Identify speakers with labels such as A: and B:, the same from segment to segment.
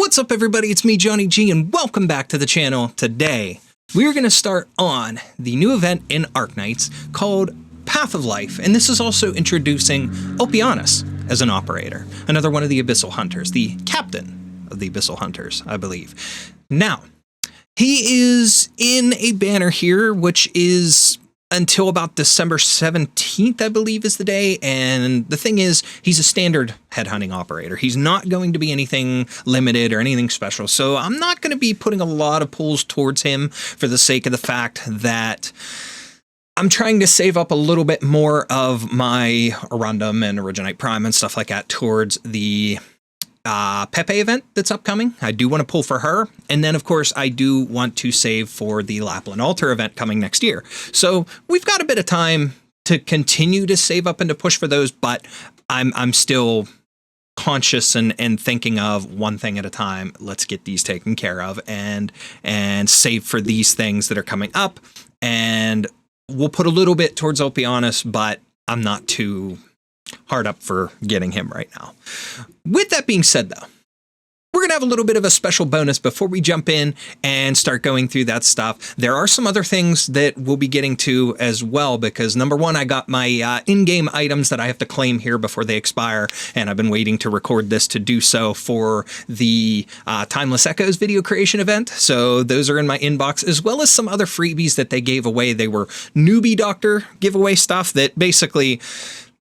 A: What's up, everybody? It's me, Johnny G, and welcome back to the channel. Today, we're going to start on the new event in Arknights called Path of Life, and this is also introducing Ulpianus as an operator, another one of the Abyssal Hunters, the captain of the Abyssal Hunters, I believe. Now, he is in a banner here, which is until about December 17th, I believe is the day. And the thing is, he's a standard headhunting operator. He's not going to be anything limited or anything special. So I'm not going to be putting a lot of pulls towards him for the sake of the fact that I'm trying to save up a little bit more of my Arundum and Originite Prime and stuff like that towards the Pepe event that's upcoming. I do want to pull for her. And then, of course, I do want to save for the Lappland Altar event coming next year. So we've got a bit of time to continue to save up and to push for those, but I'm still conscious and thinking of one thing at a time. Let's get these taken care of and save for these things that are coming up. And we'll put a little bit towards Ulpianus, but I'm not too hard up for getting him right now. With that being said, though, we're going to have a little bit of a special bonus before we jump in and start going through that stuff. There are some other things that we'll be getting to as well, because number one, I got my in-game items that I have to claim here before they expire, and I've been waiting to record this to do so for the Timeless Echoes video creation event. So those are in my inbox, as well as some other freebies that they gave away. They were newbie doctor giveaway stuff that basically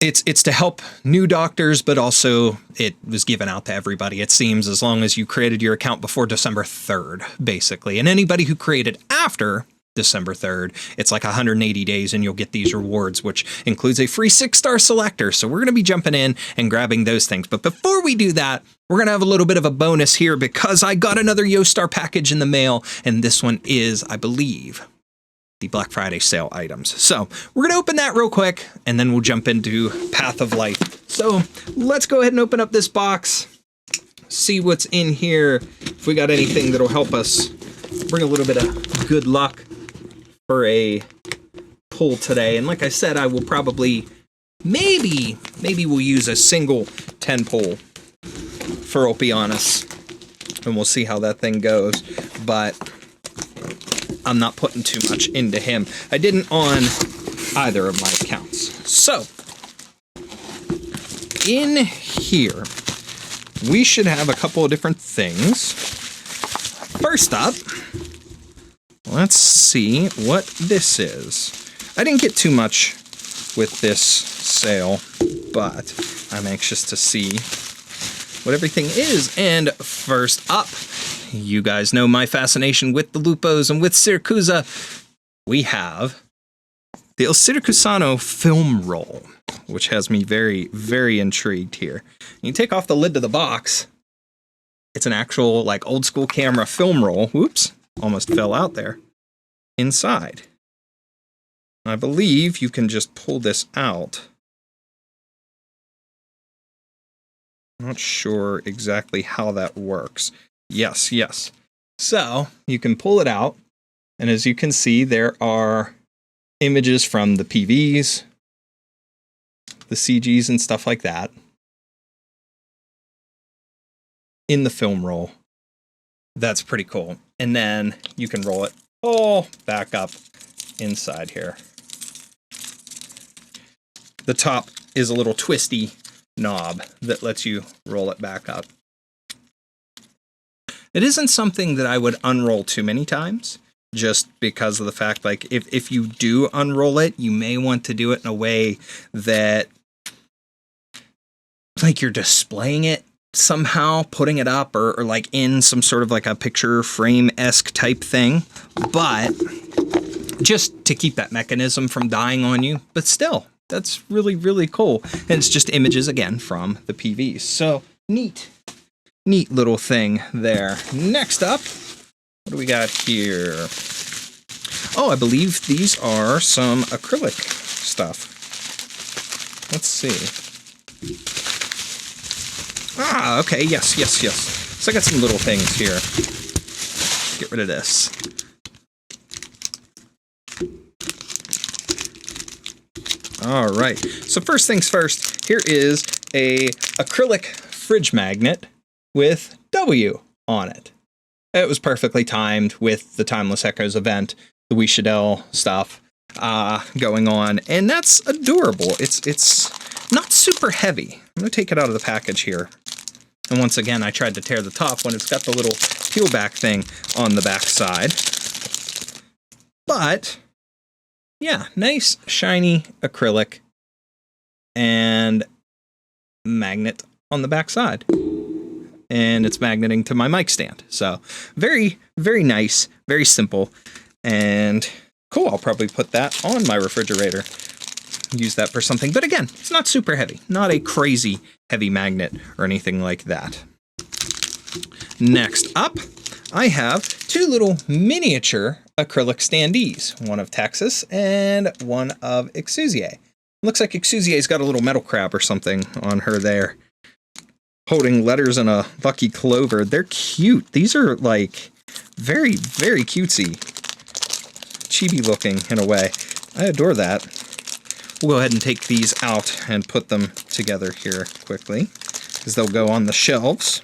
A: it's to help new doctors, but also it was given out to everybody, it seems, as long as you created your account before December 3rd, basically. And anybody who created after December 3rd, it's like 180 days and you'll get these rewards, which includes a free 6-star selector. So we're going to be jumping in and grabbing those things. But before we do that, we're going to have a little bit of a bonus here because I got another Yo-Star package in the mail. And this one is, I believe, the Black Friday sale items. So we're going to open that real quick and then we'll jump into Path of Life. So let's go ahead and open up this box, see what's in here. If we got anything that'll help us bring a little bit of good luck for a pull today. And like I said, I will probably, maybe we'll use a single 10 pull for Ulpianus and we'll see how that thing goes. But I'm not putting too much into him. I didn't on either of my accounts. So, in here, we should have a couple of different things. First up, let's see what this is. I didn't get too much with this sale, but I'm anxious to see what everything is. And first up, you guys know my fascination with the Lupos and with Syracusa. We have the Il Siracusano film roll, which has me very, very intrigued here. You take off the lid to the box. It's an actual, like, old school camera film roll. Whoops, almost fell out there. Inside, I believe you can just pull this out. Not sure exactly how that works. Yes. So you can pull it out, and as you can see, there are images from the PVs, the CGs, and stuff like that in the film roll. That's pretty cool. And then you can roll it all back up inside here. The top is a little twisty knob that lets you roll it back up. It isn't something that I would unroll too many times, just because of the fact, like, if you do unroll it, you may want to do it in a way that, like, you're displaying it somehow, putting it up, or like in some sort of like a picture frame-esque type thing, but just to keep that mechanism from dying on you. But still, that's really, really cool. And it's just images, again, from the PVs. So, neat little thing there. Next up, what do we got here? Oh, I believe these are some acrylic stuff. Let's see. Ah, okay, yes. So I got some little things here. Let's get rid of this. All right, so first things first, here is a acrylic fridge magnet with W on it. It was perfectly timed with the Timeless Echoes event, the Wis'adel stuff going on, and that's adorable. It's not super heavy. I'm going to take it out of the package here. And once again, I tried to tear the top when it's got the little peel back thing on the back side. But, yeah, nice, shiny acrylic and magnet on the back side. And it's magneting to my mic stand. So, very, very nice, very simple, and cool. I'll probably put that on my refrigerator. Use that for something. But again, it's not super heavy. Not a crazy heavy magnet or anything like that. Next up, I have two little miniature acrylic standees. One of Texas and one of Exusiae. Looks like Exusiae's got a little metal crab or something on her there, holding letters in a lucky clover. They're cute. These are like very, very cutesy. Chibi looking in a way. I adore that. We'll go ahead and take these out and put them together here quickly, because they'll go on the shelves.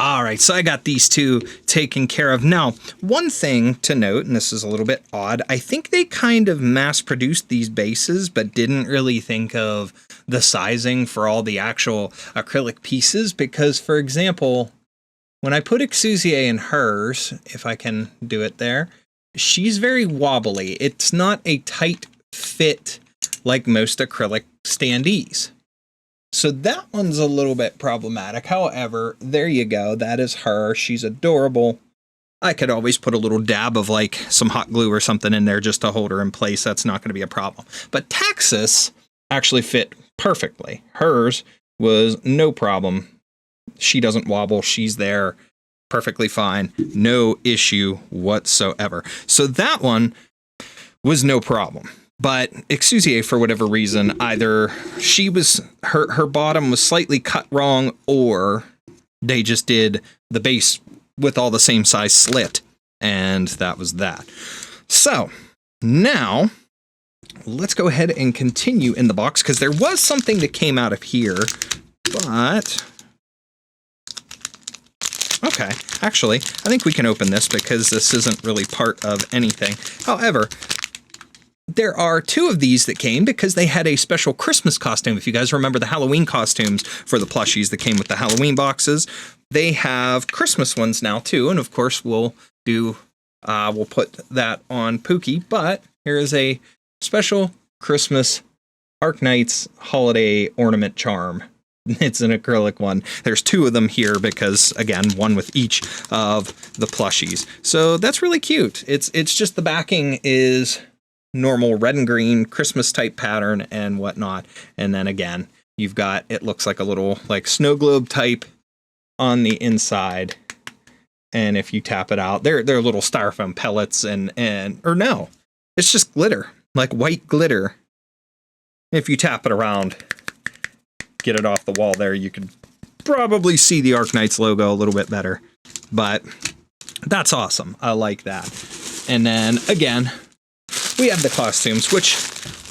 A: All right, so I got these two taken care of. Now, one thing to note, and this is a little bit odd, I think they kind of mass-produced these bases, but didn't really think of the sizing for all the actual acrylic pieces, because, for example, when I put Exusiae in hers, if I can do it there, she's very wobbly. It's not a tight fit like most acrylic standees. So that one's a little bit problematic. However, there you go. That is her. She's adorable. I could always put a little dab of like some hot glue or something in there just to hold her in place. That's not going to be a problem. But Texas actually fit perfectly. Hers was no problem. She doesn't wobble. She's there perfectly fine. No issue whatsoever. So that one was no problem. But Exusiae, for whatever reason, either she was her bottom was slightly cut wrong, or they just did the base with all the same size slit, and that was that. So now let's go ahead and continue in the box, because there was something that came out of here, but okay, actually, I think we can open this because this isn't really part of anything. However, there are two of these that came because they had a special Christmas costume. If you guys remember the Halloween costumes for the plushies that came with the Halloween boxes, they have Christmas ones now too. And of course, we'll put that on Pookie. But here is a special Christmas Arknights holiday ornament charm. It's an acrylic one. There's two of them here because, again, one with each of the plushies. So that's really cute. It's just the backing is normal red and green Christmas type pattern and whatnot. And then again, you've got, it looks like a little like snow globe type on the inside. And if you tap it out, they're little styrofoam pellets or no, it's just glitter, like white glitter. If you tap it around, get it off the wall there, you could probably see the Arknights logo a little bit better, but that's awesome. I like that. And then again, we have the costumes, which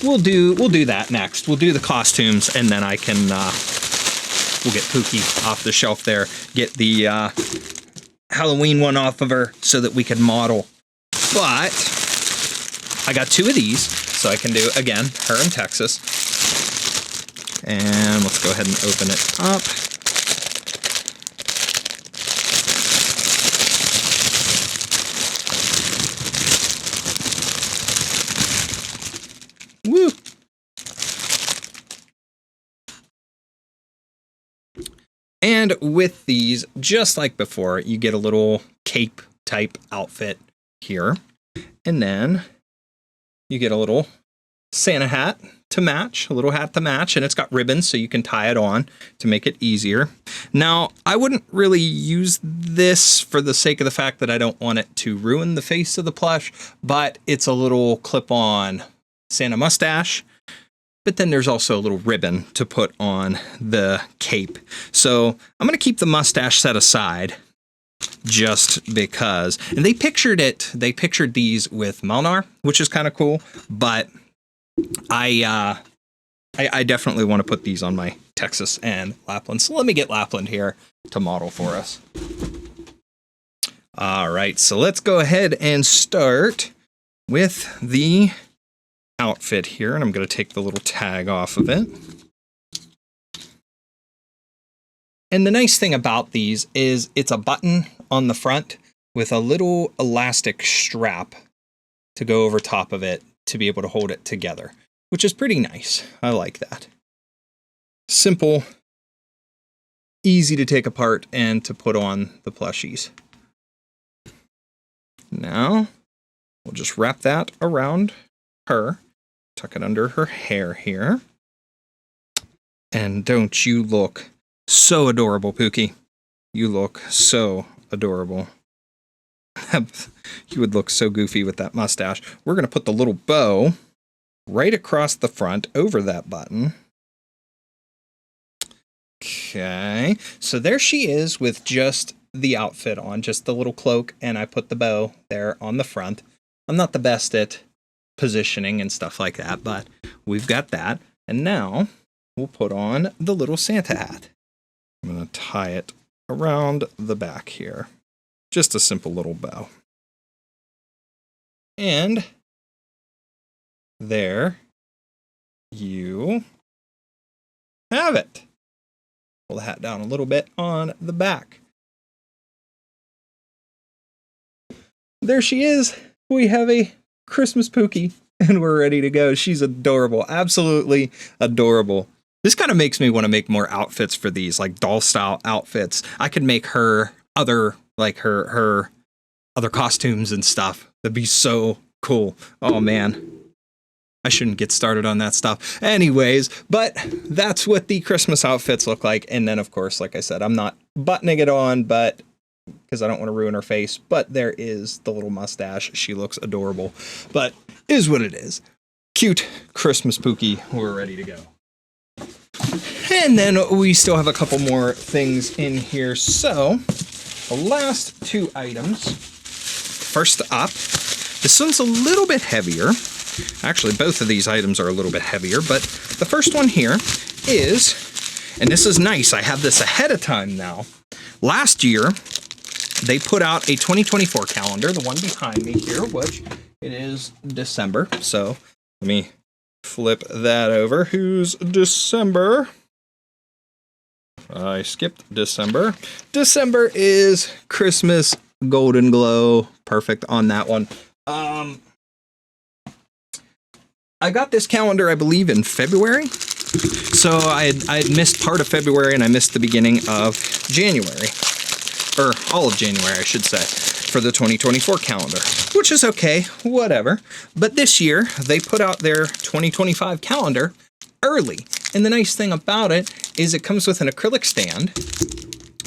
A: we'll do that next. We'll do the costumes, and then I can we'll get Pookie off the shelf there, get the Halloween one off of her so that we can model. But I got two of these, so I can do again her in Texas. And let's go ahead and open it up. Woo! And with these, just like before, you get a little cape type outfit here. And then you get a little Santa hat to match, a little hat to match, and it's got ribbons so you can tie it on to make it easier. Now, I wouldn't really use this for the sake of the fact that I don't want it to ruin the face of the plush, but it's a little clip-on Santa mustache. But then there's also a little ribbon to put on the cape. So I'm going to keep the mustache set aside just because. And they pictured these with Melnar, which is kind of cool, but I definitely want to put these on my Texas and Lappland. So let me get Lappland here to model for us. All right, so let's go ahead and start with the outfit here, and I'm going to take the little tag off of it. And the nice thing about these is it's a button on the front with a little elastic strap to go over top of it to be able to hold it together, which is pretty nice. I like that. Simple, easy to take apart and to put on the plushies. Now, we'll just wrap that around her, tuck it under her hair here. And don't you look so adorable, Pookie? You look so adorable. You would look so goofy with that mustache. We're going to put the little bow right across the front over that button. Okay, so there she is with just the outfit on, just the little cloak, and I put the bow there on the front. I'm not the best at positioning and stuff like that, but we've got that. And now we'll put on the little Santa hat. I'm going to tie it around the back here. Just a simple little bow. And there you have it. Pull the hat down a little bit on the back. There she is. We have a Christmas Pookie, and we're ready to go. She's adorable. Absolutely adorable. This kind of makes me want to make more outfits for these, like doll-style outfits. I could make her other, like her other costumes and stuff. That'd be so cool. Oh, man. I shouldn't get started on that stuff. Anyways, but that's what the Christmas outfits look like. And then, of course, like I said, I'm not buttoning it on, but because I don't want to ruin her face. But there is the little mustache. She looks adorable, but is what it is. Cute Christmas Pookie. We're ready to go. And then we still have a couple more things in here. So the last two items. First up, this one's a little bit heavier. Actually, both of these items are a little bit heavier, but the first one here is, and this is nice, I have this ahead of time now. Last year, they put out a 2024 calendar, the one behind me here, which it is December. So let me flip that over. Who's December? I skipped December. December is Christmas Golden Glow. Perfect on that one. I got this calendar, I believe, in February. So I had missed part of February and I missed the beginning of January. Or all of January, I should say, for the 2024 calendar, which is okay, whatever. But this year, they put out their 2025 calendar early. And the nice thing about it is it comes with an acrylic stand.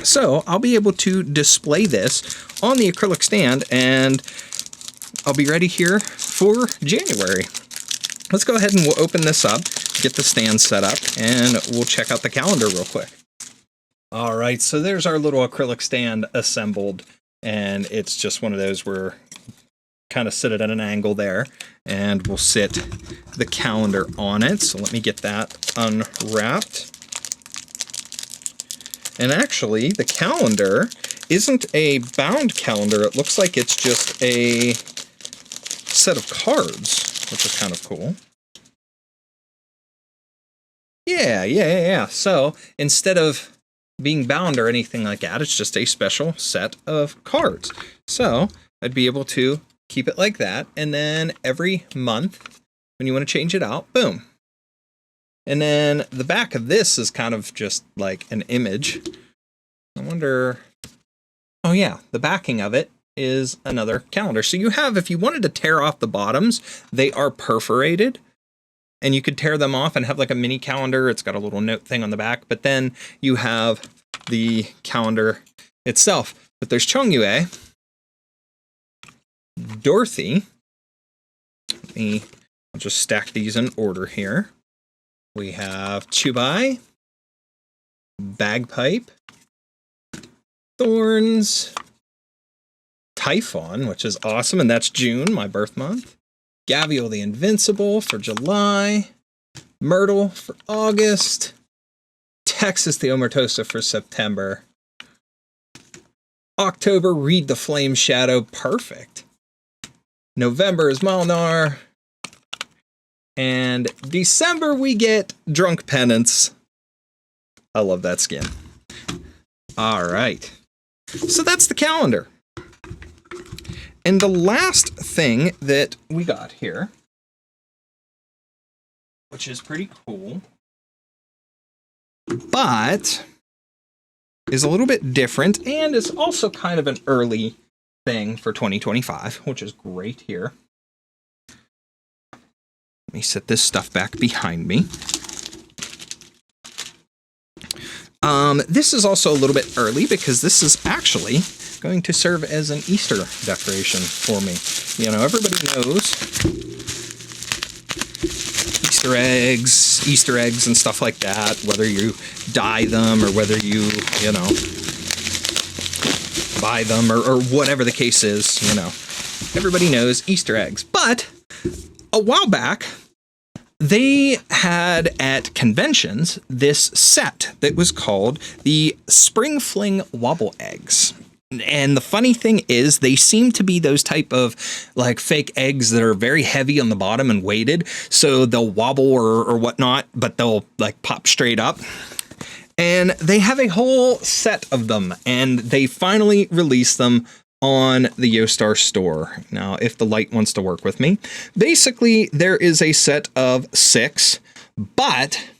A: So I'll be able to display this on the acrylic stand and I'll be ready here for January. Let's go ahead and we'll open this up, get the stand set up, and we'll check out the calendar real quick. All right, so there's our little acrylic stand assembled, and it's just one of those where kind of sit it at an angle there, and we'll sit the calendar on it. So let me get that unwrapped. And actually, the calendar isn't a bound calendar. It looks like it's just a set of cards, which is kind of cool. Yeah. So instead of being bound or anything like that, it's just a special set of cards. So I'd be able to keep it like that. And then every month, when you want to change it out, boom. And then the back of this is kind of just like an image. I wonder, oh yeah, the backing of it is another calendar. So you have, if you wanted to tear off the bottoms, they are perforated and you could tear them off and have like a mini calendar. It's got a little note thing on the back, but then you have the calendar itself. But there's Chongyue, Dorothy. I'll just stack these in order here. We have Chubai, Bagpipe, Thorns, Typhon, which is awesome, and that's June, my birth month. Gavial the Invincible for July. Myrtle for August. Texas, the Omertosa for September. October, Read the Flame Shadow. Perfect. November is Malnar. And December, we get Drunk Penance. I love that skin. All right. So that's the calendar. And the last thing that we got here, which is pretty cool, but is a little bit different and is also kind of an early thing for 2025, which is great here. Let me set this stuff back behind me. This is also a little bit early because this is actually going to serve as an Easter decoration for me. You know, everybody knows Easter eggs and stuff like that, whether you dye them or whether you know, buy them or whatever the case is, you know. Everybody knows Easter eggs. But a while back, they had at conventions this set that was called the Spring Fling Wobble Eggs. And the funny thing is, they seem to be those type of like fake eggs that are very heavy on the bottom and weighted. So they'll wobble or whatnot, but they'll like pop straight up. And they have a whole set of them, and they finally released them on the Yostar store. Now, if the light wants to work with me, basically there is a set of 6, but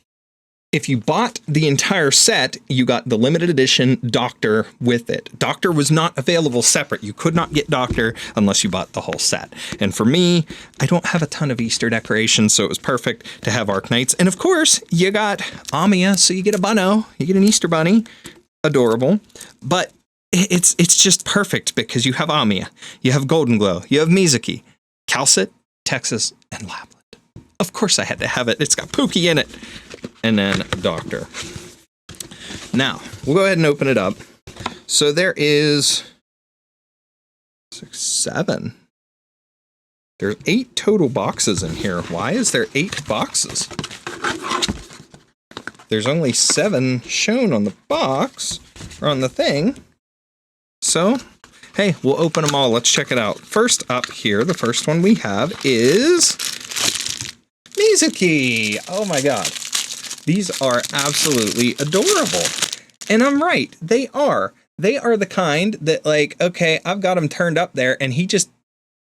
A: if you bought the entire set, you got the limited edition Doctor with it. Doctor was not available separate. You could not get Doctor unless you bought the whole set. And for me, I don't have a ton of Easter decorations, so it was perfect to have Arknights. And of course, you got Amia, so you get a bunno, you get an Easter bunny. Adorable. But it's just perfect because you have Amia, you have Golden Glow, you have Mizuki, Calcit, Texas, and Lappland. Of course I had to have it. It's got Pookie in it. And then a Doctor. Now, we'll go ahead and open it up. So there is 6, 7. There's 8 total boxes in here. Why is there 8 boxes? There's only 7 shown on the box, or on the thing. So, hey, we'll open them all. Let's check it out. First up here, the first one we have is Mizuki. Oh my god. These are absolutely adorable. And I'm right. They are. They are the kind that, like, okay, I've got him turned up there, and he just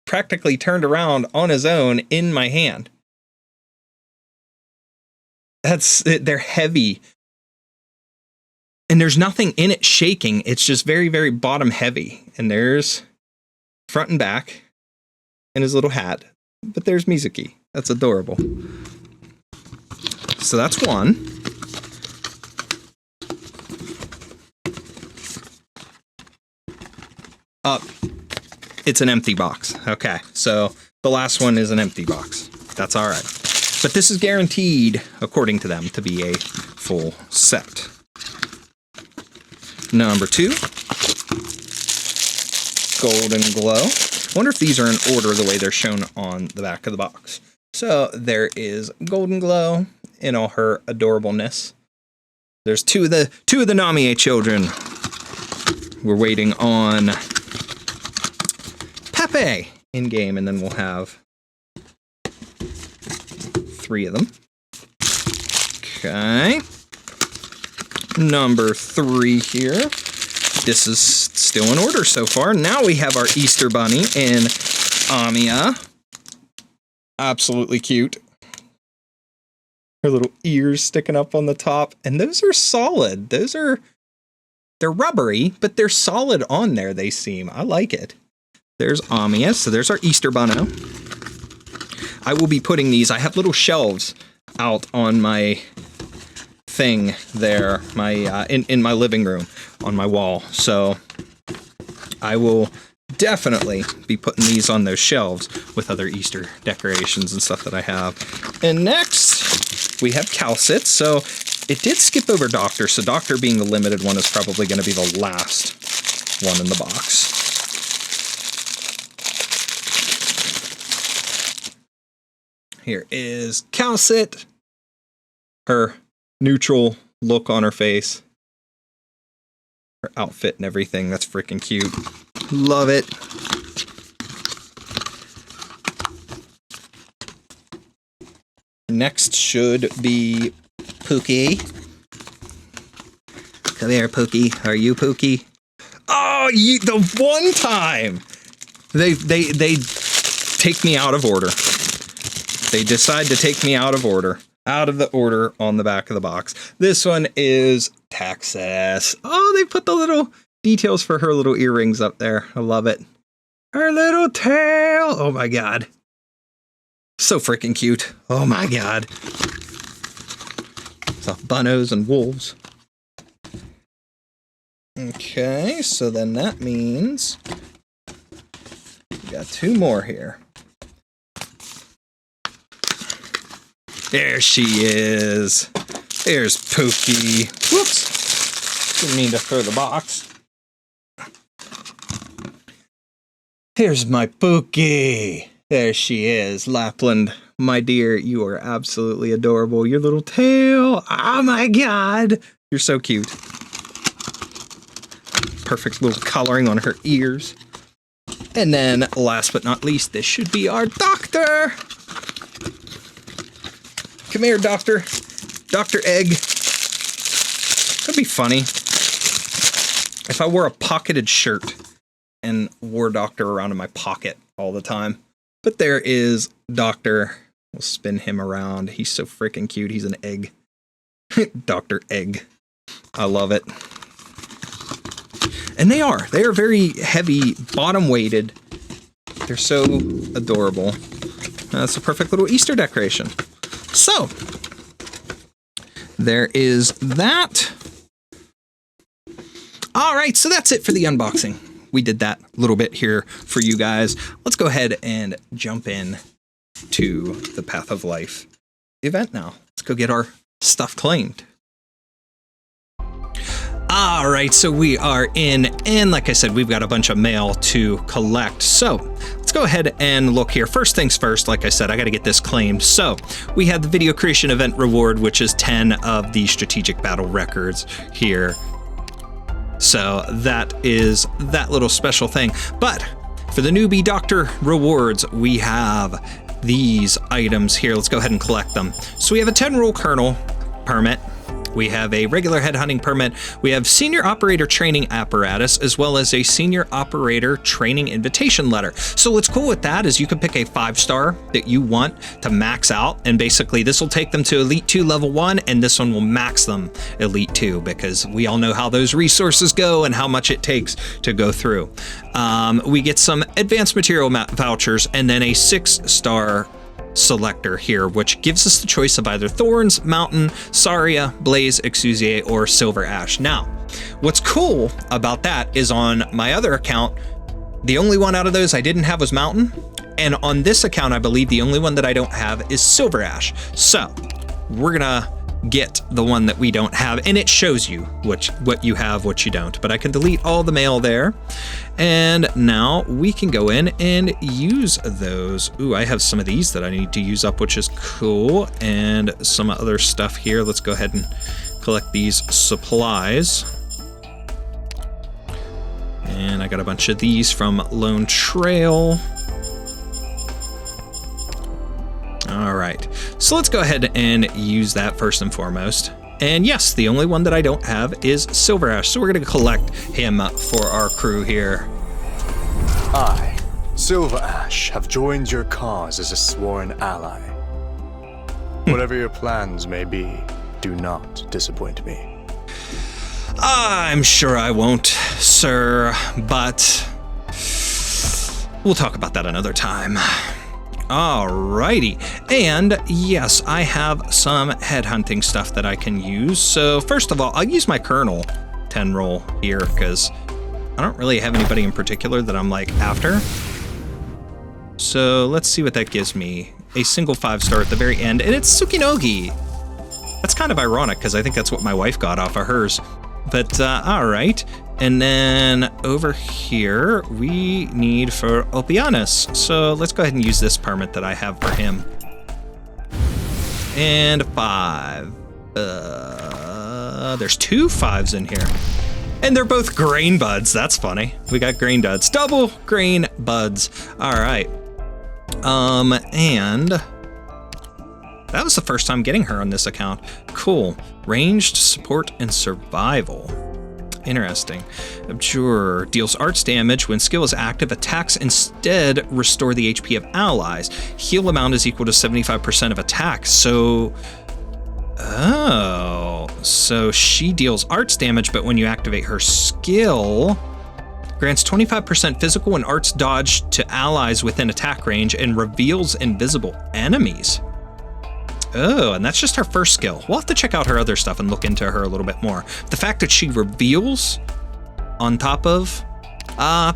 A: practically turned around on his own in my hand. They're heavy. And there's nothing in it shaking. It's just very, very bottom heavy. And there's front and back and his little hat. But there's Mizuki. That's adorable. So that's one. It's an empty box. Okay, so the last one is an empty box. That's all right. But this is guaranteed, according to them, to be a full set. Number 2. Golden Glow. Wonder if these are in order the way they're shown on the back of the box. So there is Golden Glow in all her adorableness. There's two of the Namie children. We're waiting on Pepe in game, and then we'll have 3 of them. Okay. Number 3 here. This is still in order so far. Now we have our Easter Bunny in Amia. Absolutely cute. Her little ears sticking up on the top. And those are solid. They're rubbery, but they're solid on there, they seem. I like it. There's Amia. So there's our Easter Bunno. I will be putting these. I have little shelves out on my thing there, my in my living room on my wall. So I will definitely be putting these on those shelves with other Easter decorations and stuff that I have. And next we have Calcit. So it did skip over Doctor. So Doctor, being the limited one, is probably going to be the last one in the box. Here is Calcit. Her neutral look on her face. Her outfit and everything. That's freaking cute. Love it. Next should be Pookie. Come here, Pookie. Are you Pookie? Oh, the one time they take me out of order. They decide to take me out of order. Out of the order on the back of the box. This one is Texas. Oh, they put the little details for her little earrings up there. I love it. Her little tail. Oh my God. So freaking cute. Oh my God. So bunnos and wolves. Okay, so then that means we got two more here. There she is. There's Pookie. Whoops. Didn't mean to throw the box. Here's my Pookie. There she is. Lappland, my dear, you are absolutely adorable. Your little tail. Oh my God. You're so cute. Perfect little coloring on her ears. And then, last but not least, this should be our doctor. Come here, Doctor. Dr. Egg. That'd be funny if I wore a pocketed shirt and wore Doctor around in my pocket all the time. But there is Doctor. We'll spin him around. He's so freaking cute. He's an egg. Dr. Egg. I love it. And they are very heavy, bottom weighted. They're so adorable. That's a perfect little Easter decoration. So, there is that. All right, so that's it for the unboxing. We did that little bit here for you guys. Let's go ahead and jump in to the Path of Life event now. Let's go get our stuff claimed. All right, so we are in, and like I said, we've got a bunch of mail to collect. So let's go ahead and look here. First things first, like I said, I got to get this claimed. So we had the video creation event reward, which is 10 of the strategic battle records here. So that is that little special thing. But for the newbie doctor rewards, we have these items here. Let's go ahead and collect them. So we have a 10-roll colonel permit. We have a regular headhunting permit. We have senior operator training apparatus, as well as a senior operator training invitation letter. So what's cool with that is you can pick a 5-star that you want to max out. And basically this will take them to Elite 2 level 1, and this one will max them Elite 2, because we all know how those resources go and how much it takes to go through. We get some advanced material vouchers, and then a 6-star selector here, which gives us the choice of either Thorns, Mountain, Saria, Blaze, Exusiate, or Silver Ash. Now, what's cool about that is on my other account, the only one out of those I didn't have was Mountain, and on this account, I believe the only one that I don't have is Silver Ash. So, we're gonna get the one that we don't have, and it shows you what you have, what you don't. But I can delete all the mail there, and now we can go in and use those. Ooh, I have some of these that I need to use up, which is cool, and some other stuff here. Let's go ahead and collect these supplies. And I got a bunch of these from Lone Trail. All right, so let's go ahead and use that first and foremost. And yes, the only one that I don't have is Silver Ash, so we're gonna collect him for our crew here.
B: I, Silver Ash, have joined your cause as a sworn ally. Whatever your plans may be, do not disappoint me.
A: I'm sure I won't, sir, but we'll talk about that another time. Alrighty, and yes, I have some headhunting stuff that I can use. So first of all, I'll use my Colonel 10 roll here, because I don't really have anybody in particular that I'm like after. So let's see what that gives me. A single 5-star at the very end, and it's Tsukinogi. That's kind of ironic, because I think that's what my wife got off of hers. But alright. And then over here, we need for Ulpianus. So let's go ahead and use this permit that I have for him. And 5. There's 2 5s in here. And they're both grain buds. That's funny. We got grain buds. Double grain buds. All right. And that was the first time getting her on this account. Cool. Ranged, support, and survival. Interesting. Abjure deals arts damage when skill is active. Attacks instead restore the HP of allies. Heal amount is equal to 75% of attacks. So, so she deals arts damage, but when you activate her skill, grants 25% physical and arts dodge to allies within attack range and reveals invisible enemies. Oh, and that's just her first skill. We'll have to check out her other stuff and look into her a little bit more. The fact that she reveals on top of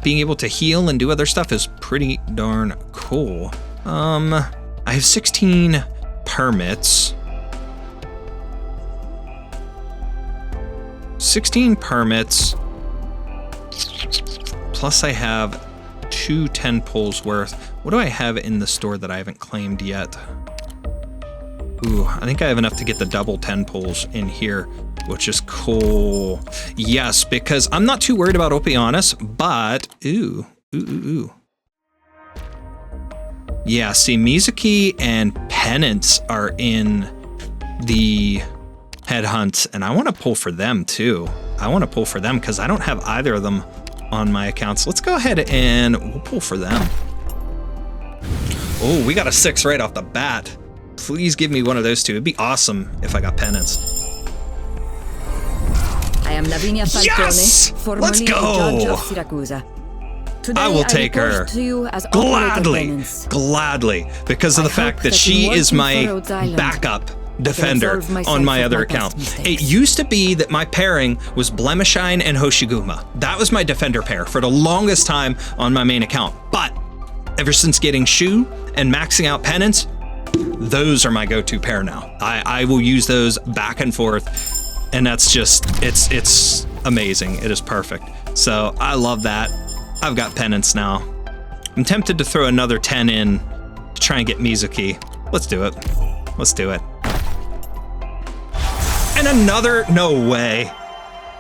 A: being able to heal and do other stuff is pretty darn cool. I have 16 permits. 16 permits. Plus I have 2 10 pulls worth. What do I have in the store that I haven't claimed yet? Ooh, I think I have enough to get the double 10 pulls in here, which is cool. Yes, because I'm not too worried about Ulpianus, but ooh. Yeah, see, Mizuki and Penance are in the headhunt, and I want to pull for them too. I want to pull for them because I don't have either of them on my accounts. Let's go ahead and we'll pull for them. Oh, we got a 6 right off the bat. Please give me one of those two. It'd be awesome if I got Penance.
C: I am Lavinia Falcone,
A: Yes! Let's
C: formerly
A: go!
C: a judge of Siracusa. Today,
A: I will take
C: report
A: her.
C: to you as
A: Gladly,
C: Penance.
A: gladly, because of the
C: I
A: fact
C: hope
A: that
C: that
A: she
C: in
A: is
C: working
A: my
C: for Rhodes Island,
A: backup defender
C: absolve
A: on
C: myself
A: my
C: of
A: other
C: my past
A: account.
C: mistakes.
A: It used to be that my pairing was Blemishine and Hoshiguma. That was my defender pair for the longest time on my main account. But ever since getting Shu and maxing out Penance, those are my go-to pair now. I will use those back and forth, and that's just, it's amazing. It is perfect. So I love that. I've got Penance now. I'm tempted to throw another 10 in to try and get Mizuki. Let's do it. Let's do it. And another, no way.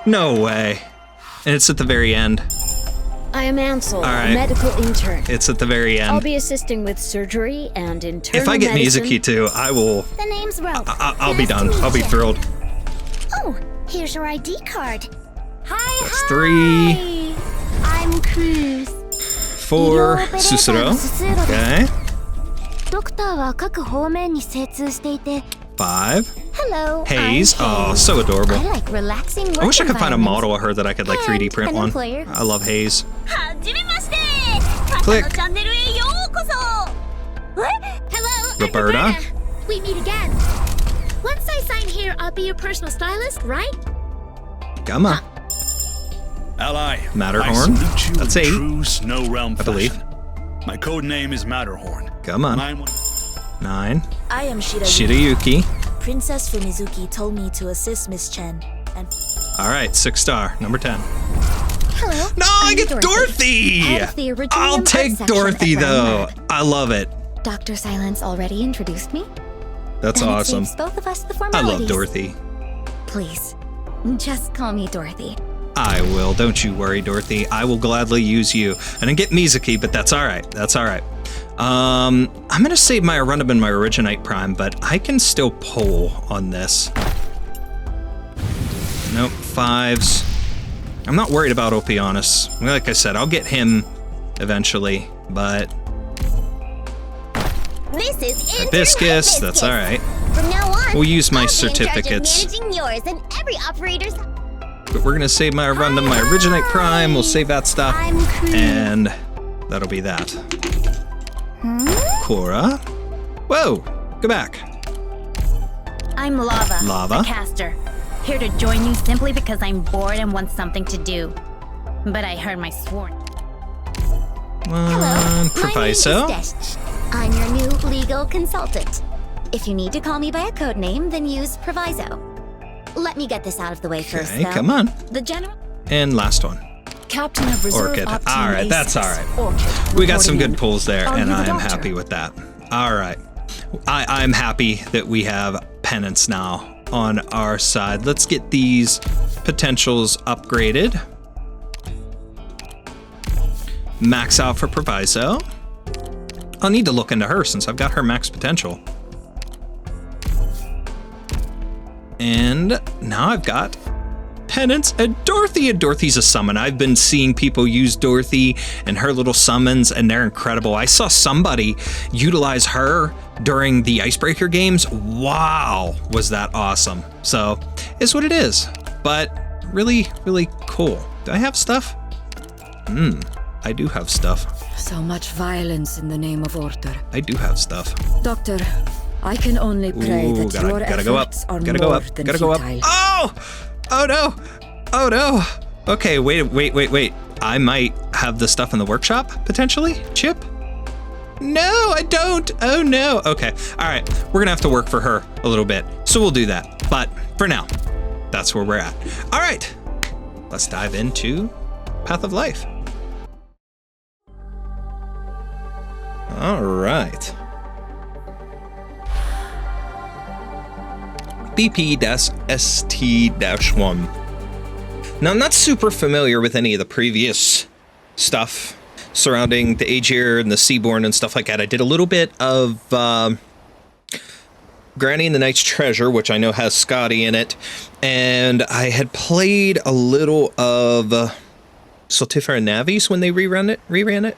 A: No way. And it's at the very end.
D: I am Ansel,
A: right.
D: a medical intern.
A: It's at the very
D: I'll
A: end.
D: be assisting with surgery and internal
A: If I get
D: medicine.
A: Mizuki too, I will,
D: The name's Rhodes.
A: I'll be
D: Nice
A: done.
D: to meet
A: I'll be
D: you.
A: thrilled.
D: Oh, here's your ID card. Hi,
A: That's 3.
D: I'm Cruz.
A: 4, Susuro. Okay.
D: ドクターは各方面に精通していて
A: 5.
D: Hello,
A: Haze.
D: I'm
A: Oh, so adorable.
D: I like relaxing work
A: I wish I could find a
D: environments.
A: model of her that I could like 3D print
D: And
A: one.
D: an employer.
A: I love Haze.
D: はじめまして。
A: Click.
D: パパのチャンネルへようこそ。Hello, I'm
A: Roberta.
D: We meet again. Once I sign here, I'll be your personal stylist, right?
A: Gamma.
E: Ally,
A: Matterhorn.
E: I salute you
A: That's
E: in
A: 8.
E: true Snow Realm
A: I believe.
E: fashion. My code name is Matterhorn.
A: Come on.
E: And I'm
A: 9.
F: I am
A: Shirayuki.
F: Princess Fumizuki told me to assist Miss Chen, and
A: All right, 6 star, number 10.
D: Hello.
A: No, I
D: I'm
A: get Dorothy!
D: Head of the Original
A: I'll
D: Art
A: take
D: section
A: Dorothy
D: at Brown
A: though.
D: Lab.
A: I love it.
D: Dr. Silence already introduced me.
A: That's
D: Then
A: awesome.
D: It saves both of us the
A: I
D: formalities.
A: love Dorothy.
D: Please, just call me Dorothy.
A: I will, don't you worry, Dorothy. I will gladly use you. I didn't get Mizuki, but that's all right. That's all right. I'm gonna save my Arundum and my Originite Prime, but I can still pull on this. Nope, 5s. I'm not worried about Ulpianus. Like I said, I'll get him eventually, but
D: This is
A: Hibiscus, that's all right.
D: From now on,
A: We'll use my
D: I'll be in charge of
A: certificates.
D: managing yours and every operator's.
A: But we're gonna save my Arundum, my Originite Prime. We'll save that stuff,
D: I'm Cruz.
A: and that'll be that. Cora. Whoa, go back.
G: I'm Lava,
A: Lava.
G: the caster. Here to join you simply because I'm bored and want something to do. But I heard my sworn.
A: Proviso.
D: My name is Desh. I'm your new legal consultant. If you need to call me by a code name, then use Proviso. Let me get this out of the way first,
A: Okay,
D: though.
A: come on.
D: The general.
A: And last one.
C: Captain of Reserve
A: Orchid.
C: Op Team
A: All right, that's all right.
C: Orchid.
A: We got some
C: reporting
A: good pulls there,
C: Are
A: and
C: you the
A: I am
C: doctor?
A: happy with that. All right. I'm happy that we have Penance now on our side. Let's get these potentials upgraded. Max out for Proviso. I'll need to look into her since I've got her max potential. And now I've got Penance and Dorothy. And Dorothy's a summon. I've been seeing people use Dorothy and her little summons, and they're incredible. I saw somebody utilize her during the Icebreaker games. Wow, was that awesome. So, it's what it is. But really, really cool. Do I have stuff? I do have stuff.
C: So much violence in the name of order.
A: I do have stuff.
C: Doctor, I can only pray that your
A: gotta go up.
C: efforts are
A: Gotta
C: more
A: go up.
C: than
A: Gotta go up.
C: futile.
A: Oh! Oh no! Oh no! Okay, wait. I might have the stuff in the workshop, potentially? Chip? No, I don't! Oh no! Okay, alright. We're gonna have to work for her a little bit, so we'll do that. But for now, that's where we're at. Alright, let's dive into Path of Life. Alright. BP-ST-1. Now, I'm not super familiar with any of the previous stuff surrounding the Aegir and the Seaborn and stuff like that. I did a little bit of Granny and the Knight's Treasure, which I know has Skadi in it, and I had played a little of Soltifera Navis when they reran it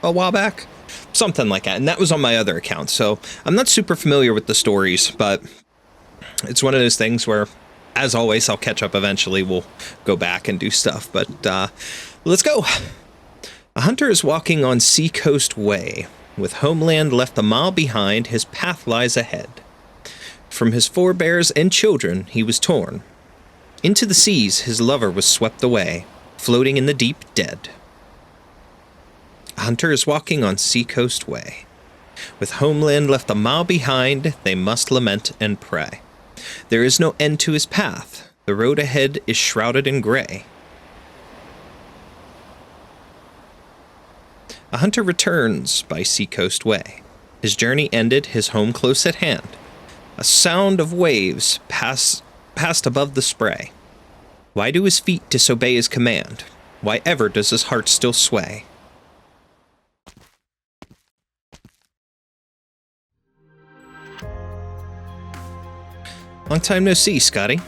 A: a while back. Something like that, and that was on my other account, so I'm not super familiar with the stories, but it's one of those things where, as always, I'll catch up eventually. We'll go back and do stuff, but let's go. A hunter is walking on Seacoast Way. With homeland left a mile behind, his path lies ahead. From his forebears and children he was torn. Into the seas his lover was swept away, floating in the deep dead. A hunter is walking on Seacoast Way. With homeland left a mile behind, they must lament and pray. There is no end to his path. The road ahead is shrouded in gray. A hunter returns by Seacoast Way. His journey ended, his home close at hand. A sound of waves passed above the spray. Why do his feet disobey his command? Why ever does his heart still sway? Long time no see, Skadi.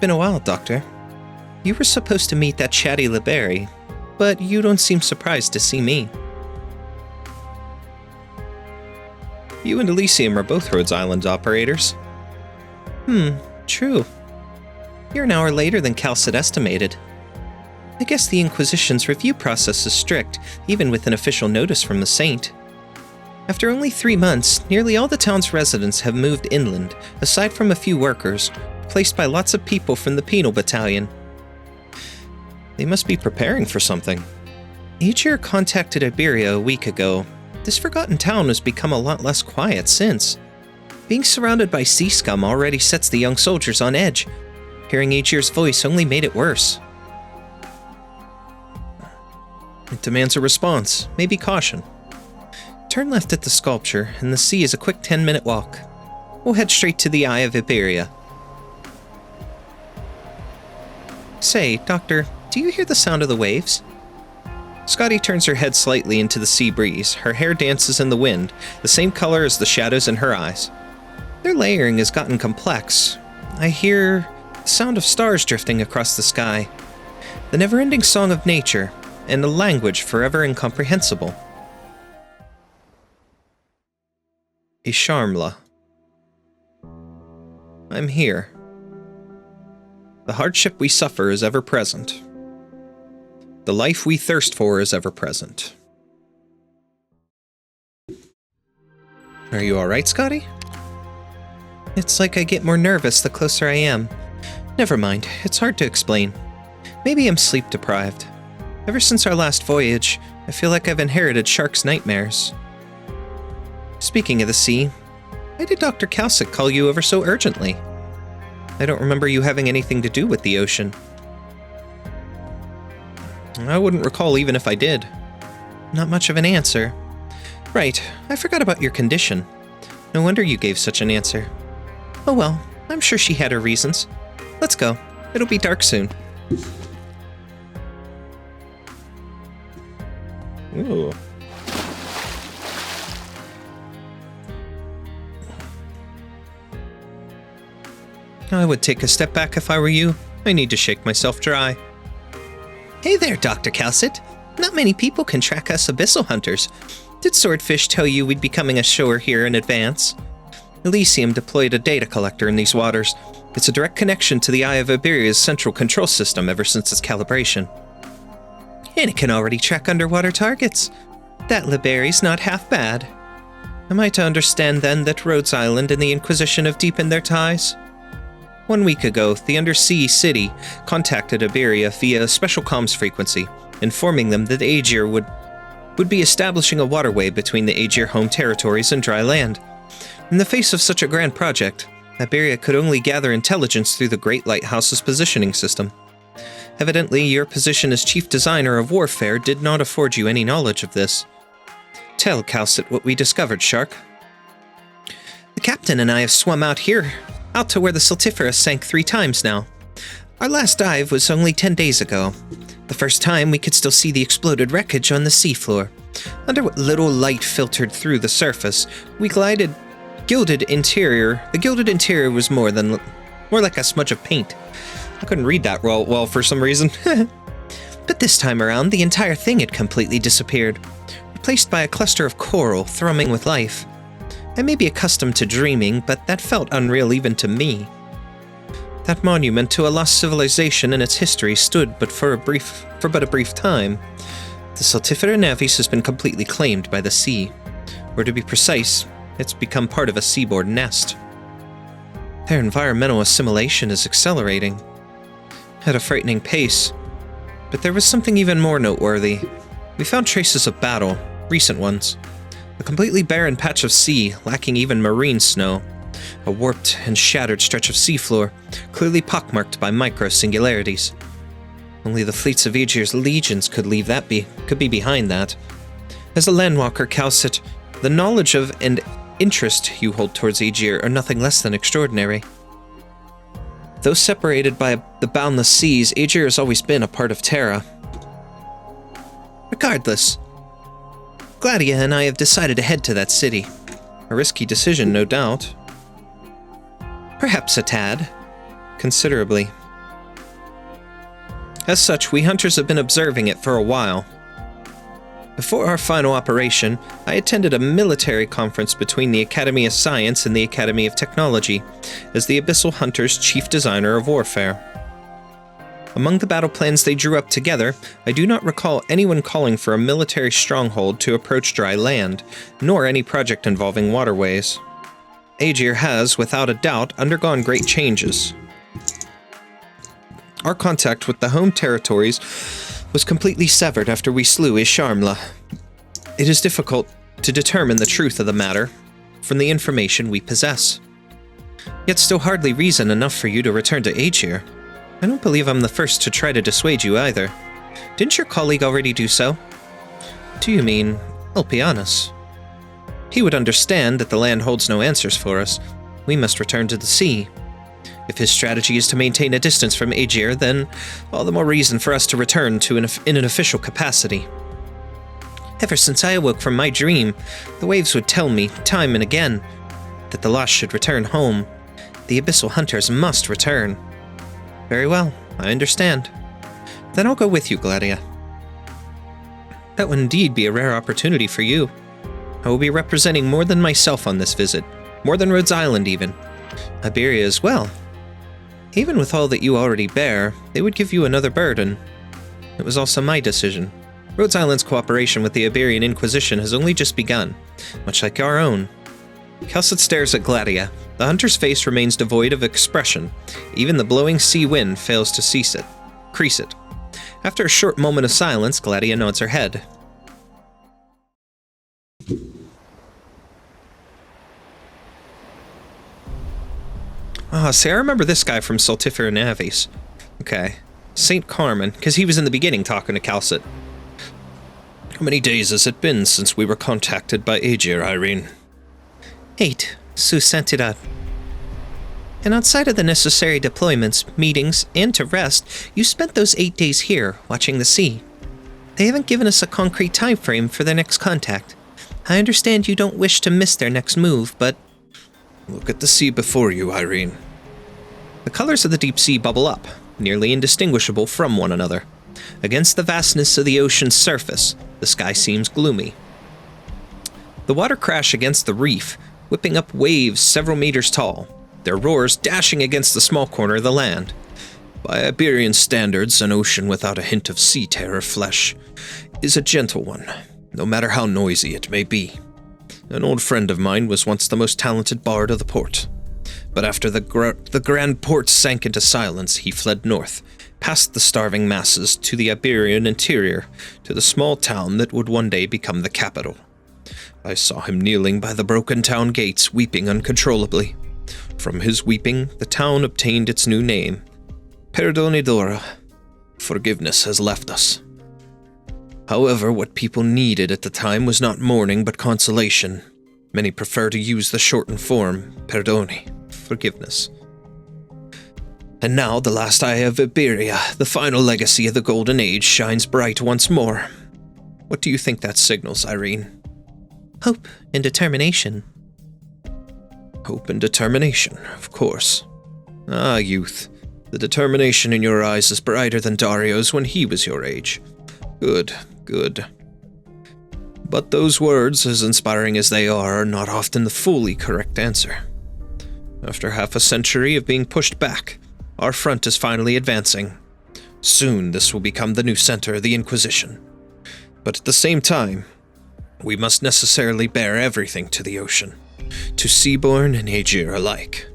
A: Been a while, Doctor. You were supposed to meet that chatty Liberi, but you don't seem surprised to see me. You and Elysium are both Rhodes Island operators. True. You're an hour later than Calcid estimated. I guess the Inquisition's review process is strict, even with an official notice from the Saint. After only 3 months, nearly all the town's residents have moved inland, aside from a few workers, replaced by lots of people from the penal battalion. They must be preparing for something. Aegir contacted Iberia a week ago. This forgotten town has become a lot less quiet since. Being surrounded by sea scum already sets the young soldiers on edge. Hearing Aegir's voice only made it worse. It demands a response, maybe caution. Turn left at the sculpture, and the sea is a quick 10-minute walk. We'll head straight to the Eye of Iberia. Say, Doctor, do you hear the sound of the waves? Skadi turns her head slightly into the sea breeze. Her hair dances in the wind, the same color as the shadows in her eyes. Their layering has gotten complex. I hear the sound of stars drifting across the sky, the never-ending song of nature, and a language forever incomprehensible. Isharmla. I'm here. The hardship we suffer is ever present. The life we thirst for is ever present. Are you alright, Skadi? It's like I get more nervous the closer I am. Never mind, it's hard to explain. Maybe I'm sleep deprived. Ever since our last voyage, I feel like I've inherited sharks' nightmares. Speaking of the sea, why did Dr. Calcic call you over so urgently? I don't remember you having anything to do with the ocean. I wouldn't recall even if I did. Not much of an answer. Right, I forgot about your condition. No wonder you gave such an answer. Oh well, I'm sure she had her reasons. Let's go. It'll be dark soon. Ooh. I would take a step back if I were you. I need to shake myself dry. Hey there, Dr. Calcit. Not many people can track us abyssal hunters. Did Swordfish tell you we'd be coming ashore here in advance? Elysium deployed a data collector in these waters. It's a direct connection to the Eye of Iberia's central control system ever since its calibration. And it can already track underwater targets. That Liberi's not half bad. Am I to understand then that Rhodes Island and the Inquisition have deepened their ties? 1 week ago, the undersea city contacted Iberia via a special comms frequency, informing them that Aegir would be establishing a waterway between the Aegir home territories and dry land. In the face of such a grand project, Iberia could only gather intelligence through the Great Lighthouse's positioning system. Evidently, your position as chief designer of warfare did not afford you any knowledge of this. Tell Calcit what we discovered, Shark. The captain and I have swum out to where the Siltiferous sank 3 times now. Our last dive was only 10 days ago. The first time, we could still see the exploded wreckage on the seafloor. Under what little light filtered through the surface, the gilded interior was more like a smudge of paint. I couldn't read that well for some reason. But this time around, the entire thing had completely disappeared, replaced by a cluster of coral thrumming with life. I may be accustomed to dreaming, but that felt unreal even to me. That monument to a lost civilization and its history stood but for a brief time. The Siltifera Navis has been completely claimed by the sea. Or to be precise, it's become part of a seaboard nest. Their environmental assimilation is accelerating at a frightening pace. But there was something even more noteworthy. We found traces of battle, recent ones. A completely barren patch of sea, lacking even marine snow. A warped and shattered stretch of seafloor, clearly pockmarked by micro-singularities. Only the fleets of Aegir's legions could be behind that. As a landwalker, Calcit, the knowledge of and interest you hold towards Aegir are nothing less than extraordinary. Though separated by the boundless seas, Aegir has always been a part of Terra. Regardless, Gladiia and I have decided to head to that city. A risky decision, no doubt. Perhaps a tad. Considerably. As such, we hunters have been observing it for a while. Before our final operation, I attended a military conference between the Academy of Science and the Academy of Technology, as the Abyssal Hunter's chief designer of warfare. Among the battle plans they drew up together, I do not recall anyone calling for a military stronghold to approach dry land, nor any project involving waterways. Aegir has, without a doubt, undergone great changes. Our contact with the home territories was completely severed after we slew Isharmla. It is difficult to determine the truth of the matter from the information we possess. Yet still hardly reason enough for you to return to Aegir. I don't believe I'm the first to try to dissuade you either. Didn't your colleague already do so? Do you mean Ulpianus? He would understand that the land holds no answers for us. We must return to the sea. If his strategy is to maintain a distance from Aegir, then all the more reason for us to return in an official capacity. Ever since I awoke from my dream, the waves would tell me, time and again, that the lost should return home. The Abyssal Hunters must return. Very well, I understand. Then I'll go with you, Gladiia. That would indeed be a rare opportunity for you. I will be representing more than myself on this visit, more than Rhodes Island even. Iberia as well. Even with all that you already bear, they would give you another burden. It was also my decision. Rhodes Island's cooperation with the Iberian Inquisition has only just begun, much like our own. Calcit stares at Gladiia. The hunter's face remains devoid of expression. Even the blowing sea wind fails to crease it. After a short moment of silence, Gladiia nods her head. See, I remember this guy from Siltifera Navis. Okay. St. Carmen, because he was in the beginning talking to Calcit. How many days has it been since we were contacted by Aegir, Irene?
H: 8. Susentidad. And outside of the necessary deployments, meetings, and to rest, you spent those 8 days here, watching the sea. They haven't given us a concrete time frame for their next contact. I understand you don't wish to miss their next move, but...
A: Look at the sea before you, Irene.
H: The colors of the deep sea bubble up, nearly indistinguishable from one another. Against the vastness of the ocean's surface, the sky seems gloomy. The water crash against the reef, whipping up waves several meters tall, their roars dashing against the small corner of the land.
A: By Iberian standards, an ocean without a hint of sea terror flesh is a gentle one, no matter how noisy it may be. An old friend of mine was once the most talented bard of the port. But after the grand port sank into silence, he fled north, past the starving masses to the Iberian interior, to the small town that would one day become the capital. I saw him kneeling by the broken town gates, weeping uncontrollably. From his weeping, the town obtained its new name, Perdonidora. Forgiveness has left us. However, what people needed at the time was not mourning but consolation. Many prefer to use the shortened form, perdoni, forgiveness. And now the last eye of Iberia, the final legacy of the Golden Age, shines bright once more. What do you think that signals, Irene?
H: Hope and determination.
A: Hope and determination, of course. Ah, youth. The determination in your eyes is brighter than Dario's when he was your age. Good, good. But those words, as inspiring as they are not often the fully correct answer. After half a century of being pushed back, our front is finally advancing. Soon this will become the new center of the Inquisition. But at the same time, we must necessarily bear everything to the ocean, to Seaborn and Aegir alike.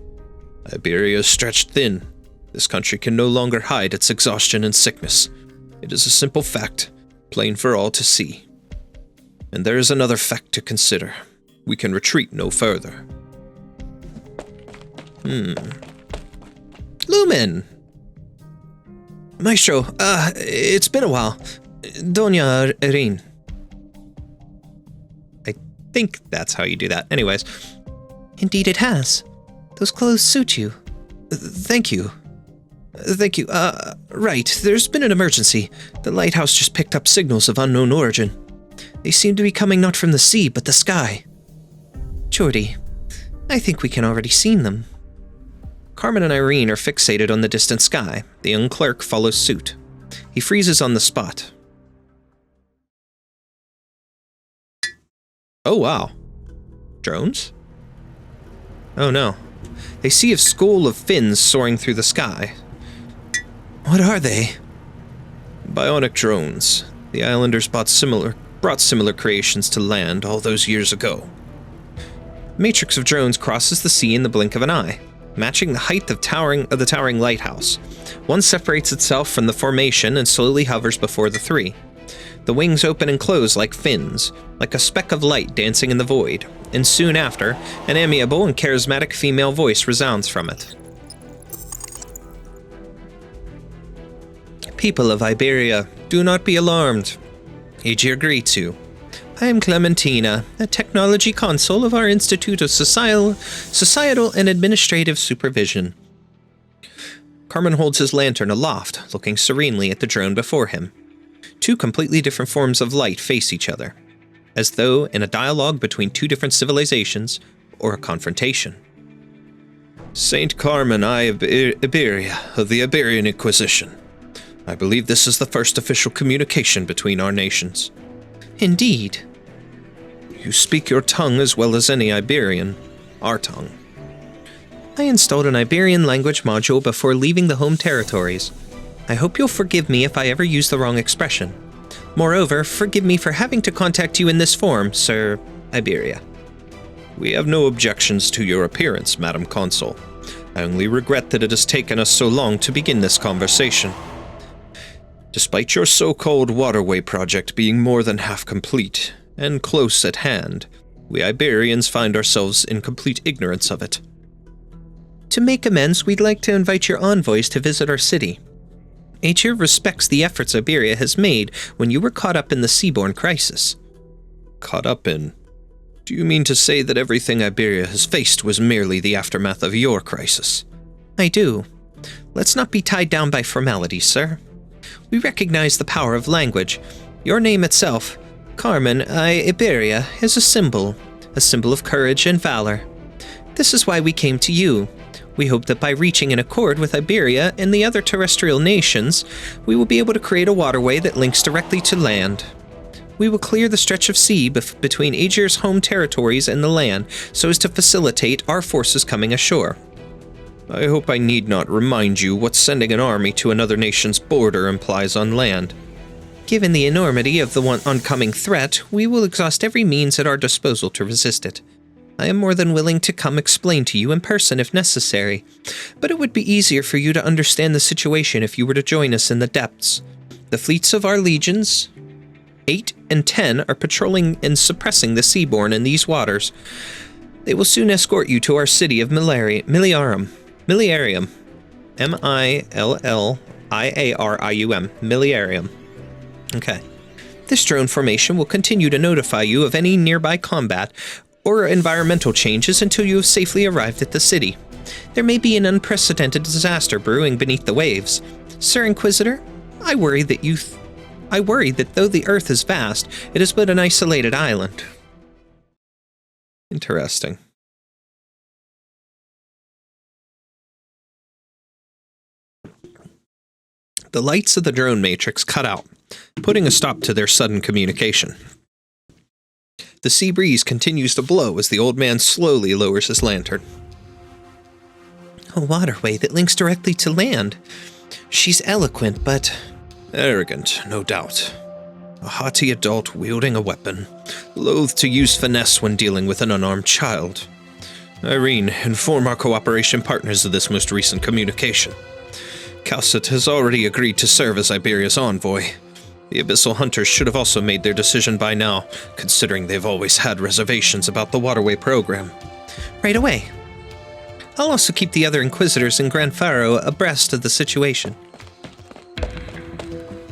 A: Iberia is stretched thin. This country can no longer hide its exhaustion and sickness. It is a simple fact, plain for all to see. And there is another fact to consider. We can retreat no further.
H: Lumen!
A: Maestro, it's been a while. Doña Irene.
H: I think that's how you do that. Anyways.
C: Indeed it has. Those clothes suit you.
A: Thank you. Thank you. Right, there's been an emergency. The lighthouse just picked up signals of unknown origin. They seem to be coming not from the sea, but the sky.
C: Jordy, I think we can already seen them.
H: Carmen and Irene are fixated on the distant sky. The young clerk follows suit. He freezes on the spot. Oh wow. Drones? Oh no. They see a school of fins soaring through the sky.
A: What are they?
H: Bionic drones. The islanders brought similar creations to land all those years ago. The matrix of drones crosses the sea in the blink of an eye, matching the height of the towering lighthouse. One separates itself from the formation and slowly hovers before the three. The wings open and close like fins, like a speck of light dancing in the void, and soon after, an amiable and charismatic female voice resounds from it. People of Iberia, do not be alarmed. Aegir greets you. I am Clementina, a technology consul of our Institute of Societal and Administrative Supervision. Carmen holds his lantern aloft, looking serenely at the drone before him. Two completely different forms of light face each other, as though in a dialogue between two different civilizations or a confrontation. Saint Carmen I of Iberia, of the Iberian Inquisition. I believe this is the first official communication between our nations.
C: Indeed.
H: You speak your tongue as well as any Iberian, our tongue.
C: I installed an Iberian language module before leaving the home territories. I hope you'll forgive me if I ever use the wrong expression. Moreover, forgive me for having to contact you in this form, Sir Iberia.
H: We have no objections to your appearance, Madam Consul. I only regret that it has taken us so long to begin this conversation. Despite your so-called waterway project being more than half complete, and close at hand, we Iberians find ourselves in complete ignorance of it.
C: To make amends, we'd like to invite your envoys to visit our city. Aegir respects the efforts Iberia has made when you were caught up in the Seaborn crisis.
H: Caught up in? Do you mean to say that everything Iberia has faced was merely the aftermath of your crisis?
C: I do. Let's not be tied down by formalities, sir. We recognize the power of language. Your name itself, Carmen Iberia, is a symbol of courage and valor. This is why we came to you. We hope that by reaching an accord with Iberia and the other terrestrial nations, we will be able to create a waterway that links directly to land. We will clear the stretch of sea between Aegir's home territories and the land so as to facilitate our forces coming ashore.
H: I hope I need not remind you what sending an army to another nation's border implies on land.
C: Given the enormity of the oncoming threat, we will exhaust every means at our disposal to resist it. I am more than willing to come explain to you in person if necessary, but it would be easier for you to understand the situation if you were to join us in the depths. The fleets of our legions, 8 and 10, are patrolling and suppressing the Seaborn in these waters. They will soon escort you to our city of Miliarium. M-I-L-L-I-A-R-I-U-M. Miliarium. Okay. This drone formation will continue to notify you of any nearby combat or environmental changes until you have safely arrived at the city. There may be an unprecedented disaster brewing beneath the waves. Sir Inquisitor, I worry that though the Earth is vast, it is but an isolated island.
H: Interesting. The lights of the drone matrix cut out, putting a stop to their sudden communication. The sea breeze continues to blow as the old man slowly lowers his lantern.
C: A waterway that links directly to land. She's eloquent, but
H: arrogant, no doubt. A haughty adult wielding a weapon, loath to use finesse when dealing with an unarmed child. Irene, inform our cooperation partners of this most recent communication. Tsit has already agreed to serve as Iberia's envoy. The Abyssal Hunters should have also made their decision by now, considering they've always had reservations about the waterway program.
C: Right away. I'll also keep the other Inquisitors in Gran Faro abreast of the situation.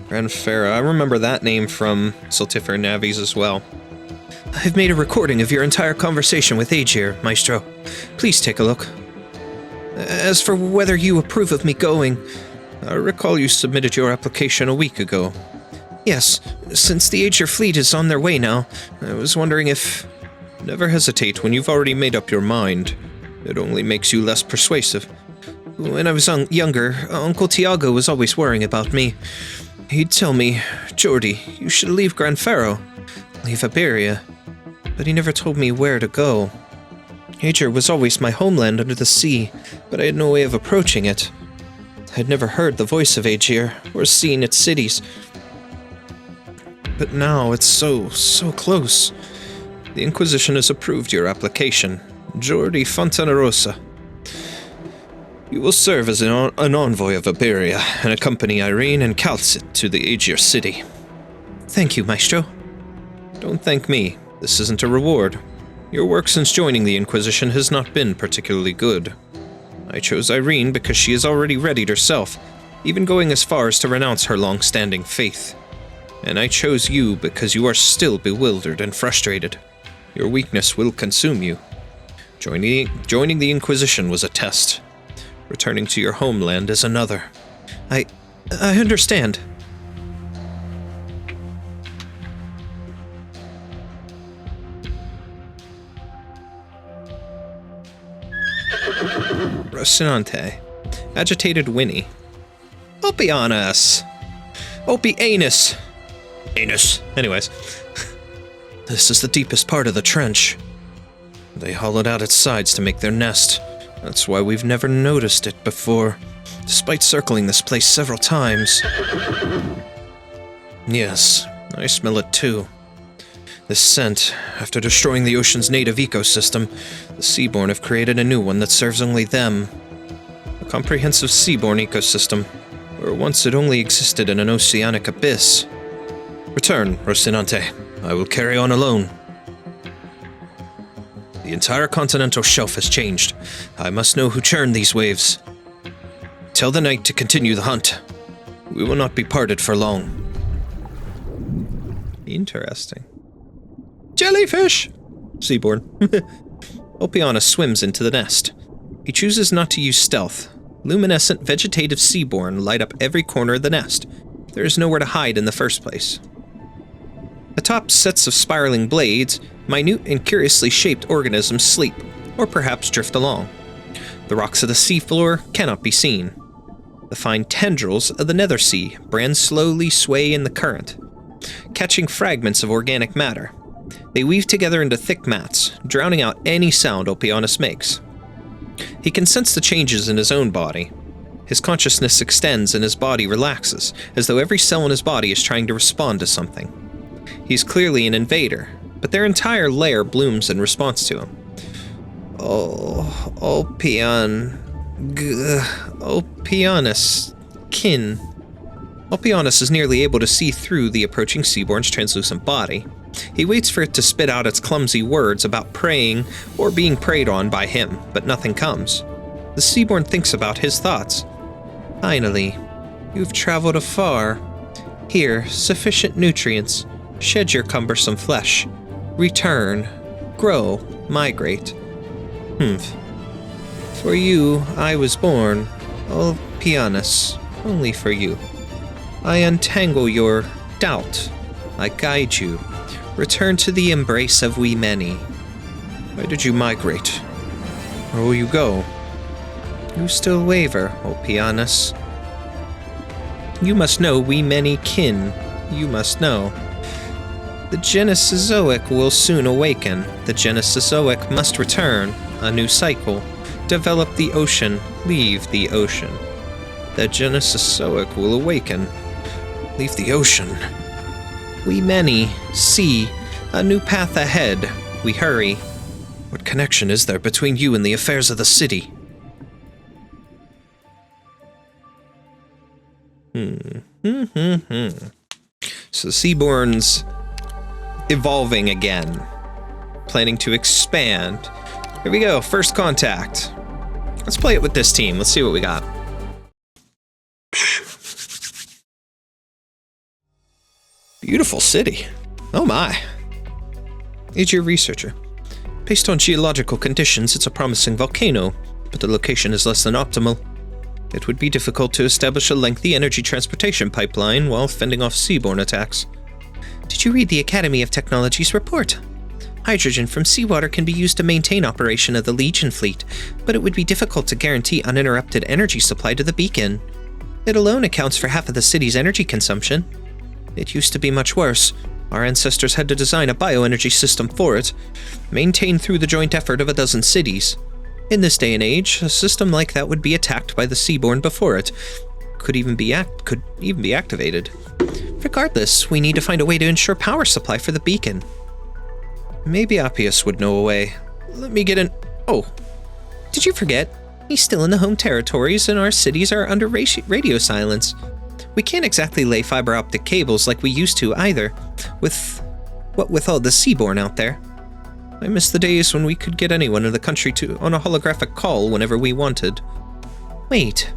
H: Gran Faro, I remember that name from Siltifer Navies as well.
C: I've made a recording of your entire conversation with Aegir, Maestro. Please take a look. As for whether you approve of me going,
H: I recall you submitted your application a week ago.
C: Yes, since the Aegir fleet is on their way now, I was wondering if...
H: Never hesitate when you've already made up your mind. It only makes you less persuasive.
C: When I was younger, Uncle Tiago was always worrying about me. He'd tell me, Jordi, you should leave Gran Faro, leave Iberia, but he never told me where to go. Aegir was always my homeland under the sea, but I had no way of approaching it. I'd never heard the voice of Aegir, or seen its cities. But now it's so close.
H: The Inquisition has approved your application, Jordi Fontanarosa. You will serve as an envoy of Iberia and accompany Irene and Tsit to the Aegir city.
C: Thank you, Maestro.
H: Don't thank me. This isn't a reward. Your work since joining the Inquisition has not been particularly good. I chose Irene because she is already readied herself, even going as far as to renounce her long-standing faith. And I chose you because you are still bewildered and frustrated. Your weakness will consume you. Joining the Inquisition was a test. Returning to your homeland is another.
C: I understand.
H: Rocinante. Agitated Winnie. Ulpianus! Ulpianus! Anus. Anyways. This is the deepest part of the trench. They hollowed out its sides to make their nest. That's why we've never noticed it before, despite circling this place several times. Yes, I smell it too. This scent, after destroying the ocean's native ecosystem, the Seaborn have created a new one that serves only them. A comprehensive Seaborn ecosystem, where once it only existed in an oceanic abyss. Return, Rocinante. I will carry on alone. The entire continental shelf has changed. I must know who churned these waves. Tell the knight to continue the hunt. We will not be parted for long. Interesting. Jellyfish!
C: Seaborn. Ulpianus swims into the nest. He chooses not to use stealth. Luminescent vegetative Seaborn light up every corner of the nest. There is nowhere to hide in the first place. Atop sets of spiraling blades, minute and curiously shaped organisms sleep, or perhaps drift along. The rocks of the seafloor cannot be seen. The fine tendrils of the nether sea brand slowly sway in the current, catching fragments of organic matter. They weave together into thick mats, drowning out any sound Ulpianus makes. He can sense the changes in his own body. His consciousness extends and his body relaxes, as though every cell in his body is trying to respond to something. He's clearly an invader, but their entire lair blooms in response to him. Oh, Ulpianus, kin. Ulpianus is nearly able to see through the approaching Seaborn's translucent body. He waits for it to spit out its clumsy words about preying or being preyed on by him, but nothing comes. The Seaborn thinks about his thoughts. Finally, you've traveled afar. Here, sufficient nutrients. Shed your cumbersome flesh. Return. Grow. Migrate. For you, I was born. Ulpianus. Only for you. I untangle your doubt. I guide you. Return to the embrace of we many. Where did you migrate? Where will you go? You still waver, Ulpianus. You must know we many kin. You must know. The Genozoic will soon awaken. The Genozoic must return. A new cycle. Develop the ocean. Leave the ocean. The Genozoic will awaken. Leave the ocean. We many see a new path ahead. We hurry. What connection is there between you and the affairs of the city? So Seaborn's evolving again, planning to expand. Here we go, first contact. Let's play it with this team. Let's see what we got. Beautiful city. Oh my. Age your researcher. Based on geological conditions, it's a promising volcano, but the location is less than optimal. It would be difficult to establish a lengthy energy transportation pipeline while fending off seaborne attacks. Did you read the Academy of Technology's report? Hydrogen from seawater can be used to maintain operation of the Legion fleet, but it would be difficult to guarantee uninterrupted energy supply to the beacon. It alone accounts for half of the city's energy consumption. It used to be much worse. Our ancestors had to design a bioenergy system for it, maintained through the joint effort of a dozen cities. In this day and age, a system like that would be attacked by the Seaborn before it could even be activated. Regardless, we need to find a way to ensure power supply for the beacon. Maybe Appius would know a way. Let me get in. Oh, did you forget? He's still in the home territories and our cities are under radio silence. We can't exactly lay fiber optic cables like we used to either, with all the Seaborn out there. I miss the days when we could get anyone in the country on a holographic call whenever we wanted. Wait,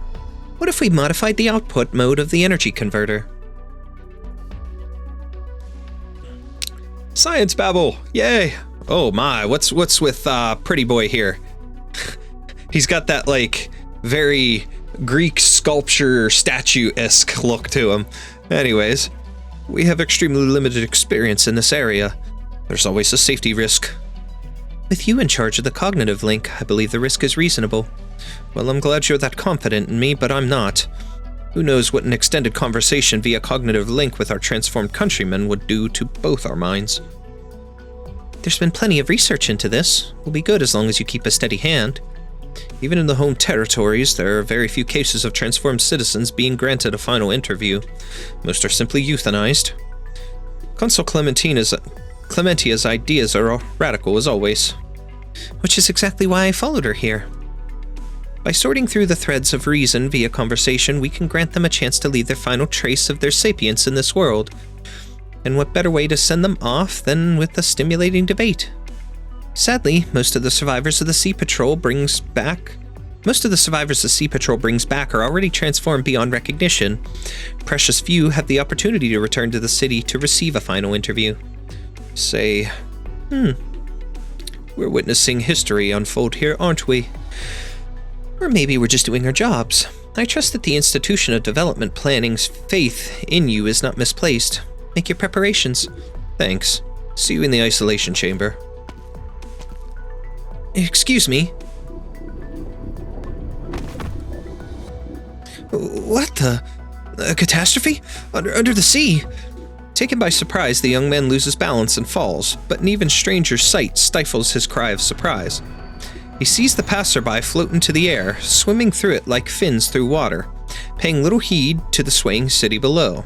C: what if we modified the output mode of the energy converter? Science Babel! Yay! Oh my, what's with Pretty Boy here? He's got that, like, very Greek sculpture statue-esque look to him. Anyways, we have extremely limited experience in this area. There's always a safety risk. With you in charge of the cognitive link, I believe the risk is reasonable. Well, I'm glad you're that confident in me, but I'm not. Who knows what an extended conversation via cognitive link with our transformed countrymen would do to both our minds. There's been plenty of research into this. We'll be good as long as you keep a steady hand. Even in the home territories, there are very few cases of transformed citizens being granted a final interview. Most are simply euthanized. Consul Clementia's ideas are radical as always. Which is exactly why I followed her here. By sorting through the threads of reason via conversation, we can grant them a chance to leave their final trace of their sapience in this world. And what better way to send them off than with a stimulating debate? Sadly, most of the survivors the Sea Patrol brings back are already transformed beyond recognition. Precious few have the opportunity to return to the city to receive a final interview. Say, We're witnessing history unfold here, aren't we? Or maybe we're just doing our jobs. I trust that the Institution of Development Planning's faith in you is not misplaced. Make your preparations. Thanks. See you in the isolation chamber. Excuse me? What the? A catastrophe? Under the sea? Taken by surprise, the young man loses balance and falls, but an even stranger sight stifles his cry of surprise. He sees the passerby float into the air, swimming through it like fins through water, paying little heed to the swaying city below.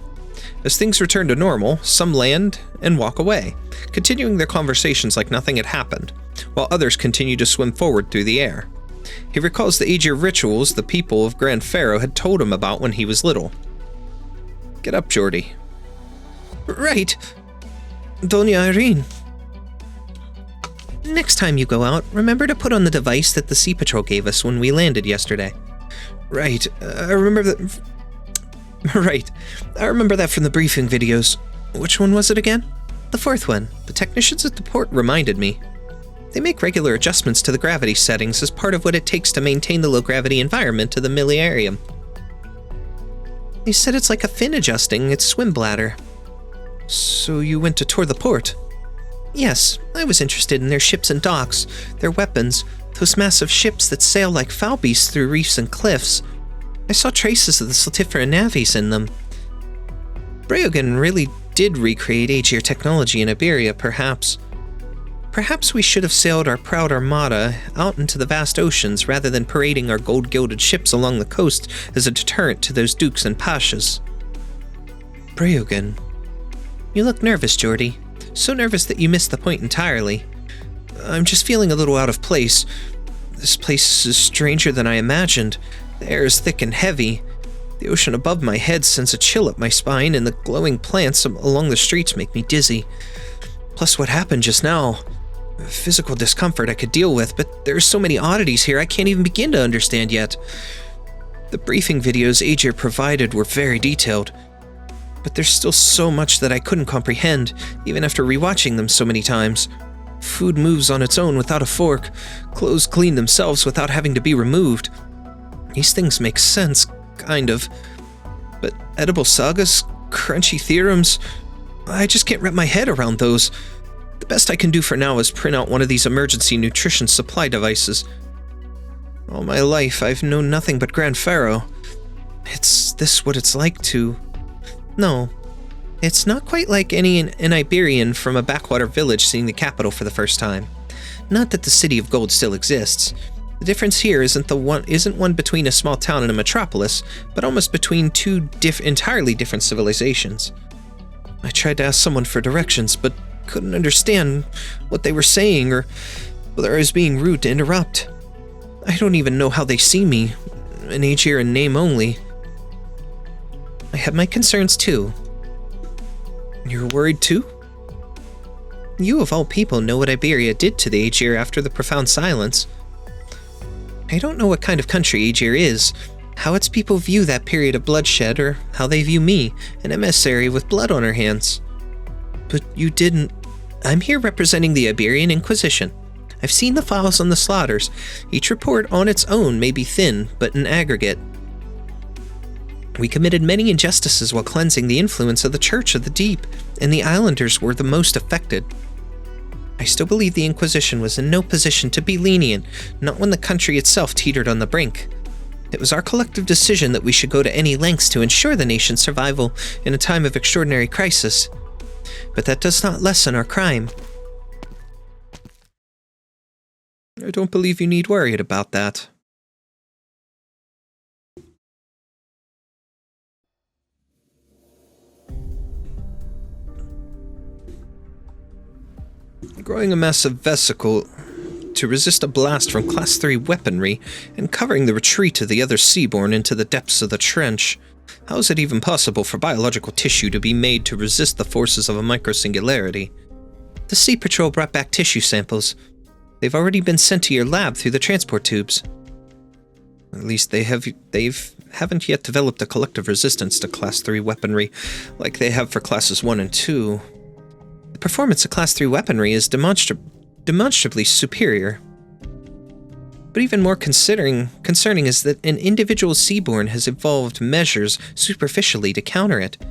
C: As things return to normal, some land and walk away, continuing their conversations like nothing had happened, while others continue to swim forward through the air. He recalls the Aegir rituals the people of Grand Pharaoh had told him about when he was little. Get up, Geordie. Right. Doña Irene. Next time you go out, remember to put on the device that the Sea Patrol gave us when we landed yesterday. Right. I remember that... Right. I remember that from the briefing videos. Which one was it again? The fourth one. The technicians at the port reminded me. They make regular adjustments to the gravity settings as part of what it takes to maintain the low-gravity environment of the Miliarium. They said it's like a fin adjusting its swim bladder. So you went to tour the port? Yes, I was interested in their ships and docks, their weapons, those massive ships that sail like foul beasts through reefs and cliffs. I saw traces of the Saltifera navies in them. Breogan really did recreate Aegir technology in Iberia, perhaps. Perhaps we should have sailed our proud armada out into the vast oceans rather than parading our gold-gilded ships along the coast as a deterrent to those dukes and pashas. Breogan. You look nervous, Geordie. So nervous that you missed the point entirely. I'm just feeling a little out of place. This place is stranger than I imagined. The air is thick and heavy. The ocean above my head sends a chill up my spine, and the glowing plants along the streets make me dizzy. Plus what happened just now. Physical discomfort I could deal with, but there are so many oddities here I can't even begin to understand yet. The briefing videos Aegir provided were very detailed, but there's still so much that I couldn't comprehend, even after rewatching them so many times. Food moves on its own without a fork, clothes clean themselves without having to be removed. These things make sense, kind of. But edible sagas, crunchy theorems, I just can't wrap my head around those. The best I can do for now is print out one of these emergency nutrition supply devices. All my life, I've known nothing but Grand Pharaoh. Is this what it's like to... No, it's not quite like an Iberian from a backwater village seeing the capital for the first time. Not that the City of Gold still exists. The difference here isn't one between a small town and a metropolis, but almost between two entirely different civilizations. I tried to ask someone for directions, but couldn't understand what they were saying or whether I was being rude to interrupt. I don't even know how they see me, an Aegir in name only. I have my concerns too. You're worried too? You of all people know what Iberia did to the Aegir after the Profound Silence. I don't know what kind of country Aegir is, how its people view that period of bloodshed, or how they view me, an emissary with blood on her hands. But you didn't... I'm here representing the Iberian Inquisition. I've seen the files on the slaughters. Each report on its own may be thin, but in aggregate. We committed many injustices while cleansing the influence of the Church of the Deep, and the islanders were the most affected. I still believe the Inquisition was in no position to be lenient, not when the country itself teetered on the brink. It was our collective decision that we should go to any lengths to ensure the nation's survival in a time of extraordinary crisis. But that does not lessen our crime. I don't believe you need worry about that. Growing a massive vesicle to resist a blast from Class 3 weaponry and covering the retreat of the other Seaborn into the depths of the trench. How is it even possible for biological tissue to be made to resist the forces of a microsingularity? The Sea Patrol brought back tissue samples. They've already been sent to your lab through the transport tubes. At least they haven't yet developed a collective resistance to Class 3 weaponry like they have for Classes 1 and 2. The performance of Class 3 weaponry is demonstrably superior. But even more concerning is that an individual Seaborn has evolved measures superficially to counter it.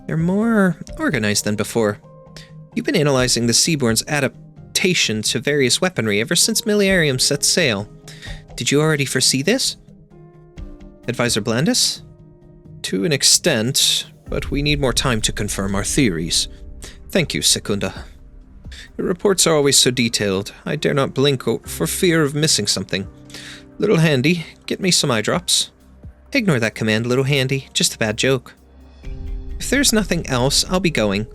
C: They're more organized than before. You've been analyzing the Seaborn's adaptation to various weaponry ever since Millenarium set sail. Did you already foresee this? Advisor Blandis? To an extent, but we need more time to confirm our theories. Thank you, Secunda. Your reports are always so detailed. I dare not blink for fear of missing something. Little Handy, get me some eye drops. Ignore that command, Little Handy. Just a bad joke. If there's nothing else, I'll be going.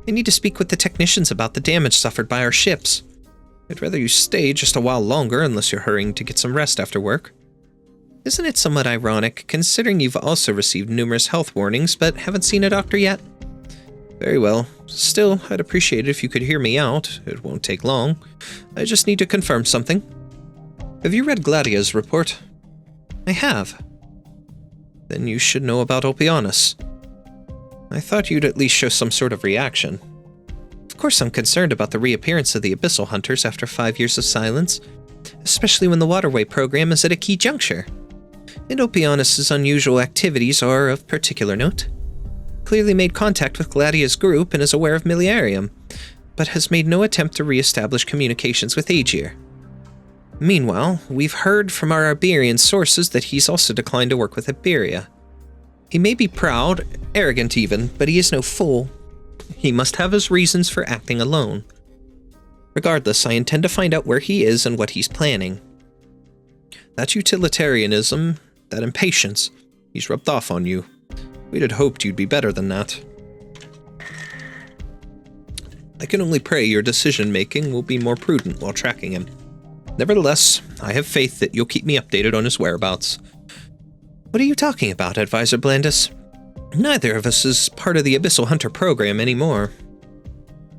C: I need to speak with the technicians about the damage suffered by our ships. I'd rather you stay just a while longer unless you're hurrying to get some rest after work. Isn't it somewhat ironic, considering you've also received numerous health warnings but haven't seen a doctor yet? Very well. Still, I'd appreciate it if you could hear me out. It won't take long. I just need to confirm something. Have you read Gladia's report? I have. Then you should know about Ulpianus. I thought you'd at least show some sort of reaction. Of course I'm concerned about the reappearance of the Abyssal Hunters after 5 years of silence, especially when the Waterway program is at a key juncture. And Ulpianus' unusual activities are of particular note. Clearly made contact with Gladia's group and is aware of Millenarium, but has made no attempt to re-establish communications with Aegir. Meanwhile, we've heard from our Iberian sources that he's also declined to work with Iberia. He may be proud, arrogant even, but he is no fool. He must have his reasons for acting alone. Regardless, I intend to find out where he is and what he's planning. That utilitarianism, that impatience, he's rubbed off on you. We'd had hoped you'd be better than that. I can only pray your decision-making will be more prudent while tracking him. Nevertheless, I have faith that you'll keep me updated on his whereabouts. What are you talking about, Advisor Blandis? Neither of us is part of the Abyssal Hunter program anymore.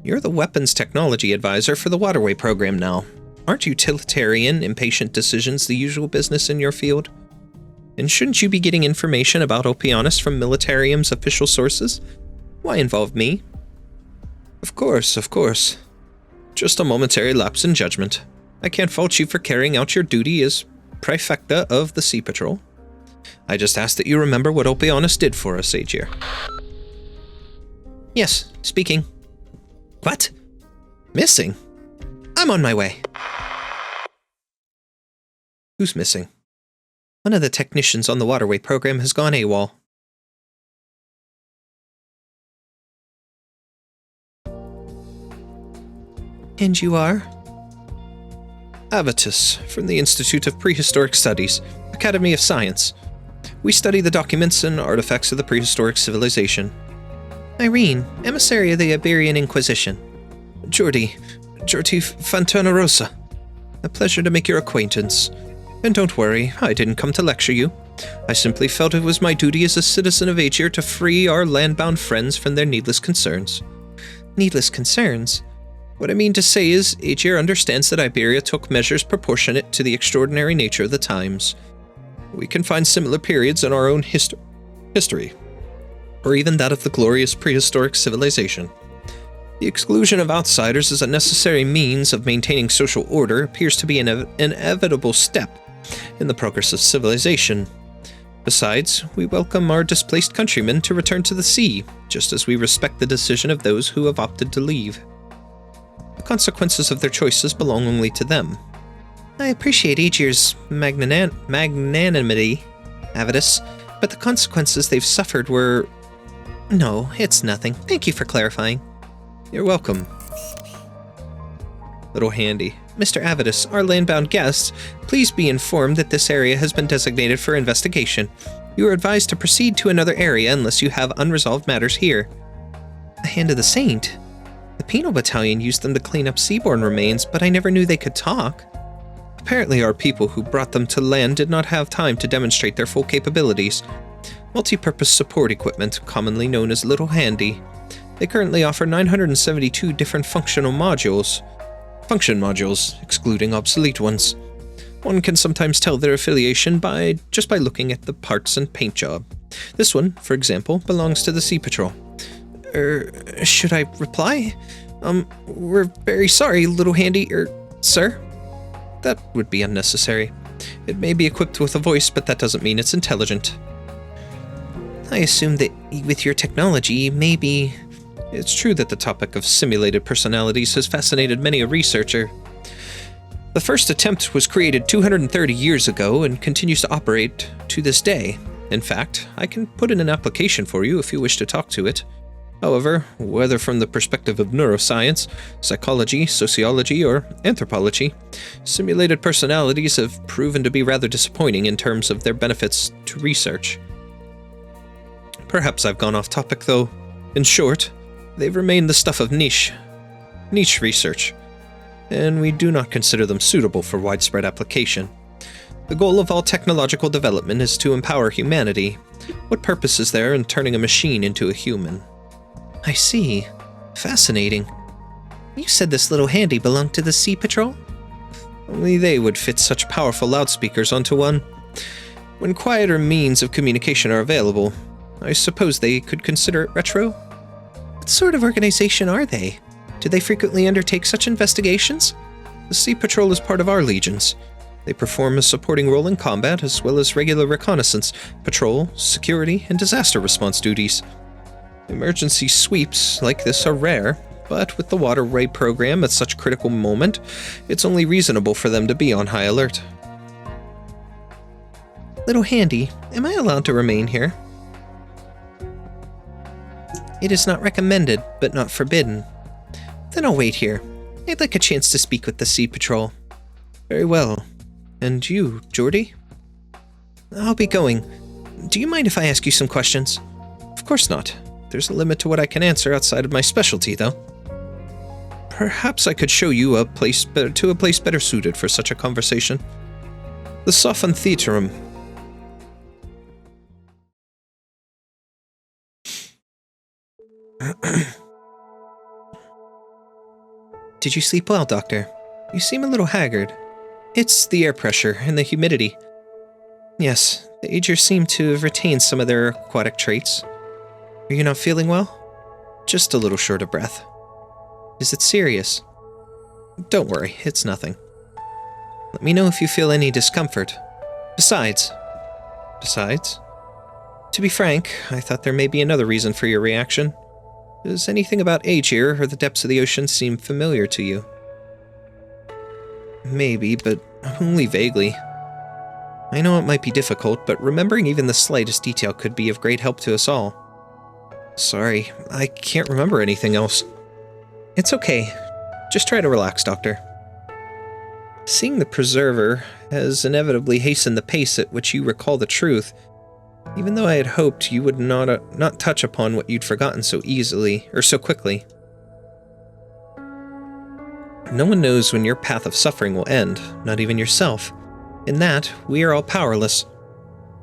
C: You're the weapons technology advisor for the Waterway program now. Aren't utilitarian, impatient decisions the usual business in your field? And shouldn't you be getting information about Ulpianus from Militarium's official sources? Why involve me? Of course. Just a momentary lapse in judgment. I can't fault you for carrying out your duty as Prefecta of the Sea Patrol. I just ask that you remember what Ulpianus did for us, Aegir. Yes, speaking. What? Missing? I'm on my way. Who's missing? One of the technicians on the Waterway program has gone AWOL. And you are? Avitus, from the Institute of Prehistoric Studies, Academy of Science. We study the documents and artifacts of the prehistoric civilization. Irene, emissary of the Iberian Inquisition. Jordi Fontanarosa. A pleasure to make your acquaintance. And don't worry, I didn't come to lecture you. I simply felt it was my duty as a citizen of Aegir to free our landbound friends from their needless concerns. Needless concerns? What I mean to say is, Aegir understands that Iberia took measures proportionate to the extraordinary nature of the times. We can find similar periods in our own history, or even that of the glorious prehistoric civilization. The exclusion of outsiders as a necessary means of maintaining social order appears to be an inevitable step in the progress of civilization. Besides, we welcome our displaced countrymen to return to the sea, just as we respect the decision of those who have opted to leave. The consequences of their choices belong only to them. I appreciate Aegir's magnanimity, Avitus, but the consequences they've suffered were... No, it's nothing. Thank you for clarifying. You're welcome. Little Handy. Mr. Avitus, our landbound guests, please be informed that this area has been designated for investigation. You are advised to proceed to another area unless you have unresolved matters here. The Hand of the Saint? The Penal Battalion used them to clean up Seaborn remains, but I never knew they could talk. Apparently our people who brought them to land did not have time to demonstrate their full capabilities. Multi-purpose support equipment, commonly known as Little Handy. They currently offer 972 different function modules, excluding obsolete ones. One can sometimes tell their affiliation just by looking at the parts and paint job. This one, for example, belongs to the Sea Patrol. Should I reply? We're very sorry, Little Handy, Sir? That would be unnecessary. It may be equipped with a voice, but that doesn't mean it's intelligent. I assume that with your technology, maybe... It's true that the topic of simulated personalities has fascinated many a researcher. The first attempt was created 230 years ago and continues to operate to this day. In fact, I can put in an application for you if you wish to talk to it. However, whether from the perspective of neuroscience, psychology, sociology, or anthropology, simulated personalities have proven to be rather disappointing in terms of their benefits to research. Perhaps I've gone off topic, though. In short, they've remained the stuff of niche research, and we do not consider them suitable for widespread application. The goal of all technological development is to empower humanity. What purpose is there in turning a machine into a human? I see. Fascinating. You said this little handy belonged to the Sea Patrol? Only they would fit such powerful loudspeakers onto one. When quieter means of communication are available, I suppose they could consider it retro? What sort of organization are they? Do they frequently undertake such investigations? The Sea Patrol is part of our legions. They perform a supporting role in combat as well as regular reconnaissance, patrol, security, and disaster response duties. Emergency sweeps like this are rare, but with the waterway program at such a critical moment, it's only reasonable for them to be on high alert. Little Handy, am I allowed to remain here? It is not recommended, but not forbidden. Then I'll wait here. I'd like a chance to speak with the Sea Patrol. Very well. And you, Geordie? I'll be going. Do you mind if I ask you some questions? Of course not. There's a limit to what I can answer outside of my specialty, though. Perhaps I could show you a place better suited for such a conversation. The Sophan Theatrum. Did you sleep well, Doctor? You seem a little haggard. It's the air pressure and the humidity. Yes, the Aegir seem to have retained some of their aquatic traits. Are you not feeling well? Just a little short of breath. Is it serious? Don't worry, it's nothing. Let me know if you feel any discomfort. Besides? To be frank, I thought there may be another reason for your reaction. Does anything about Aegir or the depths of the ocean seem familiar to you? Maybe, but only vaguely. I know it might be difficult, but remembering even the slightest detail could be of great help to us all. Sorry, I can't remember anything else. It's okay. Just try to relax, Doctor. Seeing the Preserver has inevitably hastened the pace at which you recall the truth, even though I had hoped you would not touch upon what you'd forgotten so easily, or so quickly. No one knows when your path of suffering will end, not even yourself. In that, we are all powerless.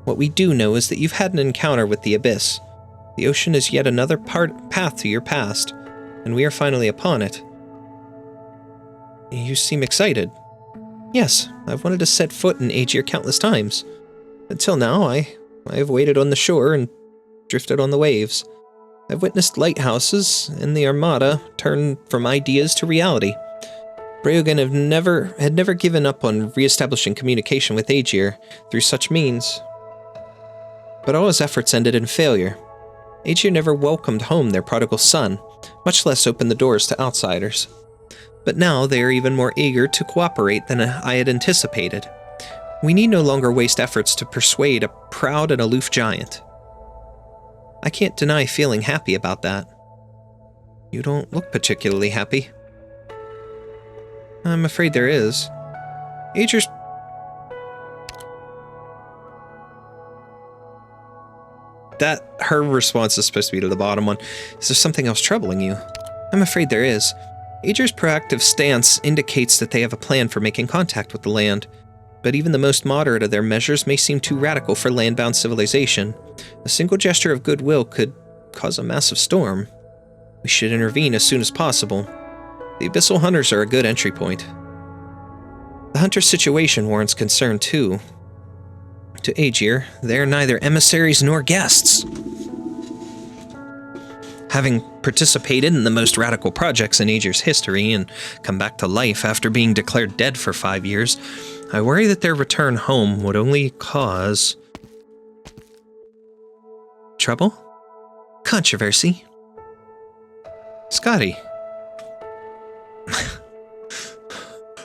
C: What we do know is that you've had an encounter with the Abyss. The ocean is yet another path to your past, and we are finally upon it. You seem excited. Yes, I've wanted to set foot in Aegir countless times. Until now, I have waited on the shore and drifted on the waves. I've witnessed lighthouses and the Armada turn from ideas to reality. Breogan had never given up on re-establishing communication with Aegir through such means. But all his efforts ended in failure. Aegir never welcomed home their prodigal son, much less opened the doors to outsiders. But now they are even more eager to cooperate than I had anticipated. We need no longer waste efforts to persuade a proud and aloof giant. I can't deny feeling happy about that. You don't look particularly happy. I'm afraid there is. Aegir's... Her response is supposed to be to the bottom one. Is there something else troubling you? I'm afraid there is. Aegir's proactive stance indicates that they have a plan for making contact with the land, but even the most moderate of their measures may seem too radical for land-bound civilization. A single gesture of goodwill could cause a massive storm. We should intervene as soon as possible. The Abyssal Hunters are a good entry point. The Hunter's situation warrants concern, too. To Aegir, they are neither emissaries nor guests. Having participated in the most radical projects in Aegir's history and come back to life after being declared dead for 5 years, I worry that their return home would only cause... trouble? Controversy? Skadi.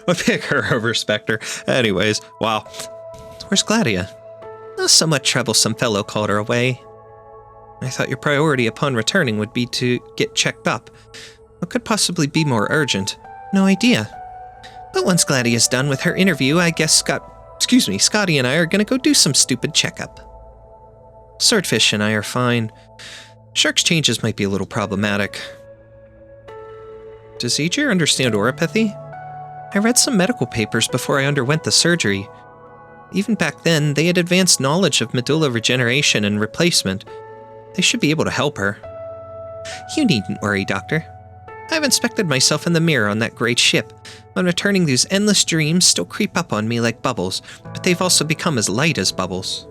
C: I pick her over Specter. Anyways, wow. Where's Gladiia? A somewhat troublesome fellow called her away. I thought your priority upon returning would be to get checked up. What could possibly be more urgent? No idea. But once Gladia's done with her interview, I guess Skadi and I are gonna go do some stupid checkup. Swordfish and I are fine. Shark's changes might be a little problematic. Does Aegir understand oropathy? I read some medical papers before I underwent the surgery. Even back then, they had advanced knowledge of medulla regeneration and replacement. They should be able to help her. You needn't worry, Doctor. I've inspected myself in the mirror on that great ship. On returning, these endless dreams still creep up on me like bubbles, but they've also become as light as bubbles.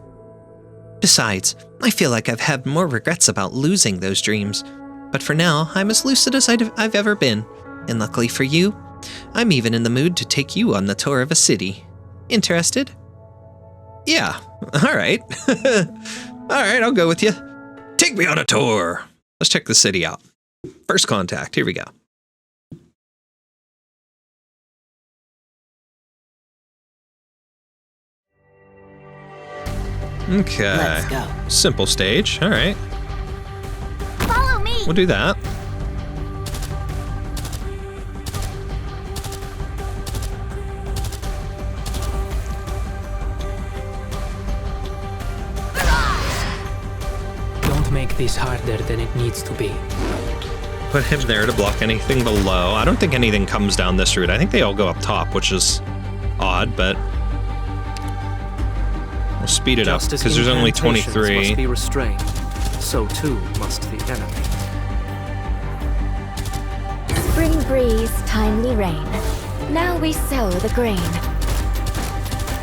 C: Besides, I feel like I've had more regrets about losing those dreams. But for now, I'm as lucid as I've ever been. And luckily for you, I'm even in the mood to take you on the tour of a city. Interested? Yeah, alright. Alright, I'll go with you. Take me on a tour. Let's check the city out. First contact, here we go. Okay.
I: Let's go.
C: Simple stage, alright.
D: Follow me!
C: We'll do that.
I: Make this harder than it needs to be.
C: Put him there to block anything below. I don't think anything comes down this route. I think they all go up top, which is odd, but we'll speed it up because there's only 23.
J: Must be restrained. So too must the enemy.
D: Spring breeze, timely rain. Now we sow the grain.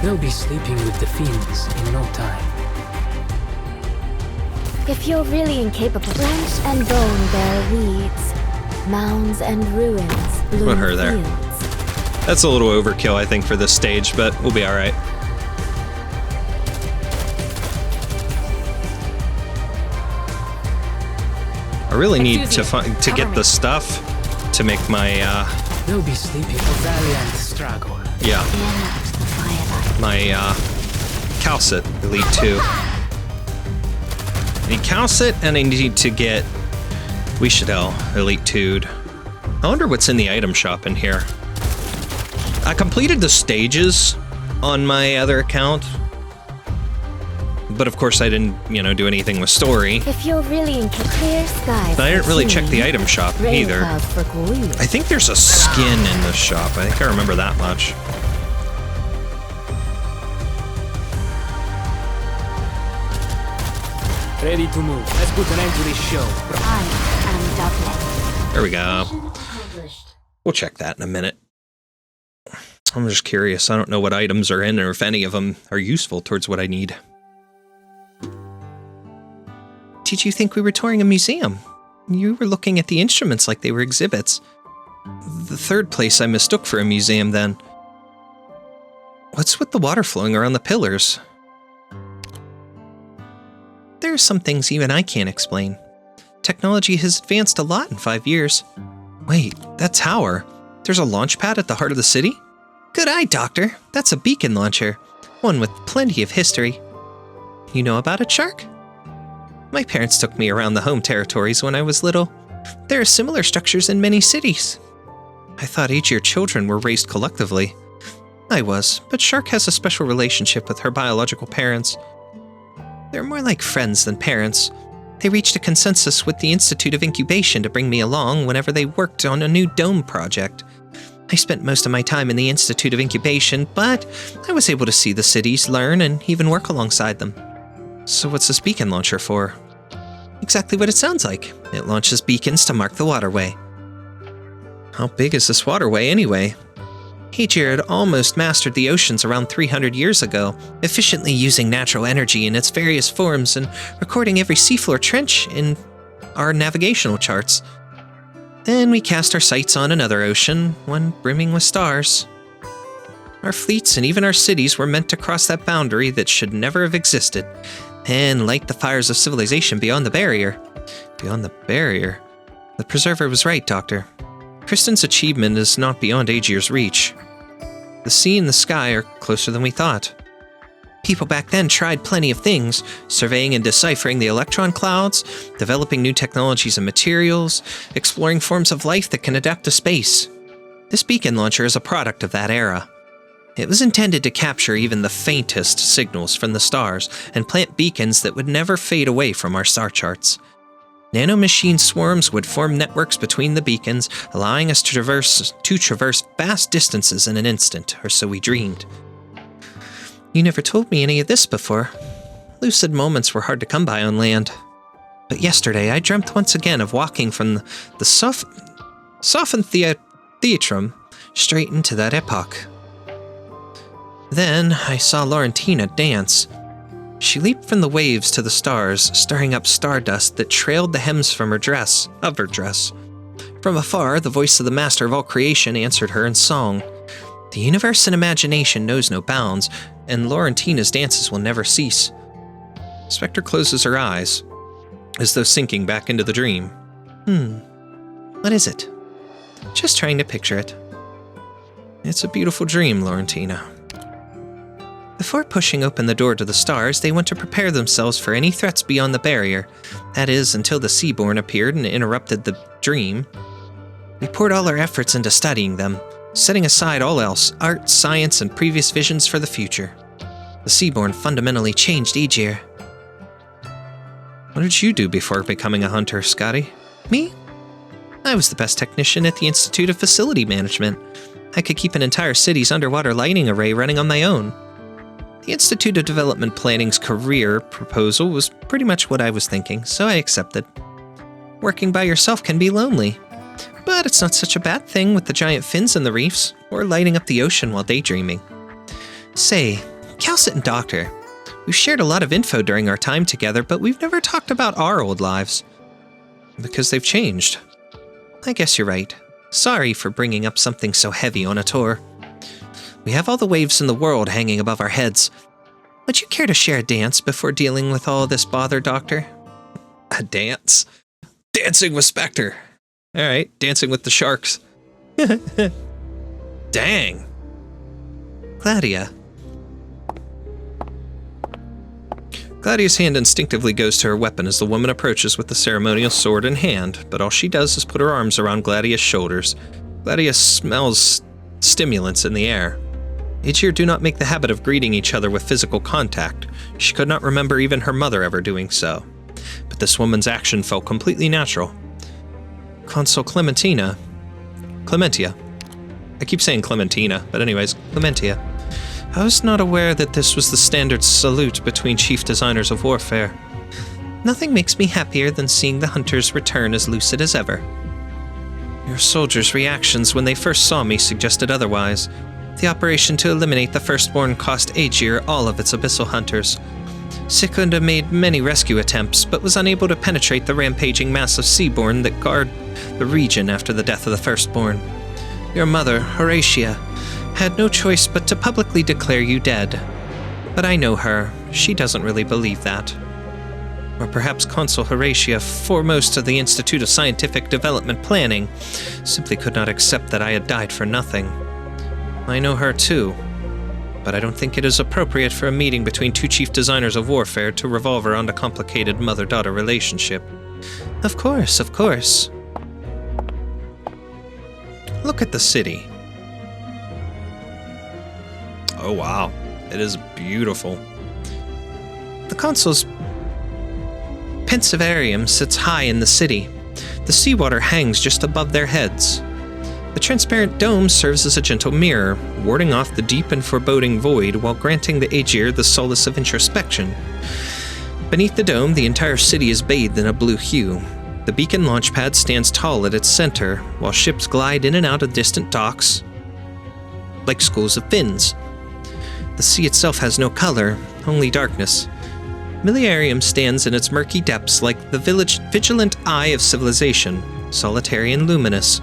I: They'll be sleeping with the fiends in no time.
D: If you're really incapable, flesh and bone bear weeds, mounds and ruins, bloom
C: Put her there.
D: fields.
C: That's a little overkill, I think, for this stage, but we'll be all right. I really need to get the stuff to make my
I: They'll be sleeping for valiant struggle.
C: yeah, my Calcit Elite 2. I need Calcit, and I need to get Wis'adel Elite 2'd. I wonder what's in the item shop in here. I completed the stages on my other account, but of course I didn't, do anything with story.
D: If you're really into clear skies,
C: But I didn't really check the item shop
D: rain
C: either.
D: clouds for glue.
C: I think there's a skin in the shop. I think I remember that much.
I: Ready to move. Let's put an end to this show.
D: I am Dublin.
C: There we go. We'll check that in a minute. I'm just curious. I don't know what items are in or if any of them are useful towards what I need. Did you think we were touring a museum? You were looking at the instruments like they were exhibits. The third place I mistook for a museum then. What's with the water flowing around the pillars? There are some things even I can't explain. Technology has advanced a lot in 5 years. Wait, that tower. There's a launch pad at the heart of the city? Good eye, Doctor. That's a beacon launcher. One with plenty of history. You know about it, Shark? My parents took me around the home territories when I was little. There are similar structures in many cities. I thought Aegir children were raised collectively. I was, but Shark has a special relationship with her biological parents. They're more like friends than parents. They reached a consensus with the Institute of Incubation to bring me along whenever they worked on a new dome project. I spent most of my time in the Institute of Incubation, but I was able to see the cities, learn, and even work alongside them. So what's this beacon launcher for? Exactly what it sounds like. It launches beacons to mark the waterway. How big is this waterway anyway? Aegir had almost mastered the oceans around 300 years ago, efficiently using natural energy in its various forms and recording every seafloor trench in our navigational charts. Then we cast our sights on another ocean, one brimming with stars. Our fleets and even our cities were meant to cross that boundary that should never have existed, and light the fires of civilization beyond the barrier. Beyond the barrier? The Preserver was right, Doctor. Kristen's achievement is not beyond Aegir's reach. The sea and the sky are closer than we thought. People back then tried plenty of things, surveying and deciphering the electron clouds, developing new technologies and materials, exploring forms of life that can adapt to space. This beacon launcher is a product of that era. It was intended to capture even the faintest signals from the stars and plant beacons that would never fade away from our star charts. Nanomachine swarms would form networks between the beacons, allowing us to traverse vast distances in an instant, or so we dreamed. You never told me any of this before. Lucid moments were hard to come by on land. But yesterday I dreamt once again of walking from the softened theatrum straight into that epoch. Then I saw Laurentina dance. She leaped from the waves to the stars, stirring up stardust that trailed the hems from her dress. From afar, the voice of the master of all creation answered her in song. The universe and imagination knows no bounds, and Laurentina's dances will never cease. Specter closes her eyes, as though sinking back into the dream. What is it? Just trying to picture it. It's a beautiful dream, Laurentina. Before pushing open the door to the stars, they went to prepare themselves for any threats beyond the barrier. That is, until the Seaborn appeared and interrupted the dream. We poured all our efforts into studying them, setting aside all else, art, science, and previous visions for the future. The Seaborn fundamentally changed Aegir. What did you do before becoming a hunter, Skadi? Me? I was the best technician at the Institute of Facility Management. I could keep an entire city's underwater lighting array running on my own. The Institute of Development Planning's career proposal was pretty much what I was thinking, so I accepted. Working by yourself can be lonely, but it's not such a bad thing with the giant fins in the reefs, or lighting up the ocean while daydreaming. Say, Calcit and Doctor, we've shared a lot of info during our time together, but we've never talked about our old lives. Because they've changed. I guess you're right. Sorry for bringing up something so heavy on a tour. We have all the waves in the world hanging above our heads. Would you care to share a dance before dealing with all this bother, Doctor? A dance? Dancing with Specter. Alright, dancing with the sharks. Dang. Gladiia. Gladia's hand instinctively goes to her weapon as the woman approaches with the ceremonial sword in hand, but all she does is put her arms around Gladia's shoulders. Gladiia smells stimulants in the air. Aegir do not make the habit of greeting each other with physical contact. She could not remember even her mother ever doing so. But this woman's action felt completely natural. Consul Clementia. I keep saying Clementina, but anyways, Clementia. I was not aware that this was the standard salute between chief designers of warfare. Nothing makes me happier than seeing the hunters return as lucid as ever. Your soldiers' reactions when they first saw me suggested otherwise. The operation to eliminate the Firstborn cost Aegir all of its abyssal hunters. Secunda made many rescue attempts, but was unable to penetrate the rampaging mass of Seaborn that guard the region after the death of the Firstborn. Your mother, Horatia, had no choice but to publicly declare you dead. But I know her. She doesn't really believe that. Or perhaps Consul Horatia, foremost of the Institute of Scientific Development Planning, simply could not accept that I had died for nothing. I know her too, but I don't think it is appropriate for a meeting between two chief designers of warfare to revolve around a complicated mother-daughter relationship. Of course, of course. Look at the city. Oh wow, it is beautiful. The consul's pensivarium sits high in the city. The seawater hangs just above their heads. The transparent dome serves as a gentle mirror, warding off the deep and foreboding void while granting the Aegir the solace of introspection. Beneath the dome, the entire city is bathed in a blue hue. The beacon launch pad stands tall at its center, while ships glide in and out of distant docks like schools of fins. The sea itself has no color, only darkness. Miliarium stands in its murky depths like the vigilant eye of civilization, solitary and luminous.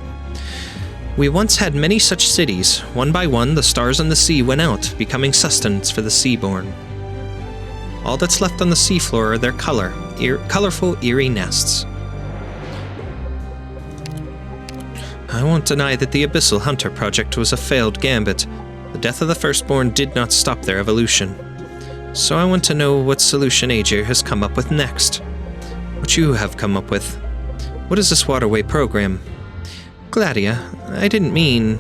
C: We once had many such cities. One by one, the stars on the sea went out, becoming sustenance for the Seaborn. All that's left on the seafloor are their colorful, eerie nests. I won't deny that the Abyssal Hunter project was a failed gambit. The death of the Firstborn did not stop their evolution. So I want to know what solution Aegir has come up with next. What you have come up with. What is this waterway program? Gladiia, I didn't mean...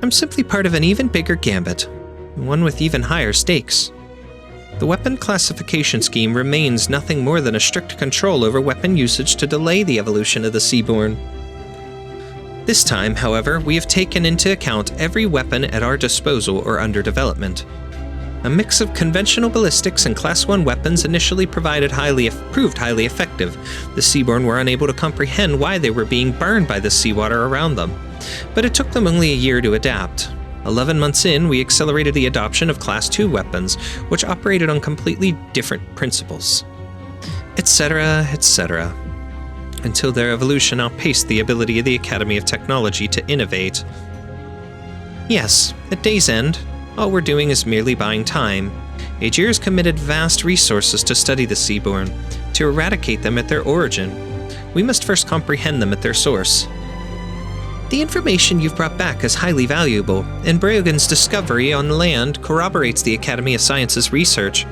C: I'm simply part of an even bigger gambit. One with even higher stakes. The weapon classification scheme remains nothing more than a strict control over weapon usage to delay the evolution of the Seaborn. This time, however, we have taken into account every weapon at our disposal or under development. A mix of conventional ballistics and Class 1 weapons initially proved highly effective. The Seaborn were unable to comprehend why they were being burned by the seawater around them, but it took them only a year to adapt. 11 months in, we accelerated the adoption of Class 2 weapons, which operated on completely different principles. Etc., etc., until their evolution outpaced the ability of the Academy of Technology to innovate. Yes, at day's end, all we're doing is merely buying time. Aegir has committed vast resources to study the Seaborn, to eradicate them at their origin. We must first comprehend them at their source. The information you've brought back is highly valuable, and Breogan's discovery on land corroborates the Academy of Sciences' research.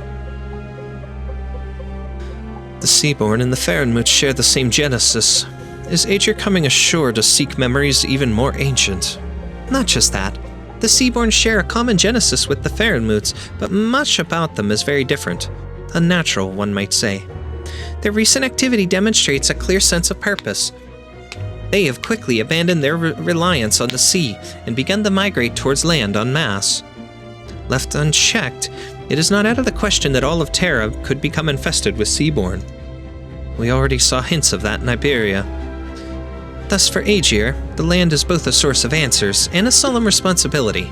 C: The Seaborn and the Farenmut share the same genesis. Is Aegir coming ashore to seek memories even more ancient? Not just that. The Seaborn share a common genesis with the Farenmuts, but much about them is very different. Unnatural, one might say. Their recent activity demonstrates a clear sense of purpose. They have quickly abandoned their reliance on the sea and begun to migrate towards land en masse. Left unchecked, it is not out of the question that all of Terra could become infested with Seaborn. We already saw hints of that in Iberia. Thus for Aegir, the land is both a source of answers and a solemn responsibility.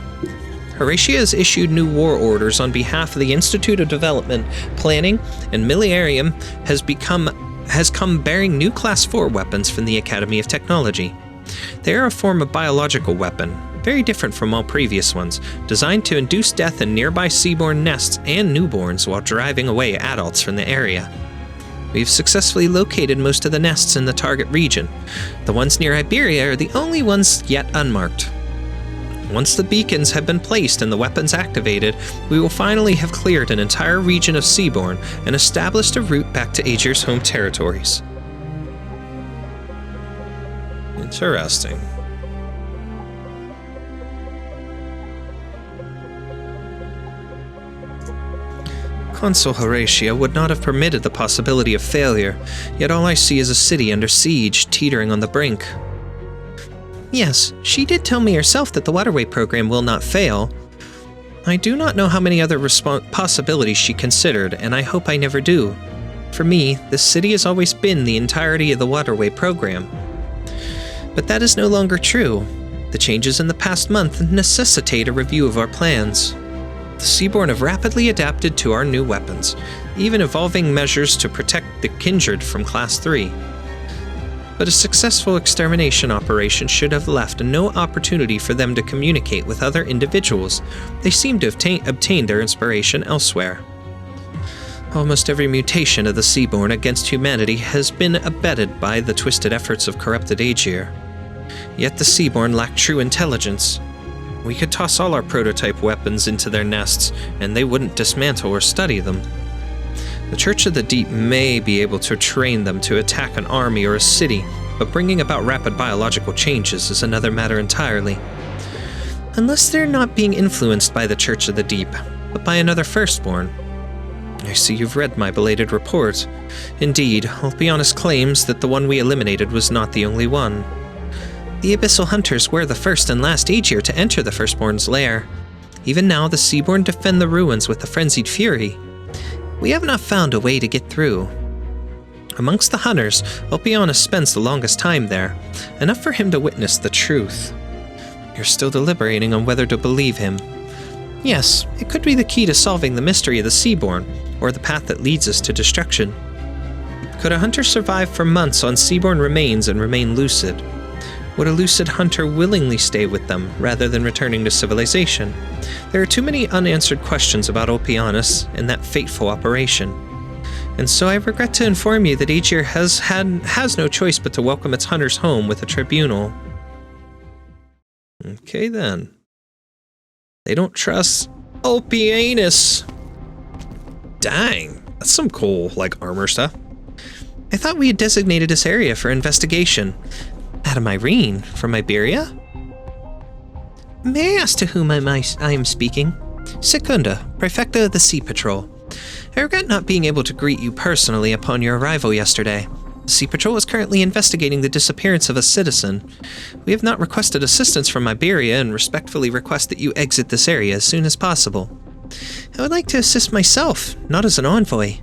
C: Horatia has issued new war orders on behalf of the Institute of Development, Planning, and Miliarium has come bearing new Class 4 weapons from the Academy of Technology. They are a form of biological weapon, very different from all previous ones, designed to induce death in nearby Seaborn nests and newborns while driving away adults from the area. We've successfully located most of the nests in the target region. The ones near Iberia are the only ones yet unmarked. Once the beacons have been placed and the weapons activated, we will finally have cleared an entire region of Seaborn and established a route back to Aegir's home territories. Interesting. Consul Horatia would not have permitted the possibility of failure, yet all I see is a city under siege, teetering on the brink. Yes, she did tell me herself that the waterway program will not fail. I do not know how many other possibilities she considered, and I hope I never do. For me, this city has always been the entirety of the waterway program. But that is no longer true. The changes in the past month necessitate a review of our plans. The Seaborn have rapidly adapted to our new weapons, even evolving measures to protect the kindred from Class 3. But a successful extermination operation should have left no opportunity for them to communicate with other individuals. They seem to have obtained their inspiration elsewhere. Almost every mutation of the Seaborn against humanity has been abetted by the twisted efforts of corrupted Aegir. Yet the Seaborn lack true intelligence. We could toss all our prototype weapons into their nests, and they wouldn't dismantle or study them. The Church of the Deep may be able to train them to attack an army or a city, but bringing about rapid biological changes is another matter entirely. Unless they're not being influenced by the Church of the Deep, but by another Firstborn. I see you've read my belated report. Indeed, Ulpianus claims that the one we eliminated was not the only one. The Abyssal Hunters were the first and last Aegir to enter the Firstborn's lair. Even now, the Seaborn defend the ruins with a frenzied fury. We have not found a way to get through. Amongst the hunters, Ulpianus spends the longest time there, enough for him to witness the truth. You're still deliberating on whether to believe him. Yes, it could be the key to solving the mystery of the Seaborn, or the path that leads us to destruction. Could a hunter survive for months on Seaborn remains and remain lucid? Would a lucid hunter willingly stay with them, rather than returning to civilization? There are too many unanswered questions about Ulpianus and that fateful operation. And so I regret to inform you that Aegir has no choice but to welcome its hunters home with a tribunal. Okay then. They don't trust Ulpianus. Dang, that's some cool, armor stuff. I thought we had designated this area for investigation. Madam Irene, from Iberia? May I ask to whom I am speaking? Secunda, Prefecta of the Sea Patrol. I regret not being able to greet you personally upon your arrival yesterday. The Sea Patrol is currently investigating the disappearance of a citizen. We have not requested assistance from Iberia and respectfully request that you exit this area as soon as possible. I would like to assist myself, not as an envoy.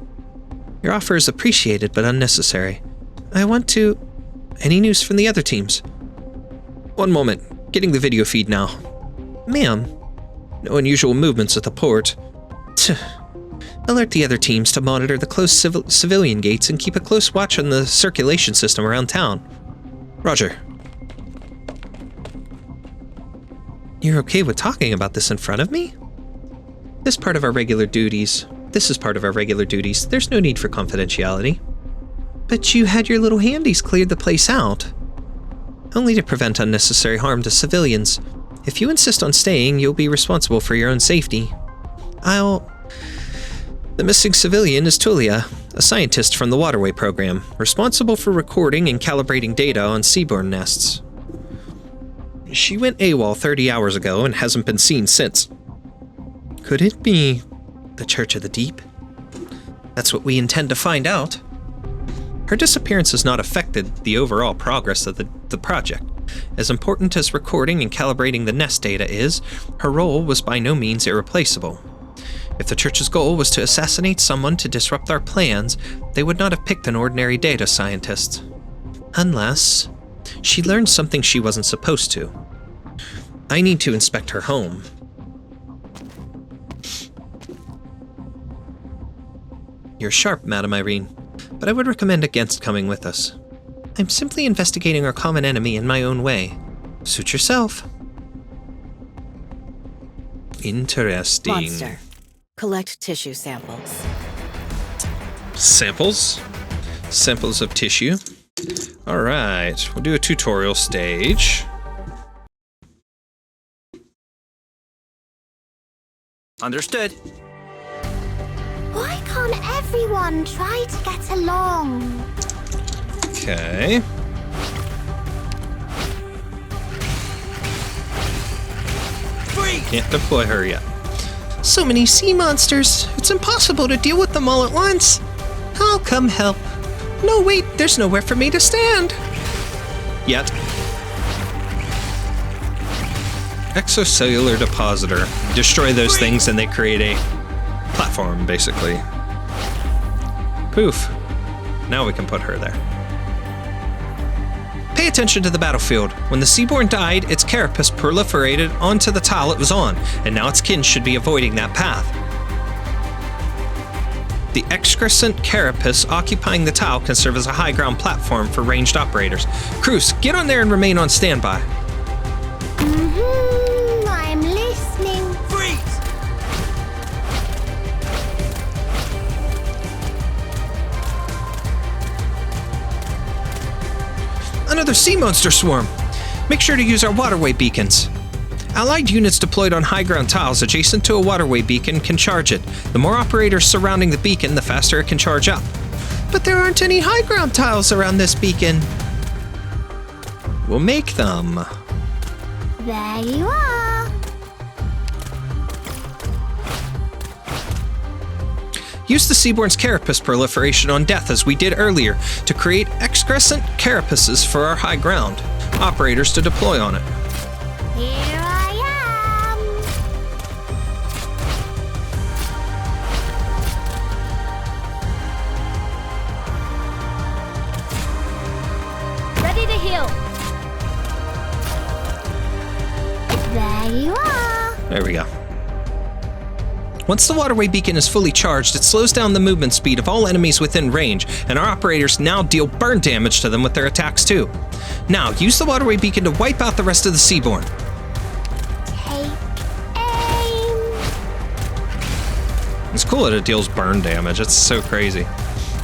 C: Your offer is appreciated but unnecessary. I want to... Any news from the other teams? One moment. Getting the video feed now. Ma'am. No unusual movements at the port. Alert the other teams to monitor the closed civilian gates and keep a close watch on the circulation system around town. Roger. You're okay with talking about this in front of me? This is part of our regular duties. There's no need for confidentiality. But you had your little handies cleared the place out. Only to prevent unnecessary harm to civilians. If you insist on staying, you'll be responsible for your own safety. The missing civilian is Tulia, a scientist from the Waterway program, responsible for recording and calibrating data on Seaborn nests. She went AWOL 30 hours ago and hasn't been seen since. Could it be the Church of the Deep? That's what we intend to find out. Her disappearance has not affected the overall progress of the project. As important as recording and calibrating the nest data is, her role was by no means irreplaceable. If the Church's goal was to assassinate someone to disrupt our plans, they would not have picked an ordinary data scientist. Unless she learned something she wasn't supposed to. I need to inspect her home. You're sharp, Madam Irene, but I would recommend against coming with us. I'm simply investigating our common enemy in my own way. Suit yourself. Interesting.
K: Monster. Collect tissue samples.
C: Samples? Samples of tissue. Alright, we'll do a tutorial stage.
J: Understood.
D: Why can't everyone try to get along?
C: Okay. Can't deploy her yet. So many sea monsters. It's impossible to deal with them all at once. I'll come help. No, wait, there's nowhere for me to stand. Yet. Exocellular depositor. Destroy those things and they create a platform, basically. Poof. Now we can put her there. Pay attention to the battlefield. When the Seaborn died, its carapace proliferated onto the tile it was on, and now its kin should be avoiding that path. The excrescent carapace occupying the tile can serve as a high ground platform for ranged operators. Cruz, get on there and remain on standby.
D: I'm listening.
E: Freeze!
C: Another sea monster swarm! Make sure to use our waterway beacons. Allied units deployed on high ground tiles adjacent to a waterway beacon can charge it. The more operators surrounding the beacon, the faster it can charge up. But there aren't any high ground tiles around this beacon. We'll make them.
D: There you are.
C: Use the Seaborn's carapace proliferation on death as we did earlier to create excrescent carapaces for our high ground. Operators to deploy on it.
D: Here I
G: am. Ready to heal.
D: There you are.
C: There we go.
A: Once the waterway beacon is fully charged, it slows down the movement speed of all enemies within range, and our operators now deal burn damage to them with their attacks too. Now, use the waterway beacon to wipe out the rest of the Seaborn.
D: Take aim.
A: It's cool that it deals burn damage. It's so crazy.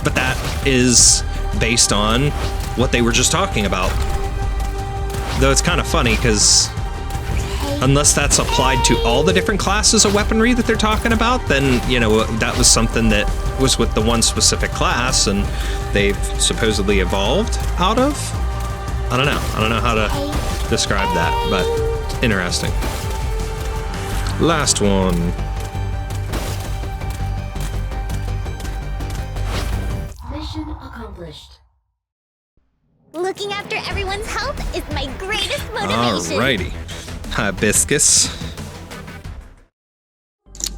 A: But that is based on what they were just talking about. Though it's kind of funny because unless that's applied to all the different classes of weaponry that they're talking about, then, you know, that was something that was with the one specific class and they've supposedly evolved out of. I don't know. I don't know how to describe that, but interesting. Last one.
L: Mission accomplished.
D: Looking after everyone's health is my greatest motivation.
A: Alrighty. Hibiscus.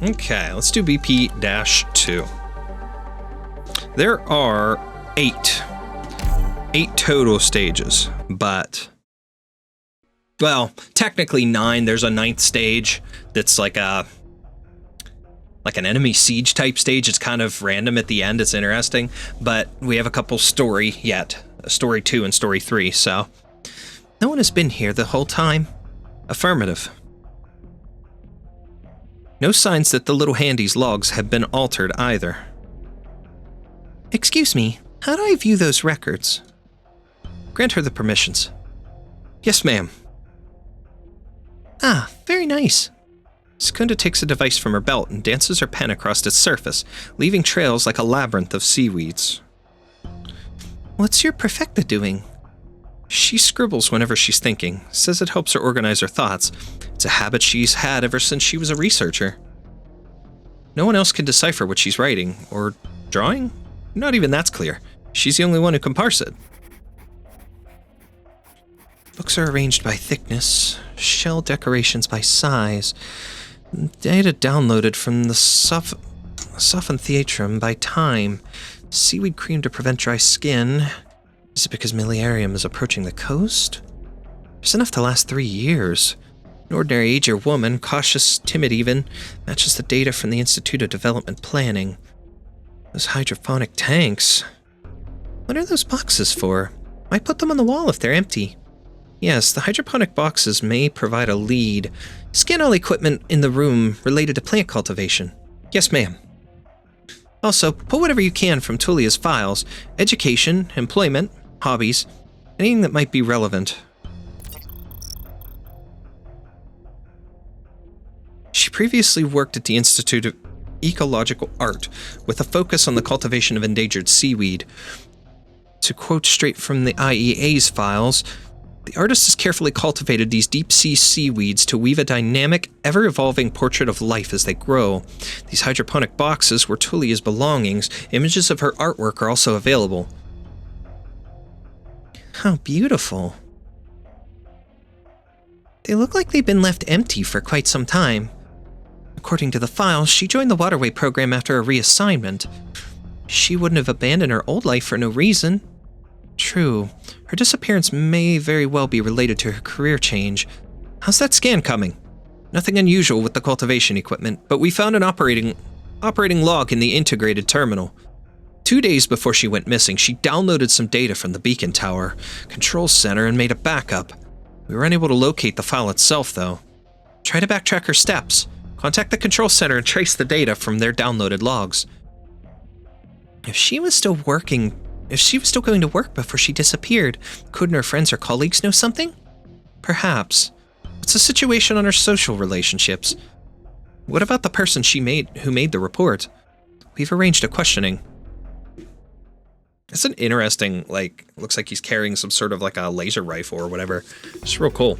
A: Okay, let's do BP-2. There are 8 total stages, but, well, technically 9. There's a 9th stage that's like an enemy siege type stage. It's kind of random at the end. It's interesting, but we have a couple story 2 and story 3, so. No one has been here the whole time. Affirmative. No signs that the little handy's logs have been altered either.
C: Excuse me, how do I view those records?
A: Grant her the permissions. Yes, ma'am.
C: Ah, very nice.
A: Sekunda takes a device from her belt and dances her pen across its surface, leaving trails like a labyrinth of seaweeds.
C: What's your perfecta doing?
A: She scribbles whenever she's thinking, says it helps her organize her thoughts. It's a habit she's had ever since she was a researcher. No one else can decipher what she's writing, or drawing? Not even that's clear. She's the only one who can parse it.
C: Books are arranged by thickness, shell decorations by size, data downloaded from the Sophan Theatrum by time, seaweed cream to prevent dry skin. Is it because Miliarium is approaching the coast? There's enough to last 3 years. An ordinary age or woman, cautious, timid even, matches the data from the Institute of Development Planning. Those hydrophonic tanks. What are those boxes for? Why put them on the wall if they're empty? Yes, the hydroponic boxes may provide a lead. Scan all equipment in the room related to plant cultivation.
A: Yes, ma'am.
C: Also, pull whatever you can from Tullia's files. Education, employment, hobbies, anything that might be relevant.
A: She previously worked at the Institute of Ecological Art, with a focus on the cultivation of endangered seaweed. To quote straight from the IEA's files, the artist has carefully cultivated these deep-sea seaweeds to weave a dynamic, ever-evolving portrait of life as they grow. These hydroponic boxes were Tullia's belongings. Images of her artwork are also available.
C: How beautiful. They look like they've been left empty for quite some time. According to the files, she joined the Waterway program after a reassignment. She wouldn't have abandoned her old life for no reason. True, her disappearance may very well be related to her career change.
A: How's that scan coming? Nothing unusual with the cultivation equipment, but we found an operating log in the integrated terminal. 2 days before she went missing, she downloaded some data from the beacon tower, control center, and made a backup. We were unable to locate the file itself, though. Try to backtrack her steps. Contact the control center and trace the data from their downloaded logs.
C: If she was still going to work before she disappeared, couldn't her friends or colleagues know something?
A: Perhaps. What's the situation on her social relationships? What about the person who made the report? We've arranged a questioning. It's an interesting, looks like he's carrying some sort of a laser rifle or whatever. It's real cool.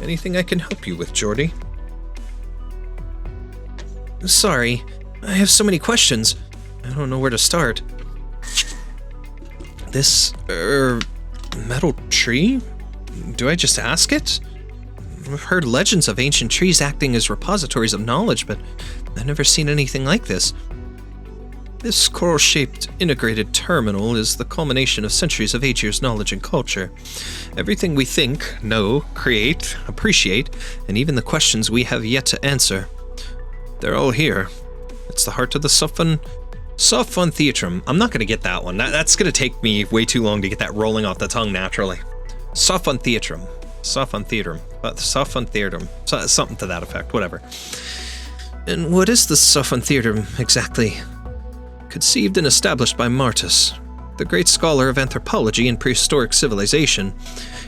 A: Anything I can help you with, Jordy?
C: Sorry, I have so many questions. I don't know where to start.
A: This, metal tree? Do I just ask it? I've heard legends of ancient trees acting as repositories of knowledge, but I've never seen anything like this.
C: This coral-shaped integrated terminal is the culmination of centuries of Aegir's knowledge and culture. Everything we think, know, create, appreciate, and even the questions we have yet to answer. They're all here. It's the heart of the Sophon Theatrum. I'm not going to get that one. That's going to take me way too long to get that rolling off the tongue naturally. Sophon Theatrum. Sophon Theatrum. Sophon Theatrum. Something to that effect. Whatever. And what is the Sophon Theatrum exactly? Conceived and established by Martus, the great scholar of anthropology and prehistoric civilization,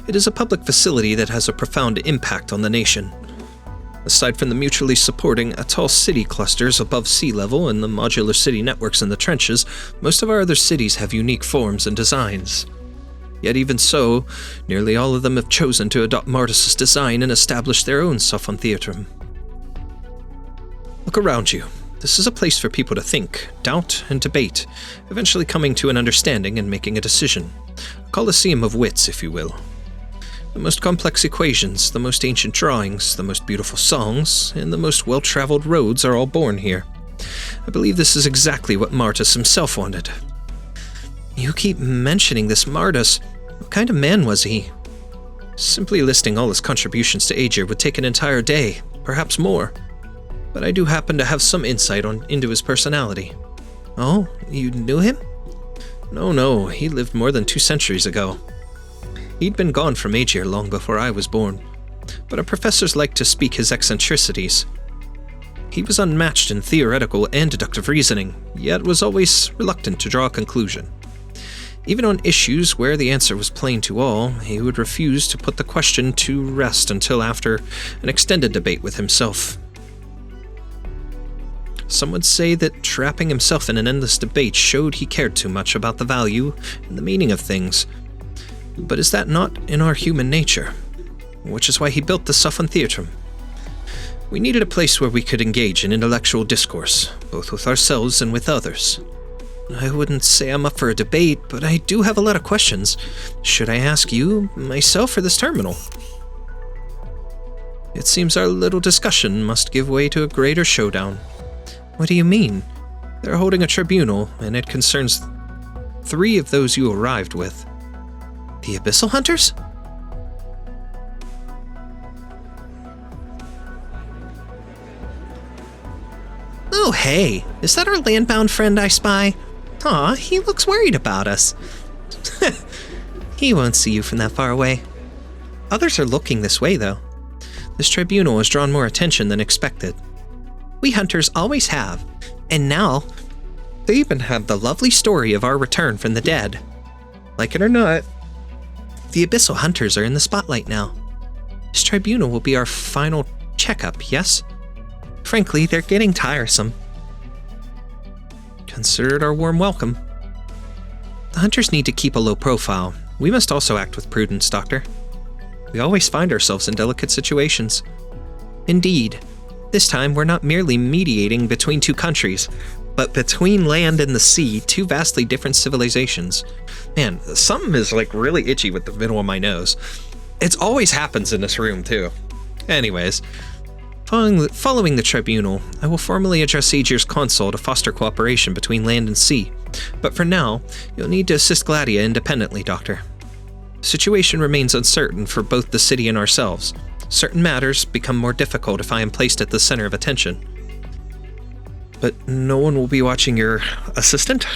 C: it is a public facility that has a profound impact on the nation. Aside from the mutually supporting atoll city clusters above sea level and the modular city networks in the trenches, most of our other cities have unique forms and designs. Yet even so, nearly all of them have chosen to adopt Martus's design and establish their own Sophon Theatrum. Look around you. This is a place for people to think, doubt, and debate, eventually coming to an understanding and making a decision. A coliseum of wits, if you will. The most complex equations, the most ancient drawings, the most beautiful songs, and the most well-traveled roads are all born here. I believe this is exactly what Martus himself wanted. You keep mentioning this Martus. What kind of man was he? Simply listing all his contributions to Aegir would take an entire day, perhaps more. But I do happen to have some insight into his personality. Oh, you knew him? No, he lived more than 2 centuries ago. He'd been gone from Aegir long before I was born, but our professors liked to speak his eccentricities. He was unmatched in theoretical and deductive reasoning, yet was always reluctant to draw a conclusion. Even on issues where the answer was plain to all, he would refuse to put the question to rest until after an extended debate with himself. Some would say that trapping himself in an endless debate showed he cared too much about the value and the meaning of things. But is that not in our human nature? Which is why he built the Sophon Theatrum. We needed a place where we could engage in intellectual discourse, both with ourselves and with others. I wouldn't say I'm up for a debate, but I do have a lot of questions. Should I ask you, myself, or this terminal? It seems our little discussion must give way to a greater showdown. What do you mean? They're holding a tribunal, and it concerns 3 of those you arrived with. The Abyssal Hunters? Oh, hey, is that our landbound friend I spy? Aw, he looks worried about us. He won't see you from that far away. Others are looking this way, though. This tribunal has drawn more attention than expected. We hunters always have, and now they even have the lovely story of our return from the dead. Like it or not, the Abyssal Hunters are in the spotlight now. This tribunal will be our final checkup, yes? Frankly, they're getting tiresome. Consider it our warm welcome. The hunters need to keep a low profile. We must also act with prudence, Doctor. We always find ourselves in delicate situations. Indeed. This time, we're not merely mediating between 2 countries, but between land and the sea, 2 vastly different civilizations. Man, something is really itchy with the middle of my nose. It always happens in this room, too. Anyways, following the tribunal, I will formally address Aegir's consul to foster cooperation between land and sea. But for now, you'll need to assist Gladiia independently, Doctor. The situation remains uncertain for both the city and ourselves. Certain matters become more difficult if I am placed at the center of attention. But no one will be watching your assistant?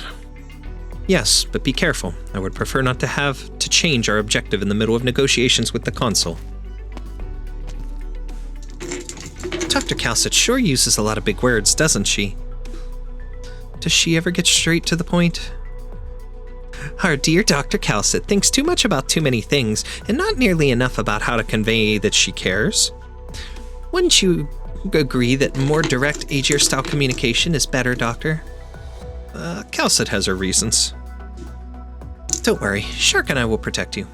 C: Yes, but be careful. I would prefer not to have to change our objective in the middle of negotiations with the consul. Dr. Calcit sure uses a lot of big words, doesn't she? Does she ever get straight to the point? Our dear Dr. Calcit thinks too much about too many things, and not nearly enough about how to convey that she cares. Wouldn't you agree that more direct Aegir-style communication is better, Doctor? Calcit has her reasons. Don't worry, Shark and I will protect you.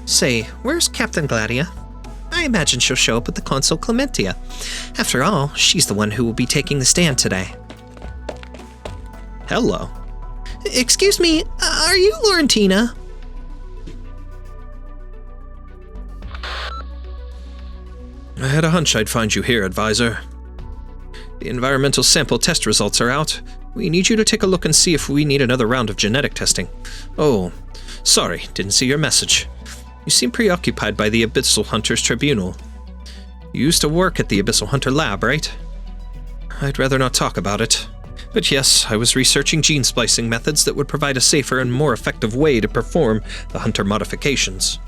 C: Say, where's Captain Gladiia? I imagine she'll show up with the Consul Clementia. After all, she's the one who will be taking the stand today. Hello. Excuse me, are you Laurentina? I had a hunch I'd find you here, Advisor. The environmental sample test results are out. We need you to take a look and see if we need another round of genetic testing. Oh, sorry, didn't see your message. You seem preoccupied by the Abyssal Hunters Tribunal. You used to work at the Abyssal Hunter Lab, right? I'd rather not talk about it. But yes, I was researching gene splicing methods that would provide a safer and more effective way to perform the Hunter modifications.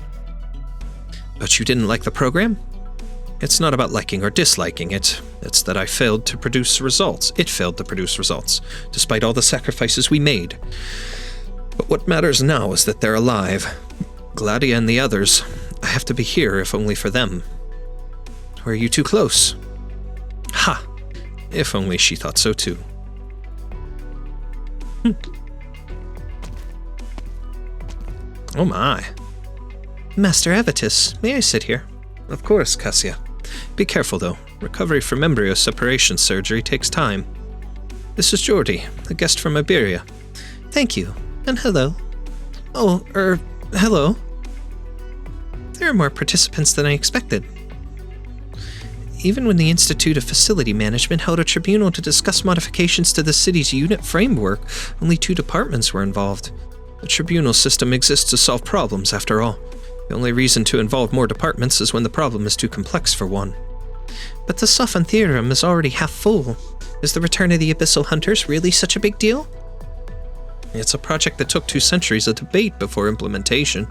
C: But you didn't like the program? It's not about liking or disliking it. It's that I failed to produce results. It failed to produce results, despite all the sacrifices we made. But what matters now is that they're alive. Gladiia and the others. I have to be here if only for them. Or are you too close? Ha! If only she thought so too. Oh my. Master Avitus, may I sit here? Of course, Cassia. Be careful though. Recovery from embryo separation surgery takes time. This is Jordi, a guest from Iberia. Thank you, and hello. Oh, hello. There are more participants than I expected. Even when the Institute of Facility Management held a tribunal to discuss modifications to the city's unit framework, only 2 departments were involved. The tribunal system exists to solve problems, after all. The only reason to involve more departments is when the problem is too complex for one. But the Sophan Theorem is already half full. Is the return of the Abyssal Hunters really such a big deal? It's a project that took 2 centuries of debate before implementation.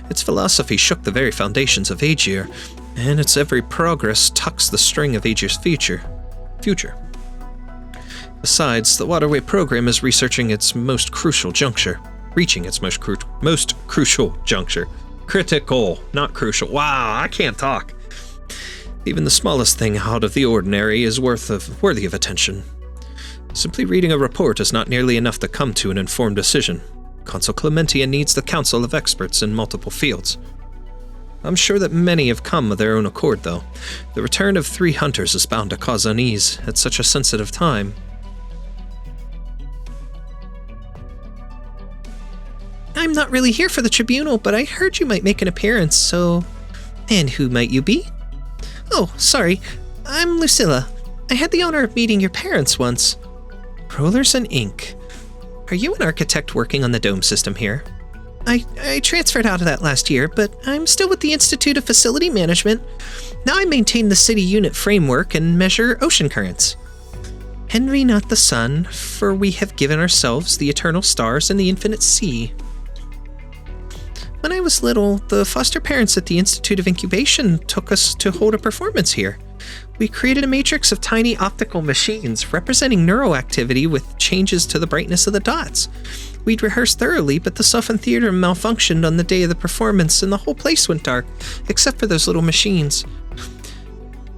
C: Its philosophy shook the very foundations of Aegir, and its every progress tucks the string of Aegir's future. Besides, the Waterway program is reaching its most crucial juncture. Critical, not crucial. Wow, I can't talk. Even the smallest thing out of the ordinary is worthy of attention. Simply reading a report is not nearly enough to come to an informed decision. Consul Clementia needs the counsel of experts in multiple fields. I'm sure that many have come of their own accord, though. The return of 3 hunters is bound to cause unease at such a sensitive time. I'm not really here for the tribunal, but I heard you might make an appearance, so... And who might you be? Oh, sorry. I'm Lucilla. I had the honor of meeting your parents once. Rollers and ink. Are you an architect working on the dome system here? I transferred out of that last year, but I'm still with the Institute of Facility Management. Now I maintain the city unit framework and measure ocean currents. Envy not the sun, for we have given ourselves the eternal stars and the infinite sea. When I was little, the foster parents at the Institute of Incubation took us to hold a performance here. We created a matrix of tiny optical machines representing neuroactivity with changes to the brightness of the dots. We'd rehearsed thoroughly, but the Sophan Theater malfunctioned on the day of the performance and the whole place went dark, except for those little machines.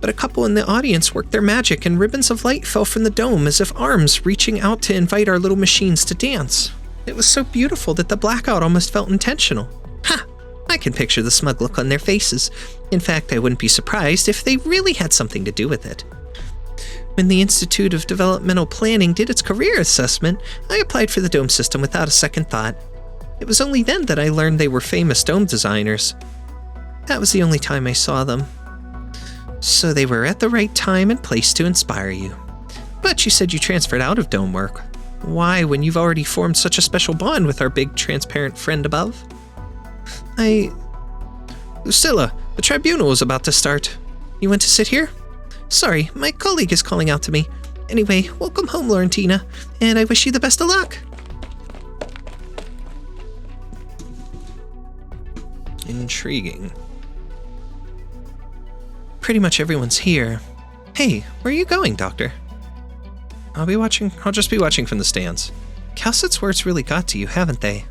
C: But a couple in the audience worked their magic and ribbons of light fell from the dome as if arms reaching out to invite our little machines to dance. It was so beautiful that the blackout almost felt intentional. Ha! I can picture the smug look on their faces. In fact, I wouldn't be surprised if they really had something to do with it. When the Institute of Developmental Planning did its career assessment, I applied for the dome system without a second thought. It was only then that I learned they were famous dome designers. That was the only time I saw them. So they were at the right time and place to inspire you. But you said you transferred out of dome work. Why, when you've already formed such a special bond with our big transparent friend above? Lucilla, the tribunal is about to start. You want to sit here? Sorry, my colleague is calling out to me. Anyway, welcome home, Laurentina, and I wish you the best of luck. Intriguing. Pretty much everyone's here. Hey, where are you going, Doctor? I'll just be watching from the stands. Calcit's words really got to you, haven't they?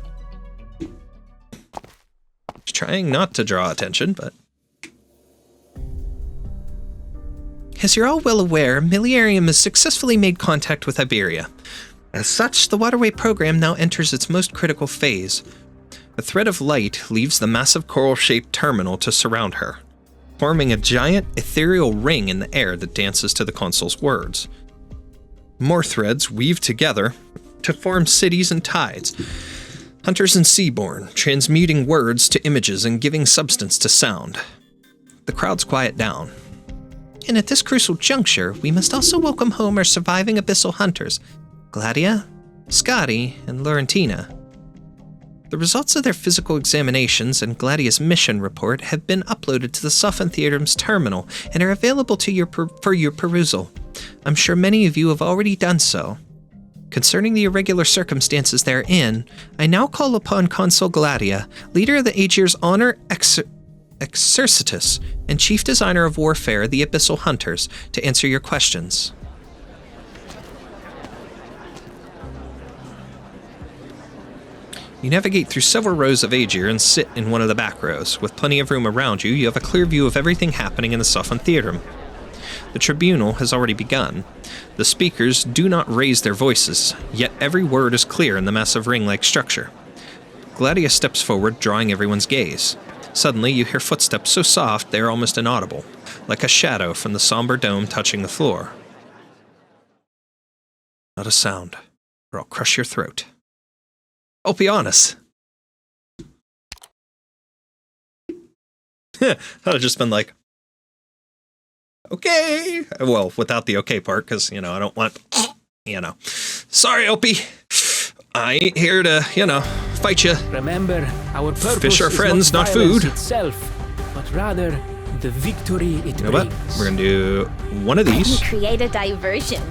C: Trying not to draw attention, but... As you're all well aware, Millenarium has successfully made contact with Iberia. As such, the Waterway program now enters its most critical phase. A thread of light leaves the massive coral-shaped terminal to surround her, forming a giant ethereal ring in the air that dances to the consul's words. More threads weave together to form cities and tides. Hunters and Seaborn, transmuting words to images and giving substance to sound. The crowds quiet down. And at this crucial juncture, we must also welcome home our surviving Abyssal Hunters. Gladiia, Skadi, and Laurentina. The results of their physical examinations and Gladia's mission report have been uploaded to the Sophan Theatrum's terminal and are available to for your perusal. I'm sure many of you have already done so. Concerning the irregular circumstances therein, I now call upon Consul Gladiia, leader of the Aegir's Honor Exercitus, and chief designer of warfare, the Abyssal Hunters, to answer your questions. You navigate through several rows of Aegir and sit in one of the back rows. With plenty of room around you, you have a clear view of everything happening in the Sophan Theatrum. The tribunal has already begun. The speakers do not raise their voices, yet every word is clear in the massive ring-like structure. Gladiia steps forward, drawing everyone's gaze. Suddenly, you hear footsteps so soft they are almost inaudible, like a shadow from the somber dome touching the floor. Not a sound, or I'll crush your throat. Ulpianus! I'd have just been like, okay. Well, without the okay part, because, I don't want, Sorry, Opie. I ain't here to, fight you.
I: Remember, our purpose
C: Fish are friends,
I: is
C: not
I: violence
C: food.
I: itself, but rather the victory it
C: You know what?
I: brings.
C: We're gonna do one of these.
D: Create a diversion.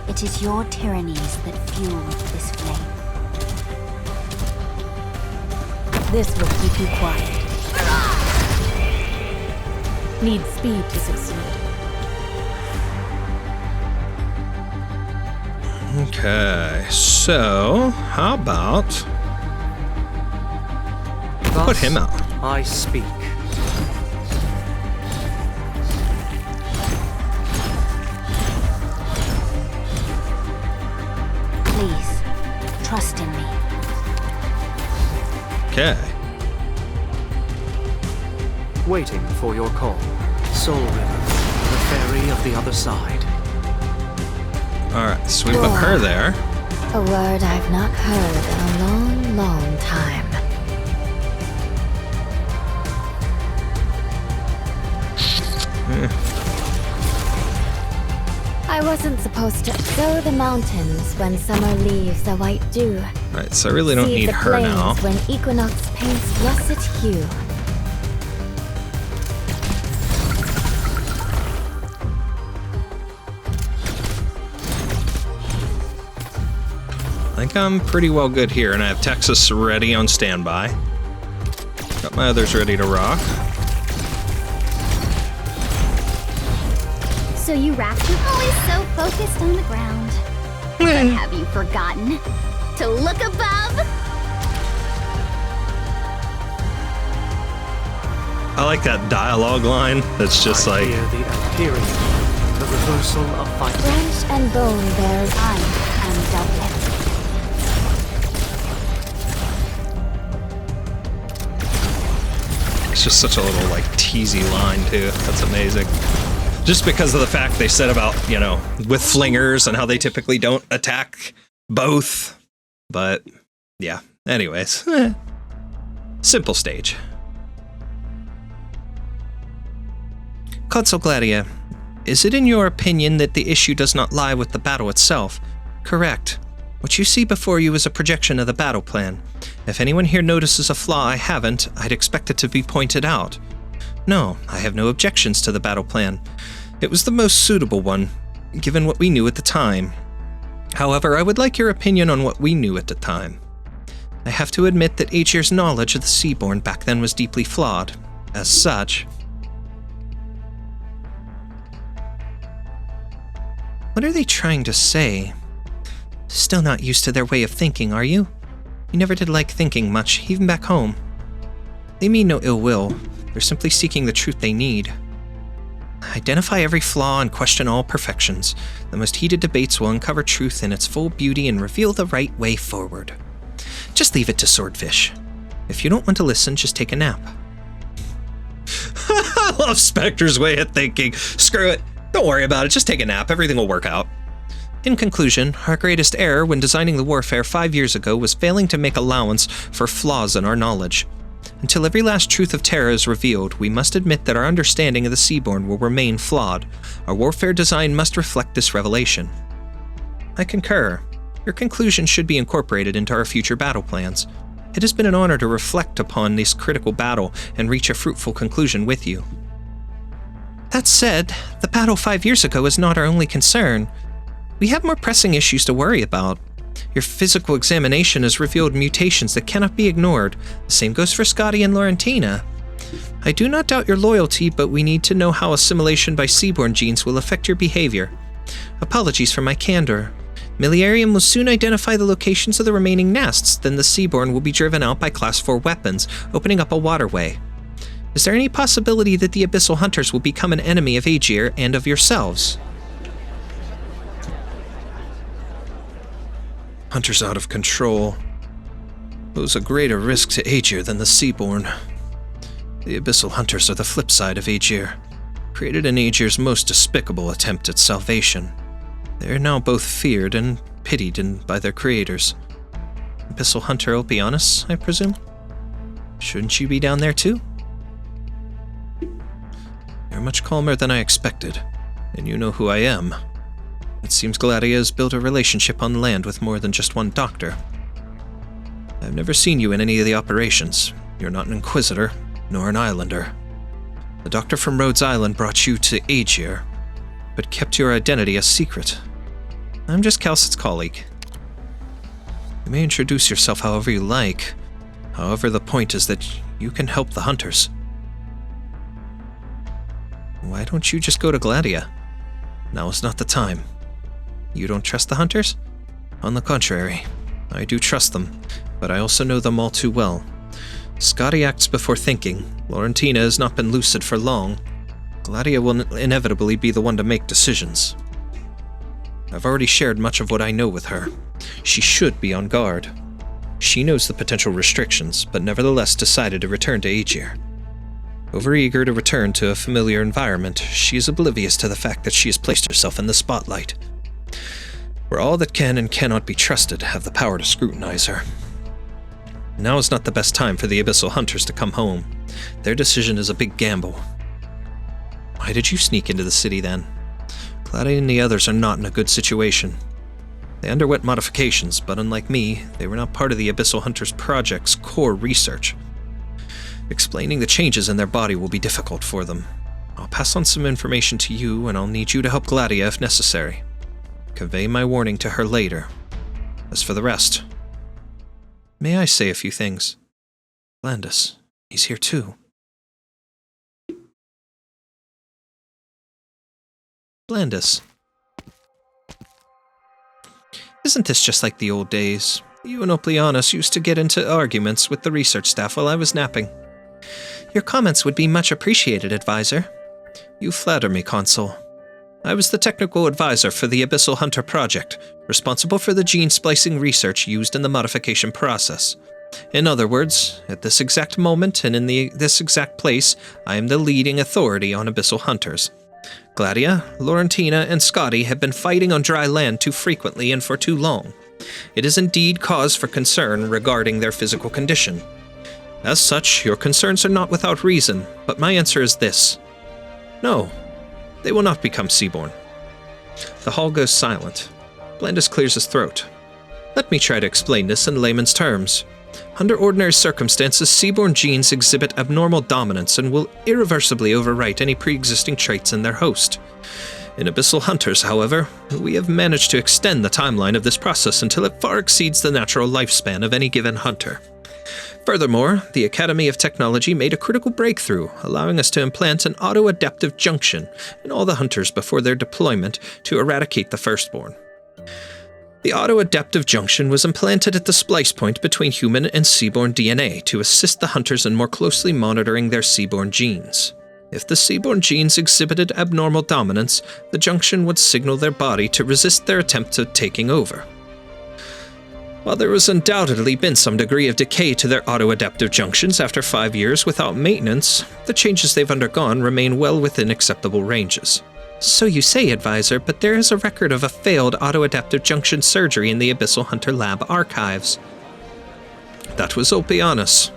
G: It is your tyrannies that fuel this flame.
F: This will keep you quiet. Need speed to succeed.
C: Okay, so how about put him out?
J: I speak.
G: Please, trust in me.
C: Okay.
J: Waiting for your call. Soul River, the ferry of the other side.
C: Alright, sweep up her there.
D: A word I've not heard in a long, long time. I wasn't supposed to sow the mountains when summer leaves the white dew.
C: Alright, so I really don't
D: See
C: need
D: the
C: her now.
D: plains when equinox paints russet hue.
C: I think I'm pretty well good here, and I have Texas ready on standby. Got my others ready to rock.
D: So you wrapped you always so focused on the ground. But have you forgotten to look above?
C: I like that dialogue line. That's just
J: I
C: like,
J: hear the Empyrean, the reversal of fighting.
D: Flesh and bone bears I am doublet.
C: it's just such a little like teasy line too. That's amazing. Just because of the fact they said about, with flingers and how they typically don't attack both. But yeah, anyways. Simple stage. Consul Gladiia, is it in your opinion that the issue does not lie with the battle itself? Correct. What you see before you is a projection of the battle plan. If anyone here notices a flaw I haven't, I'd expect it to be pointed out. No, I have no objections to the battle plan. It was the most suitable one, given what we knew at the time. However, I would like your opinion on what we knew at the time. I have to admit that Aegir's knowledge of the Seaborn back then was deeply flawed. As such... What are they trying to say? Still not used to their way of thinking, are you? You never did like thinking much, even back home. They mean no ill will. They're simply seeking the truth they need. Identify every flaw and question all perfections. The most heated debates will uncover truth in its full beauty and reveal the right way forward. Just leave it to Swordfish. If you don't want to listen, just take a nap. I love Specter's way of thinking. Screw it. Don't worry about it. Just take a nap. Everything will work out. In conclusion, our greatest error when designing the warfare 5 years ago was failing to make allowance for flaws in our knowledge. Until every last truth of Terra is revealed, we must admit that our understanding of the Seaborn will remain flawed. Our warfare design must reflect this revelation. I concur. Your conclusion should be incorporated into our future battle plans. It has been an honor to reflect upon this critical battle and reach a fruitful conclusion with you. That said, the battle 5 years ago is not our only concern. We have more pressing issues to worry about. Your physical examination has revealed mutations that cannot be ignored. The same goes for Skadi and Laurentina. I do not doubt your loyalty, but we need to know how assimilation by Seaborn genes will affect your behavior. Apologies for my candor. Miliarium will soon identify the locations of the remaining nests, then the Seaborn will be driven out by Class 4 weapons, opening up a waterway. Is there any possibility that the Abyssal Hunters will become an enemy of Aegir and of yourselves?
H: Hunters out of control pose a greater risk to Aegir than the Seaborn. The Abyssal Hunters are the flip side of Aegir, created in Aegir's most despicable attempt at salvation. They are now both feared and pitied by their creators. Abyssal Hunter Ulpianus, I presume? Shouldn't you be down there too? You're much calmer than I expected, and you know who I am. It seems Gladiia has built a relationship on land with more than just one doctor. I've never seen you in any of the operations. You're not an Inquisitor, nor an Islander. The doctor from Rhodes Island brought you to Aegir, but kept your identity a secret. I'm just Calcit's colleague. You may introduce yourself however you like. However, the point is that you can help the Hunters. Why don't you just go to Gladiia? Now is not the time. You don't trust the Hunters? On the contrary, I do trust them, but I also know them all too well. Skadi acts before thinking. Laurentina has not been lucid for long. Gladiia will inevitably be the one to make decisions. I've already shared much of what I know with her. She should be on guard. She knows the potential restrictions, but nevertheless decided to return to Aegir. Overeager to return to a familiar environment, she is oblivious to the fact that she has placed herself in the spotlight, where all that can and cannot be trusted have the power to scrutinize her. Now is not the best time for the Abyssal Hunters to come home. Their decision is a big gamble. Why did you sneak into the city then? Gladiia and the others are not in a good situation. They underwent modifications, but unlike me, they were not part of the Abyssal Hunters Project's core research. Explaining the changes in their body will be difficult for them. I'll pass on some information to you, and I'll need you to help Gladiia if necessary. Convey my warning to her later. As for the rest, may I say a few things? Landis, he's here too. Landis. Isn't this just like the old days? You and Ulpianus used to get into arguments with the research staff while I was napping. Your comments would be much appreciated, Advisor. You flatter me, Consul. I was the technical advisor for the Abyssal Hunter Project, responsible for the gene splicing research used in the modification process. In other words, at this exact moment and in this exact place, I am the leading authority on Abyssal Hunters. Gladiia, Laurentina, and Skadi have been fighting on dry land too frequently and for too long. It is indeed cause for concern regarding their physical condition. As such, your concerns are not without reason, but my answer is this. No, they will not become Seaborn. The hall goes silent. Blandis clears his throat. Let me try to explain this in layman's terms. Under ordinary circumstances, Seaborn genes exhibit abnormal dominance and will irreversibly overwrite any pre-existing traits in their host. In Abyssal Hunters, however, we have managed to extend the timeline of this process until it far exceeds the natural lifespan of any given hunter. Furthermore, the Academy of Technology made a critical breakthrough, allowing us to implant an auto-adaptive junction in all the hunters before their deployment to eradicate the Firstborn. The auto-adaptive junction was implanted at the splice point between human and Seaborn DNA to assist the hunters in more closely monitoring their Seaborn genes. If the Seaborn genes exhibited abnormal dominance, the junction would signal their body to resist their attempt at taking over. While there has undoubtedly been some degree of decay to their auto-adaptive junctions after 5 years without maintenance, the changes they've undergone remain well within acceptable ranges. So you say, Advisor, but there is a record of a failed auto-adaptive junction surgery in the Abyssal Hunter Lab archives. That was Ulpianus.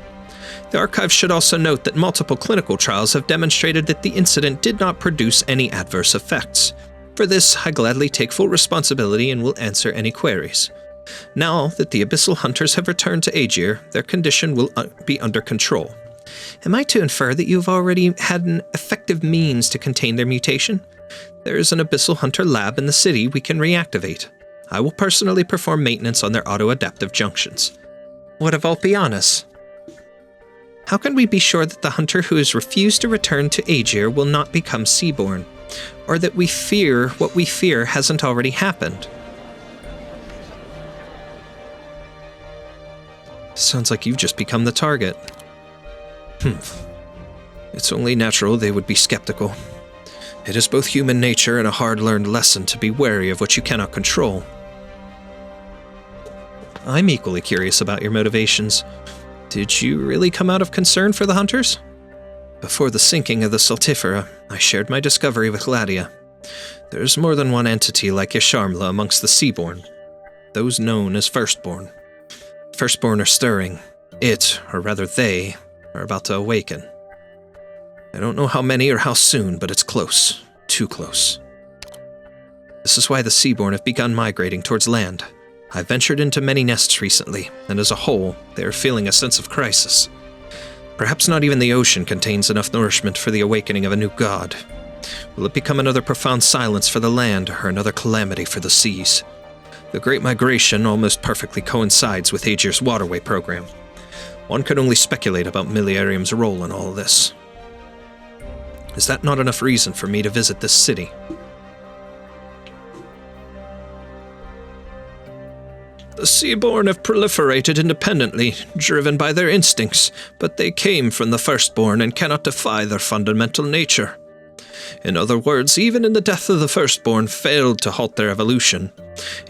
H: The archives should also note that multiple clinical trials have demonstrated that the incident did not produce any adverse effects. For this, I gladly take full responsibility and will answer any queries.
C: Now that the Abyssal Hunters have returned to Aegir, their condition will be under control. Am I to infer that you have already had an effective means to contain their mutation? There is an Abyssal Hunter lab in the city we can reactivate. I will personally perform maintenance on their auto-adaptive junctions. What of Ulpianus? How can we be sure that the hunter who has refused to return to Aegir will not become Seaborn? Or that what we fear hasn't already happened? Sounds like you've just become the target. It's only natural they would be skeptical. It is both human nature and a hard-learned lesson to be wary of what you cannot control. I'm equally curious about your motivations. Did you really come out of concern for the hunters? Before the sinking of the Saltifera, I shared my discovery with Gladiia. There's more than one entity like Yasharmla amongst the Seaborn, those known as Firstborn. Firstborn are stirring. Or rather they, are about to awaken. I don't know how many or how soon, but it's close. Too close. This is why the Seaborn have begun migrating towards land. I've ventured into many nests recently, and as a whole, they are feeling a sense of crisis. Perhaps not even the ocean contains enough nourishment for the awakening of a new god. Will it become another profound silence for the land, or another calamity for the seas? The Great Migration almost perfectly coincides with Aegir's waterway program. One could only speculate about Miliarium's role in all this. Is that not enough reason for me to visit this city? The Seaborn have proliferated independently, driven by their instincts, but they came from the Firstborn and cannot defy their fundamental nature. In other words, even in the death of the Firstborn failed to halt their evolution.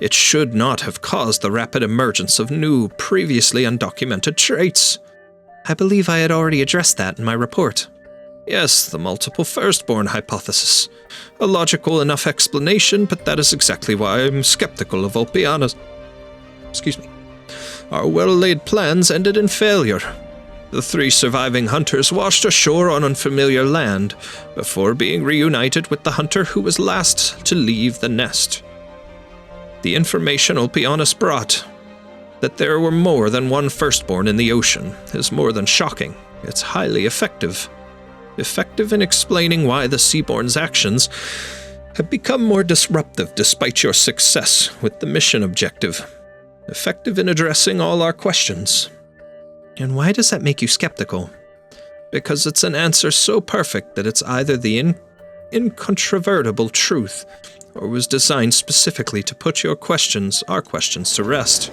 C: It should not have caused the rapid emergence of new, previously undocumented traits. I believe I had already addressed that in my report. Yes, the multiple Firstborn hypothesis. A logical enough explanation, but that is exactly why I'm skeptical of Ulpianus. Our well-laid plans ended in failure. The 3 surviving hunters washed ashore on unfamiliar land before being reunited with the hunter who was last to leave the nest. The information Ulpianus brought, that there were more than one Firstborn in the ocean, is more than shocking. It's highly effective. Effective in explaining why the Seaborn's actions have become more disruptive despite your success with the mission objective. Effective in addressing all our questions. And why does that make you skeptical? Because it's an answer so perfect that it's either the incontrovertible truth, or was designed specifically to put our questions to rest.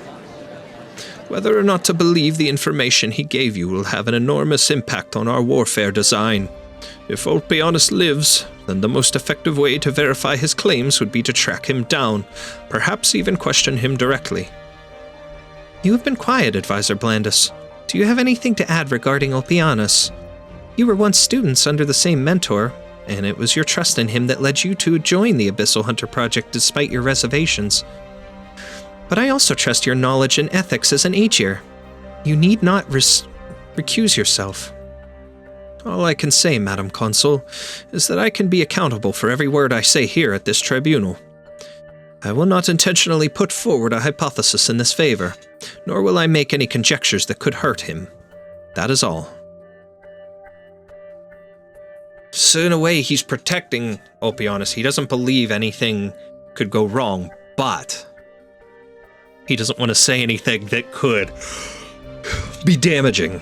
C: Whether or not to believe the information he gave you will have an enormous impact on our warfare design. If Ulpianus lives, then the most effective way to verify his claims would be to track him down, perhaps even question him directly. You have been quiet, Advisor Blandus. Do you have anything to add regarding Ulpianus? You were once students under the same mentor, and it was your trust in him that led you to join the Abyssal Hunter Project despite your reservations. But I also trust your knowledge and ethics as an Aegir. You need not recuse yourself. All I can say, Madam Consul, is that I can be accountable for every word I say here at this tribunal. I will not intentionally put forward a hypothesis in this favor, nor will I make any conjectures that could hurt him. That is all. So in a way, he's protecting Ulpianus. He doesn't believe anything could go wrong, but he doesn't want to say anything that could be damaging.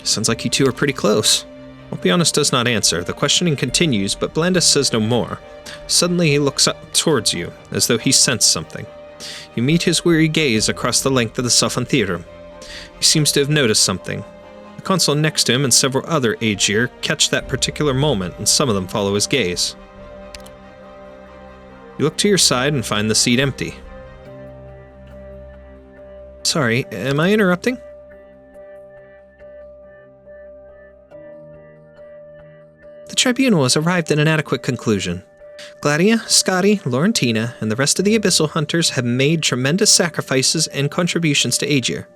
C: Sounds like you two are pretty close. Ulpianus does not answer. The questioning continues, but Blandus says no more. Suddenly he looks up towards you, as though he sensed something. You meet his weary gaze across the length of the Sophan Theatre. He seems to have noticed something. The consul next to him and several other Aegir catch that particular moment, and some of them follow his gaze. You look to your side and find the seat empty. Sorry, am I interrupting? The tribunal has arrived at an adequate conclusion. Gladiia, Skadi, Laurentina, and the rest of the Abyssal Hunters have made tremendous sacrifices and contributions to Aegir.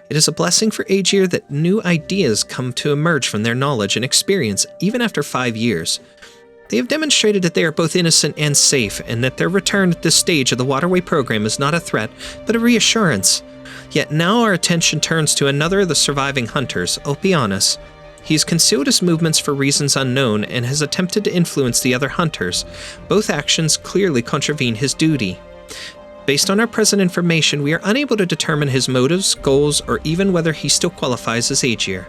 C: It is a blessing for Aegir that new ideas come to emerge from their knowledge and experience even after 5 years. They have demonstrated that they are both innocent and safe, and that their return at this stage of the waterway program is not a threat, but a reassurance. Yet now our attention turns to another of the surviving hunters, Ulpianus. He has concealed his movements for reasons unknown and has attempted to influence the other hunters. Both actions clearly contravene his duty. Based on our present information, we are unable to determine his motives, goals, or even whether he still qualifies as Aegir.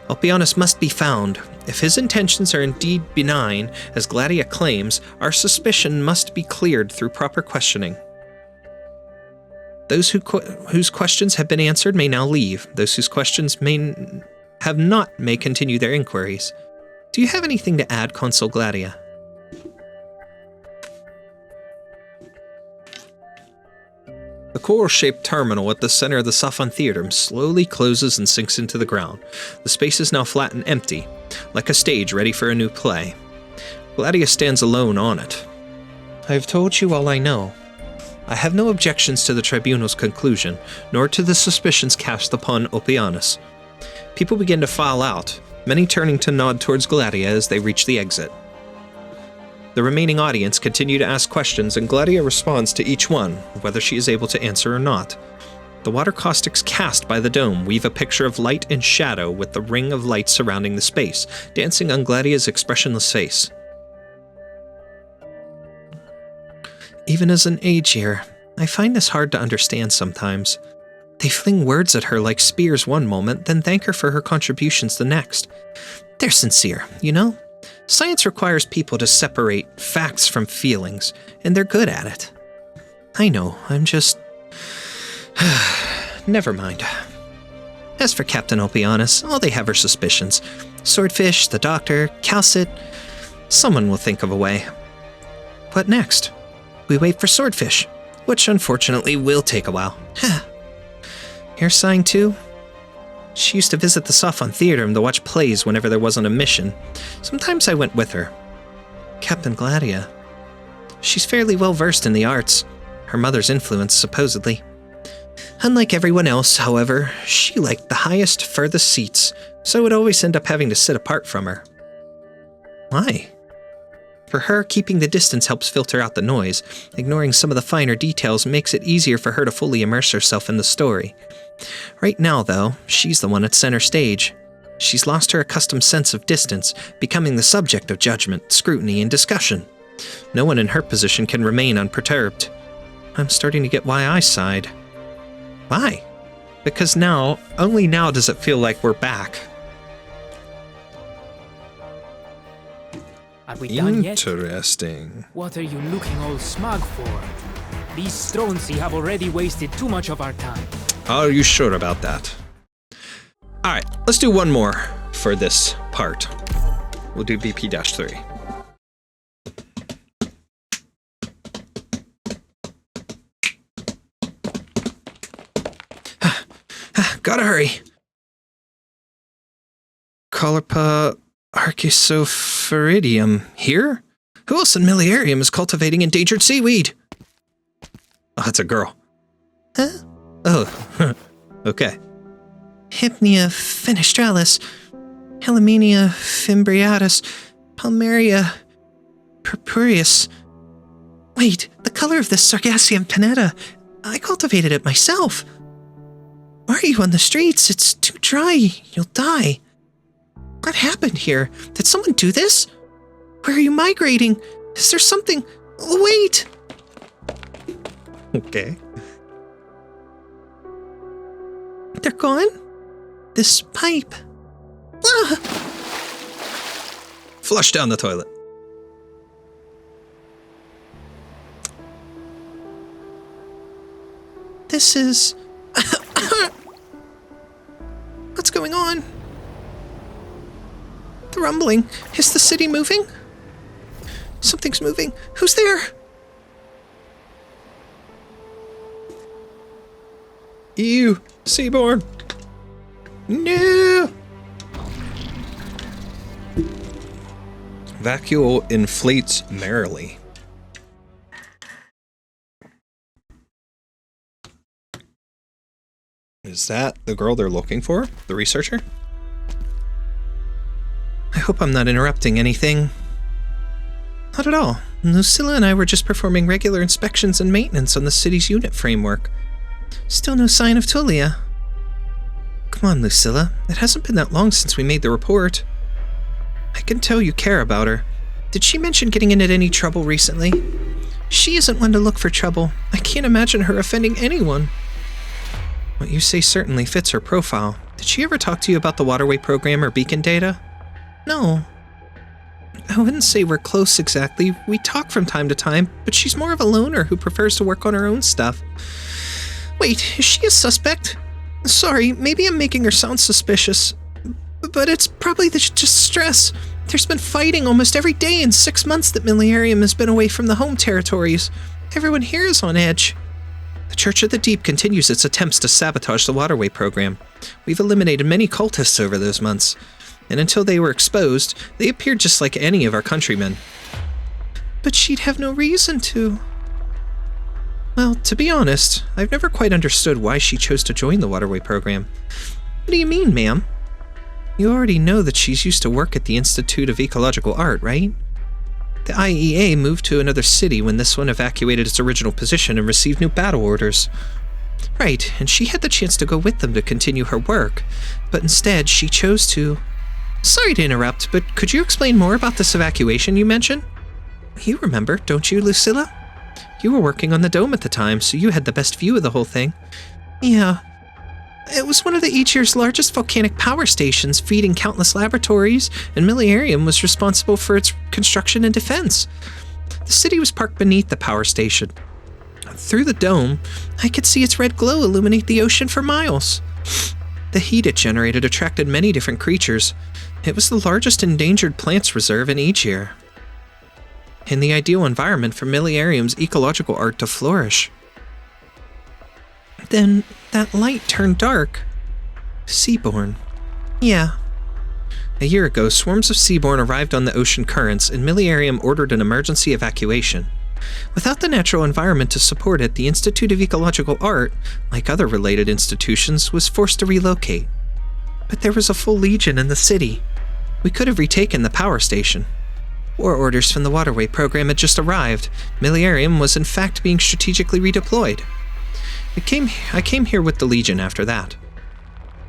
C: Ulpianus must be found. If his intentions are indeed benign, as Gladiia claims, our suspicion must be cleared through proper questioning. Those whose questions have been answered may now leave. Those whose questions have not may continue their inquiries. Do you have anything to add, Consul Gladiia? The coral-shaped terminal at the center of the Saffron Theater slowly closes and sinks into the ground. The space is now flat and empty, like a stage ready for a new play. Gladiia stands alone on it. I have told you all I know. I have no objections to the tribunal's conclusion, nor to the suspicions cast upon Ulpianus. People begin to file out, many turning to nod towards Gladiia as they reach the exit. The remaining audience continue to ask questions, and Gladiia responds to each one, whether she is able to answer or not. The water caustics cast by the dome weave a picture of light and shadow with the ring of light surrounding the space, dancing on Gladia's expressionless face. Even as an Aegir, I find this hard to understand sometimes. They fling words at her like spears one moment, then thank her for her contributions the next. They're sincere, you know? Science requires people to separate facts from feelings, and they're good at it. I know, I'm just... Never mind. As for Captain Ulpianus, all they have are suspicions. Swordfish, the doctor, Calcit... Someone will think of a way. What next? We wait for Swordfish, which unfortunately will take a while. You're sighing too? She used to visit the Saffron Theater to watch plays whenever there wasn't a mission. Sometimes I went with her. Captain Gladiia. She's fairly well versed in the arts. Her mother's influence, supposedly. Unlike everyone else, however, she liked the highest, furthest seats, so would always end up having to sit apart from her. Why? For her, keeping the distance helps filter out the noise. Ignoring some of the finer details makes it easier for her to fully immerse herself in the story. Right now, though, she's the one at center stage. She's lost her accustomed sense of distance, becoming the subject of judgment, scrutiny, and discussion. No one in her position can remain unperturbed. I'm starting to get why I sighed. Why? Because now, only now does it feel like we're back.
I: Are we done yet?
C: Interesting.
I: What are you looking all smug for? These Stronzi have already wasted too much of our time.
C: Are you sure about that? Alright, let's do one more for this part. We'll do BP-3. Gotta hurry. Colipa Archisophoridium here? Who else in Miliarium is cultivating endangered seaweed? Oh, that's a girl. Huh? Oh, okay. Hypnea fenestralis, Hellamenia fimbriatus, Palmaria purpureus. Wait, the color of this Sargassium pineta. I cultivated it myself. Why are you on the streets? It's too dry. You'll die. What happened here? Did someone do this? Where are you migrating? Is there something... Wait! Okay. They're gone? This pipe... Ah! Flush down the toilet. This is... What's going on? The rumbling. Is the city moving? Something's moving. Who's there? Ew. Seaborn. No! Vacuole inflates merrily. Is that the girl they're looking for? The researcher? I hope I'm not interrupting anything. Not at all. Lucilla and I were just performing regular inspections and maintenance on the city's unit framework. Still no sign of Tulia. Come on, Lucilla. It hasn't been that long since we made the report. I can tell you care about her. Did she mention getting into any trouble recently? She isn't one to look for trouble. I can't imagine her offending anyone. What you say certainly fits her profile. Did she ever talk to you about the waterway program or beacon data? No. I wouldn't say we're close exactly. We talk from time to time, but she's more of a loner who prefers to work on her own stuff. Wait, is she a suspect? Sorry, maybe I'm making her sound suspicious, but it's probably just stress. There's been fighting almost every day in 6 months that Millenarium has been away from the home territories. Everyone here is on edge. The Church of the Deep continues its attempts to sabotage the waterway program. We've eliminated many cultists over those months, and until they were exposed, they appeared just like any of our countrymen. But she'd have no reason to. Well, to be honest, I've never quite understood why she chose to join the waterway program. What do you mean, ma'am? You already know that she's used to work at the Institute of Ecological Art, right? The IEA moved to another city when this one evacuated its original position and received new battle orders. Right, and she had the chance to go with them to continue her work, but instead she chose to... Sorry to interrupt, but could you explain more about this evacuation you mentioned? You remember, don't you, Lucilla? You were working on the dome at the time, so you had the best view of the whole thing. Yeah. It was one of the Aegir's largest volcanic power stations, feeding countless laboratories, and Millenarium was responsible for its construction and defense. The city was parked beneath the power station. Through the dome, I could see its red glow illuminate the ocean for miles. The heat it generated attracted many different creatures. It was the largest endangered plants reserve in Aegir, and the ideal environment for Millenarium's ecological art to flourish. Then that light turned dark. Seaborn. Yeah. A year ago, swarms of Seaborn arrived on the ocean currents, and Millenarium ordered an emergency evacuation. Without the natural environment to support it, the Institute of Ecological Art, like other related institutions, was forced to relocate. But there was a full legion in the city. We could have retaken the power station. War orders from the waterway program had just arrived. Millenarium was in fact being strategically redeployed. I came here with the Legion after that.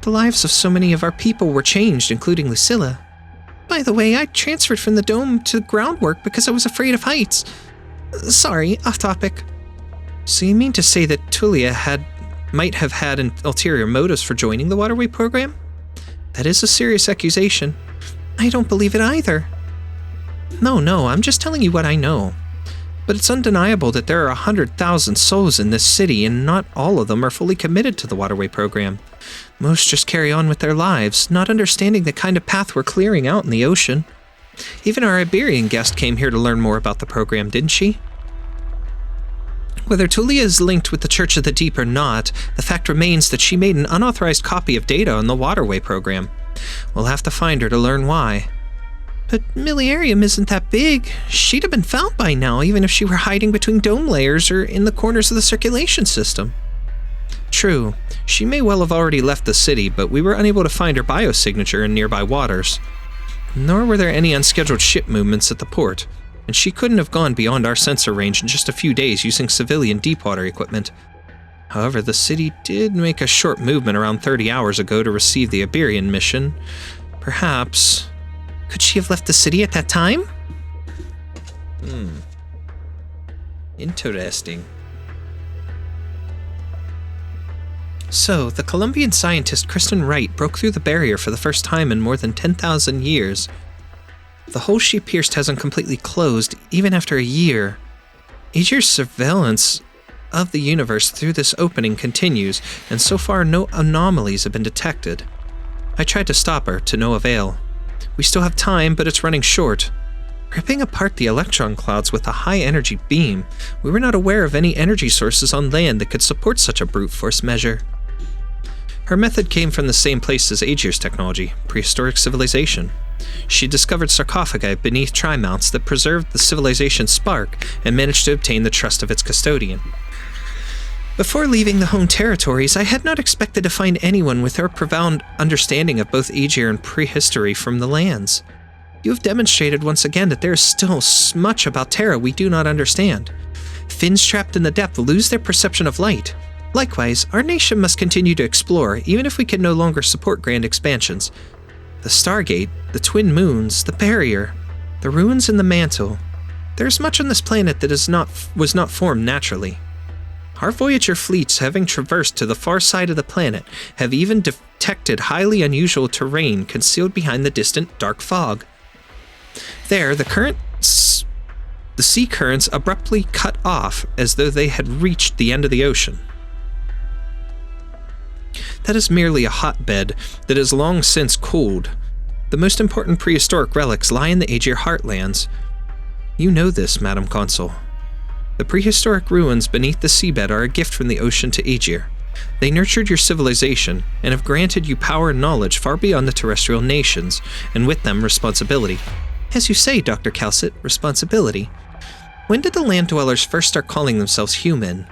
C: The lives of so many of our people were changed, including Lucilla. By the way, I transferred from the dome to groundwork because I was afraid of heights. Sorry, off topic. So you mean to say that Tulia might have had an ulterior motives for joining the waterway program? That is a serious accusation. I don't believe it either. No, I'm just telling you what I know. But it's undeniable that there are 100,000 souls in this city, and not all of them are fully committed to the waterway program. Most just carry on with their lives, not understanding the kind of path we're clearing out in the ocean. Even our Iberian guest came here to learn more about the program, didn't she? Whether Tulia is linked with the Church of the Deep or not, the fact remains that she made an unauthorized copy of data on the waterway program. We'll have to find her to learn why. But Millenarium isn't that big. She'd have been found by now, even if she were hiding between dome layers or in the corners of the circulation system. True, she may well have already left the city, but we were unable to find her biosignature in nearby waters. Nor were there any unscheduled ship movements at the port, and she couldn't have gone beyond our sensor range in just a few days using civilian deepwater equipment. However, the city did make a short movement around 30 hours ago to receive the Iberian mission. Perhaps... Could she have left the city at that time? Interesting. So, the Colombian scientist Kristen Wright broke through the barrier for the first time in more than 10,000 years. The hole she pierced hasn't completely closed, even after a year. Aegir's surveillance of the universe through this opening continues, and so far no anomalies have been detected. I tried to stop her, to no avail. We still have time, but it's running short. Ripping apart the electron clouds with a high-energy beam, we were not aware of any energy sources on land that could support such a brute force measure. Her method came from the same place as Aegir's technology, prehistoric civilization. She discovered sarcophagi beneath tri-mounts that preserved the civilization's spark and managed to obtain the trust of its custodian. Before leaving the home territories, I had not expected to find anyone with her profound understanding of both Aegir and prehistory from the lands. You have demonstrated once again that there is still much about Terra we do not understand. Fins trapped in the depth lose their perception of light. Likewise, our nation must continue to explore, even if we can no longer support grand expansions. The Stargate, the Twin Moons, the Barrier, the ruins in the Mantle. There is much on this planet that was not formed naturally. Our Voyager fleets, having traversed to the far side of the planet, have even detected highly unusual terrain concealed behind the distant dark fog. There, the sea currents abruptly cut off as though they had reached the end of the ocean. That is merely a hotbed that has long since cooled. The most important prehistoric relics lie in the Aegir heartlands. You know this, Madam Consul. The prehistoric ruins beneath the seabed are a gift from the ocean to Aegir. They nurtured your civilization, and have granted you power and knowledge far beyond the terrestrial nations, and with them responsibility. As you say, Dr. Calcit, responsibility. When did the land dwellers first start calling themselves human?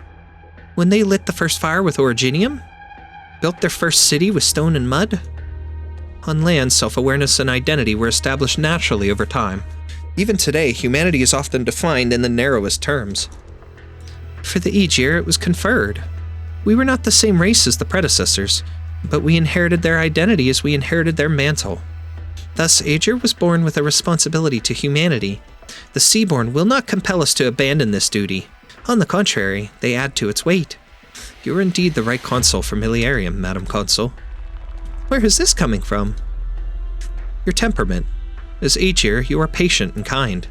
C: When they lit the first fire with originium? Built their first city with stone and mud? On land, self-awareness and identity were established naturally over time. Even today, humanity is often defined in the narrowest terms. For the Aegir, it was conferred. We were not the same race as the predecessors, but we inherited their identity as we inherited their mantle. Thus, Aegir was born with a responsibility to humanity. The Seaborn will not compel us to abandon this duty. On the contrary, they add to its weight. You are indeed the right consul for Millenarium, Madam Consul. Where is this coming from? Your temperament. As Aegir, you are patient and kind.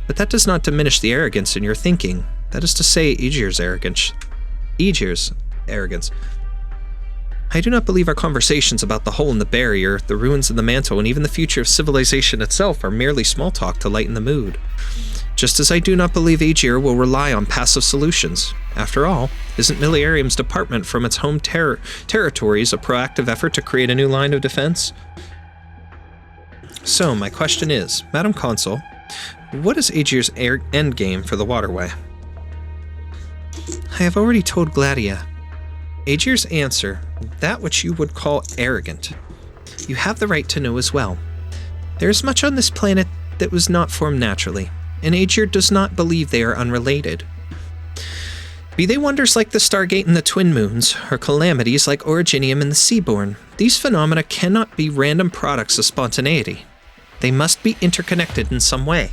C: But that does not diminish the arrogance in your thinking. That is to say, Aegir's arrogance. I do not believe our conversations about the hole in the barrier, the ruins of the mantle, and even the future of civilization itself are merely small talk to lighten the mood. Just as I do not believe Aegir will rely on passive solutions. After all, isn't Millenarium's department from its home territories a proactive effort to create a new line of defense? So, my question is, Madam Consul, what is Aegir's endgame for the waterway? I have already told Gladiia. Aegir's answer, that which you would call arrogant. You have the right to know as well. There is much on this planet that was not formed naturally, and Aegir does not believe they are unrelated. Be they wonders like the Stargate and the Twin Moons, or calamities like Originium and the Seaborn, these phenomena cannot be random products of spontaneity. They must be interconnected in some way.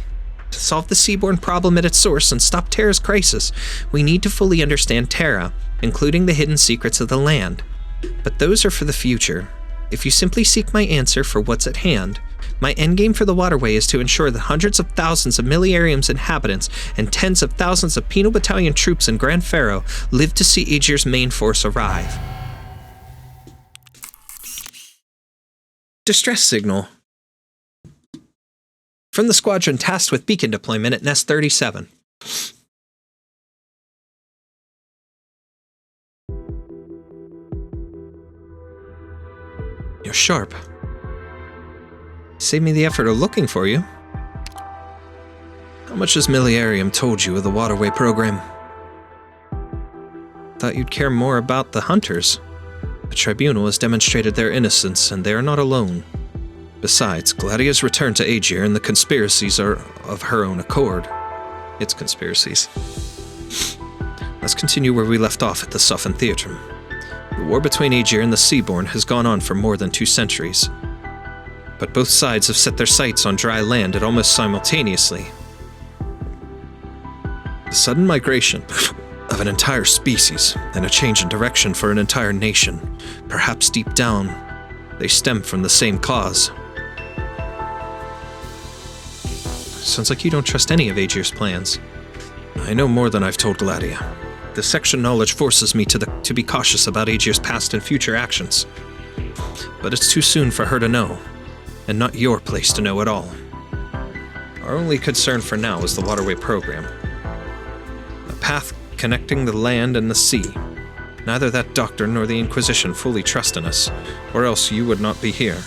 C: To solve the Seaborn problem at its source and stop Terra's crisis, we need to fully understand Terra, including the hidden secrets of the land. But those are for the future. If you simply seek my answer for what's at hand, my endgame for the waterway is to ensure that hundreds of thousands of Millenarium's inhabitants and tens of thousands of Penal Battalion troops in Grand Pharaoh live to see Aegir's main force arrive. Distress signal. From the squadron tasked with beacon deployment at Nest 37. You're sharp. Save me the effort of looking for you. How much has Millenarium told you of the waterway program? Thought you'd care more about the hunters. The tribunal has demonstrated their innocence, and they are not alone. Besides, Gladia's return to Aegir and the conspiracies are of her own accord. Its conspiracies. Let's continue where we left off at the Sophan Theatrum. The war between Aegir and the Seaborn has gone on for more than 2 centuries. But both sides have set their sights on dry land at almost simultaneously. The sudden migration of an entire species and a change in direction for an entire nation, perhaps deep down, they stem from the same cause. Sounds like you don't trust any of Aegir's plans. I know more than I've told Gladiia. The section knowledge forces me to be cautious about Aegir's past and future actions. But it's too soon for her to know, and not your place to know at all. Our only concern for now is the waterway program. A path connecting the land and the sea. Neither that doctor nor the Inquisition fully trust in us, or else you would not be here.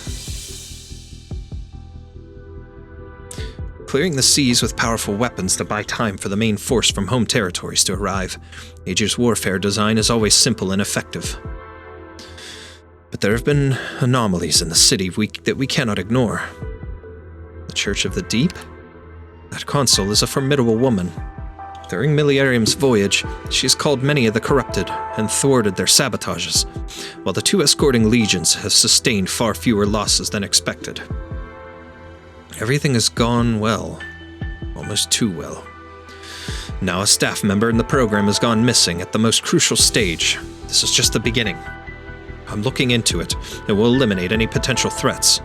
C: Clearing the seas with powerful weapons to buy time for the main force from home territories to arrive. Aegir's warfare design is always simple and effective. But there have been anomalies in the city that we cannot ignore. The Church of the Deep? That consul is a formidable woman. During Millennium's voyage, she has called many of the corrupted and thwarted their sabotages, while the 2 escorting legions have sustained far fewer losses than expected. Everything has gone well. Almost too well. Now a staff member in the program has gone missing at the most crucial stage. This is just the beginning. I'm looking into it, and will eliminate any potential threats.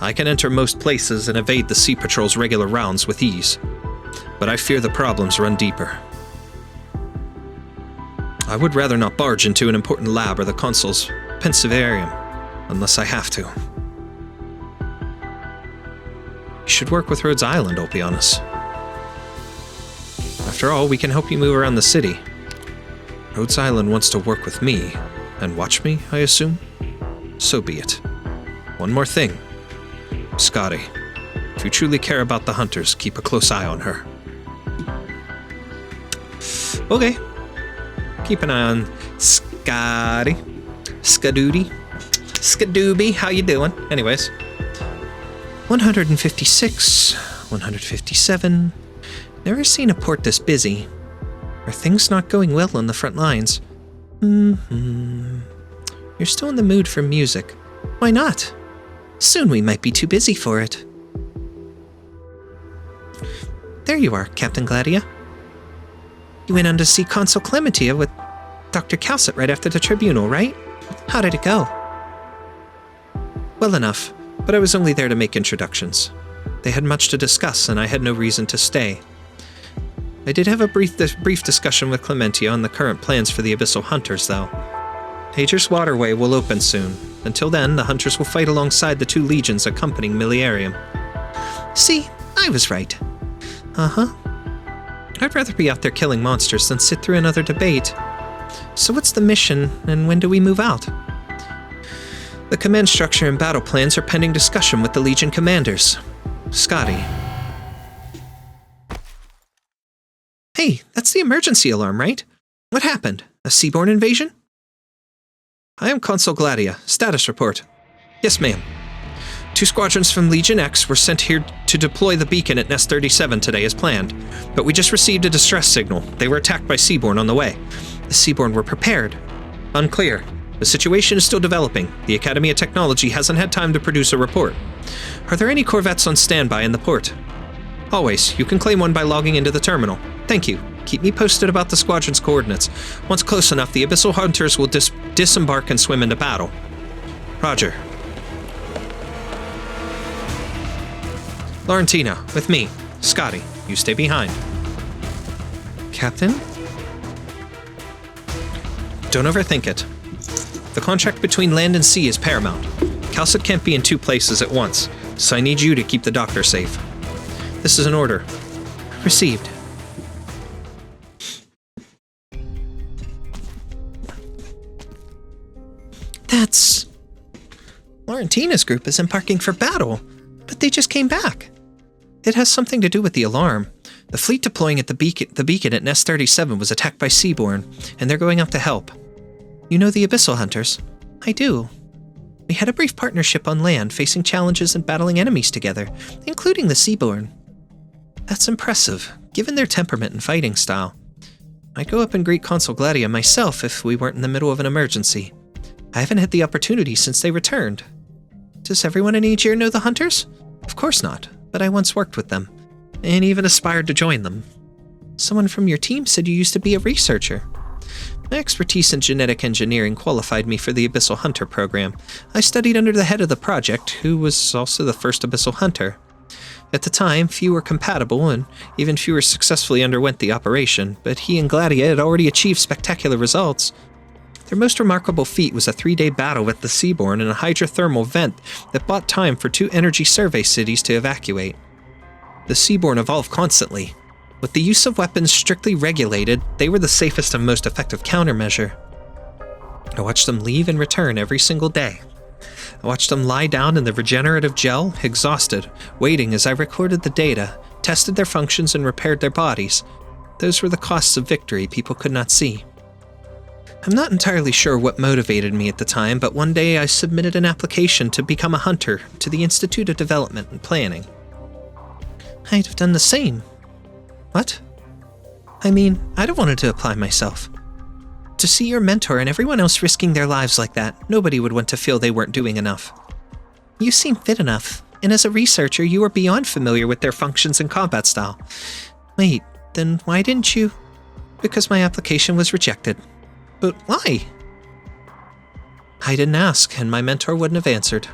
C: I can enter most places and evade the Sea Patrol's regular rounds with ease, but I fear the problems run deeper. I would rather not barge into an important lab or the consul's pensivarium, unless I have to. You should work with Rhodes Island, Ulpianus. After all, we can help you move around the city. Rhodes Island wants to work with me, and watch me, I assume? So be it. One more thing. Skadi, if you truly care about the hunters, keep a close eye on her. Okay. Keep an eye on Skadi. Skadooby, how you doing? Anyways. 156, 157. Never seen a port this busy. Are things not going well on the front lines? You're still in the mood for music. Why not? Soon we might be too busy for it. There you are, Captain Gladiia. You went on to see Consul Clementia with Dr. Calcit right after the tribunal, right? How did it go? Well enough, but I was only there to make introductions. They had much to discuss, and I had no reason to stay. I did have a brief discussion with Clementia on the current plans for the Abyssal Hunters, though. Hager's Waterway will open soon. Until then, the Hunters will fight alongside the 2 legions accompanying Millennium. See, I was right. Uh-huh. I'd rather be out there killing monsters than sit through another debate. So what's the mission, and when do we move out? The command structure and battle plans are pending discussion with the Legion commanders. Skadi. Hey, that's the emergency alarm, right? What happened? A Seaborn invasion? I am Consul Gladiia. Status report. Yes, ma'am. 2 squadrons from Legion X were sent here to deploy the beacon at Nest 37 today as planned, but we just received a distress signal. They were attacked by Seaborn on the way. The Seaborn were prepared. Unclear. The situation is still developing. The Academy of Technology hasn't had time to produce a report. Are there any corvettes on standby in the port? Always. You can claim one by logging into the terminal. Thank you. Keep me posted about the squadron's coordinates. Once close enough, the Abyssal Hunters will disembark and swim into battle. Roger. Laurentina, with me. Skadi, you stay behind. Captain? Don't overthink it. The contract between land and sea is paramount. Calcit can't be in 2 places at once, so I need you to keep the doctor safe. This is an order. Received. That's... Laurentina's group is embarking for battle, but they just came back. It has something to do with the alarm. The fleet deploying at the beacon at Nest 37 was attacked by Seaborn, and they're going out to help. You know the Abyssal Hunters? I do. We had a brief partnership on land, facing challenges and battling enemies together, including the Seaborn. That's impressive, given their temperament and fighting style. I'd go up and greet Consul Gladiia myself if we weren't in the middle of an emergency. I haven't had the opportunity since they returned. Does everyone in Aegir know the Hunters? Of course not, but I once worked with them, and even aspired to join them. Someone from your team said you used to be a researcher. My expertise in genetic engineering qualified me for the Abyssal Hunter program. I studied under the head of the project, who was also the first Abyssal Hunter. At the time, few were compatible, and even fewer successfully underwent the operation, but he and Gladiia had already achieved spectacular results. Their most remarkable feat was a 3-day battle with the Seaborn in a hydrothermal vent that bought time for 2 energy survey cities to evacuate. The Seaborn evolved constantly. With the use of weapons strictly regulated, they were the safest and most effective countermeasure. I watched them leave and return every single day. I watched them lie down in the regenerative gel, exhausted, waiting as I recorded the data, tested their functions, and repaired their bodies. Those were the costs of victory people could not see. I'm not entirely sure what motivated me at the time, but one day I submitted an application to become a hunter to the Institute of Development and Planning. I'd have done the same. What? I mean, I'd have wanted to apply myself. To see your mentor and everyone else risking their lives like that, nobody would want to feel they weren't doing enough. You seem fit enough, and as a researcher, you are beyond familiar with their functions and combat style. Wait, then why didn't you? Because my application was rejected. But why? I didn't ask, and my mentor wouldn't have answered.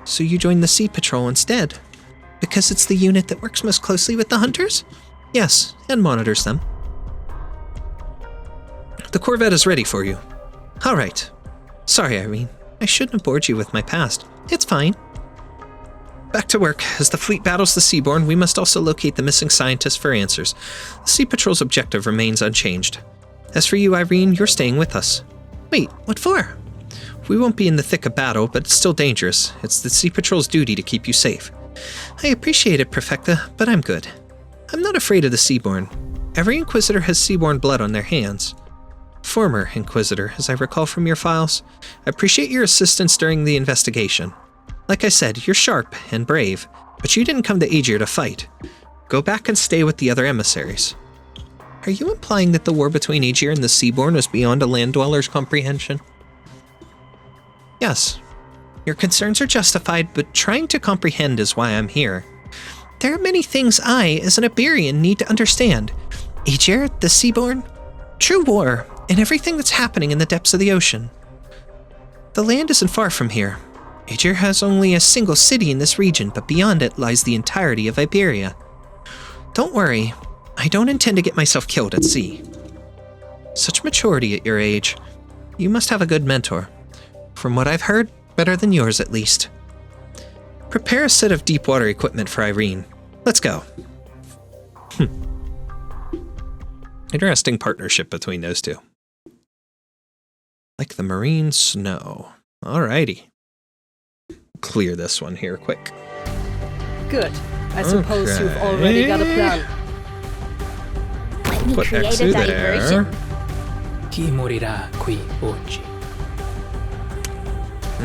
C: So you joined the Sea Patrol instead? Because it's the unit that works most closely with the hunters? Yes, and monitors them. The Corvette is ready for you. All right. Sorry, Irene. I shouldn't have bored you with my past. It's fine. Back to work. As the fleet battles the Seaborn, we must also locate the missing scientists for answers. The Sea Patrol's objective remains unchanged. As for you, Irene, you're staying with us. Wait, what for? We won't be in the thick of battle, but it's still dangerous. It's the Sea Patrol's duty to keep you safe. I appreciate it, Perfecta, but I'm good. I'm not afraid of the Seaborn. Every Inquisitor has Seaborn blood on their hands. Former Inquisitor, as I recall from your files. I appreciate your assistance during the investigation. Like I said, you're sharp and brave, but you didn't come to Aegir to fight. Go back and stay with the other emissaries. Are you implying that the war between Aegir and the Seaborn was beyond a land dweller's comprehension? Yes. Your concerns are justified, but trying to comprehend is why I'm here. There are many things I, as an Iberian, need to understand. Aegir, the Seaborn, true war, and everything that's happening in the depths of the ocean. The land isn't far from here. Aegir has only a single city in this region, but beyond it lies the entirety of Iberia. Don't worry, I don't intend to get myself killed at sea. Such maturity at your age. You must have a good mentor. From what I've heard, better than yours at least. Prepare a set of deep water equipment for Irene. Let's go. Interesting partnership between those two. Like the marine snow. Alrighty. Clear this one here quick.
K: Good. I suppose you've already got a plan.
G: Let me
C: Put
G: create
C: Exu
G: a
C: there.
G: diversion.
I: Chi morirà qui oggi?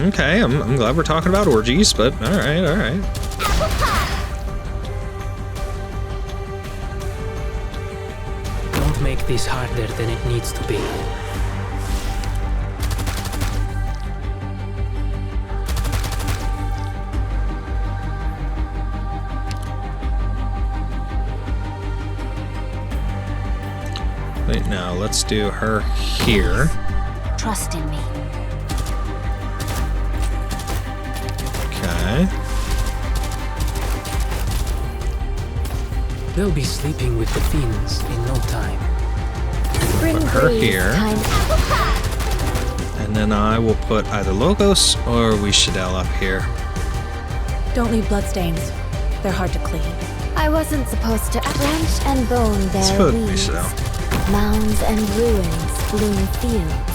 C: Okay, I'm glad we're talking about orgies, but alright.
I: Don't make this harder than it needs to be.
C: Wait, now let's do her here.
G: Trust in me.
C: Okay.
I: They'll be sleeping with the fiends in no time.
G: Spring
C: Put her
G: breeze
C: here.
G: time.
C: And then I will put either Logos or Wis'adel up here.
F: Don't leave bloodstains. They're hard to clean.
D: I wasn't supposed to branch and bone
C: Let's
D: their
C: put
D: weeds.
C: Wis'adel.
D: Mounds and ruins bloom fields.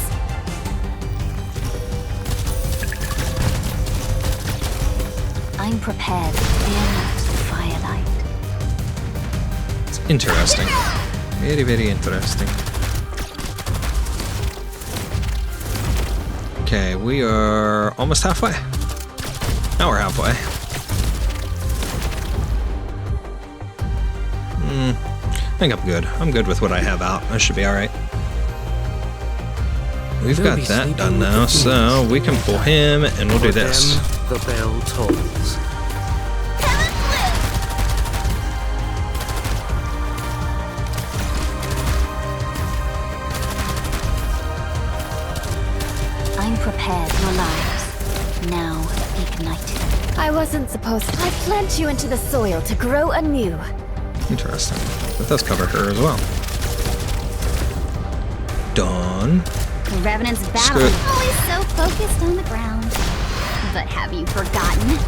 D: I'm prepared to fear not the firelight.
C: It's interesting. Very, very interesting. Okay, we are almost halfway. Now we're halfway. I think I'm good. I'm good with what I have out. I should be alright. We've got that done now, so we can pull him and we'll do this.
J: The bell tolls.
D: I'm prepared, your lives. Now ignited. I wasn't supposed to. I plant you into the soil to grow anew.
C: Interesting. That does cover her as well. Dawn.
G: The Revenant's
C: Screw
G: battle
C: it.
G: is always so focused on the ground. But have you forgotten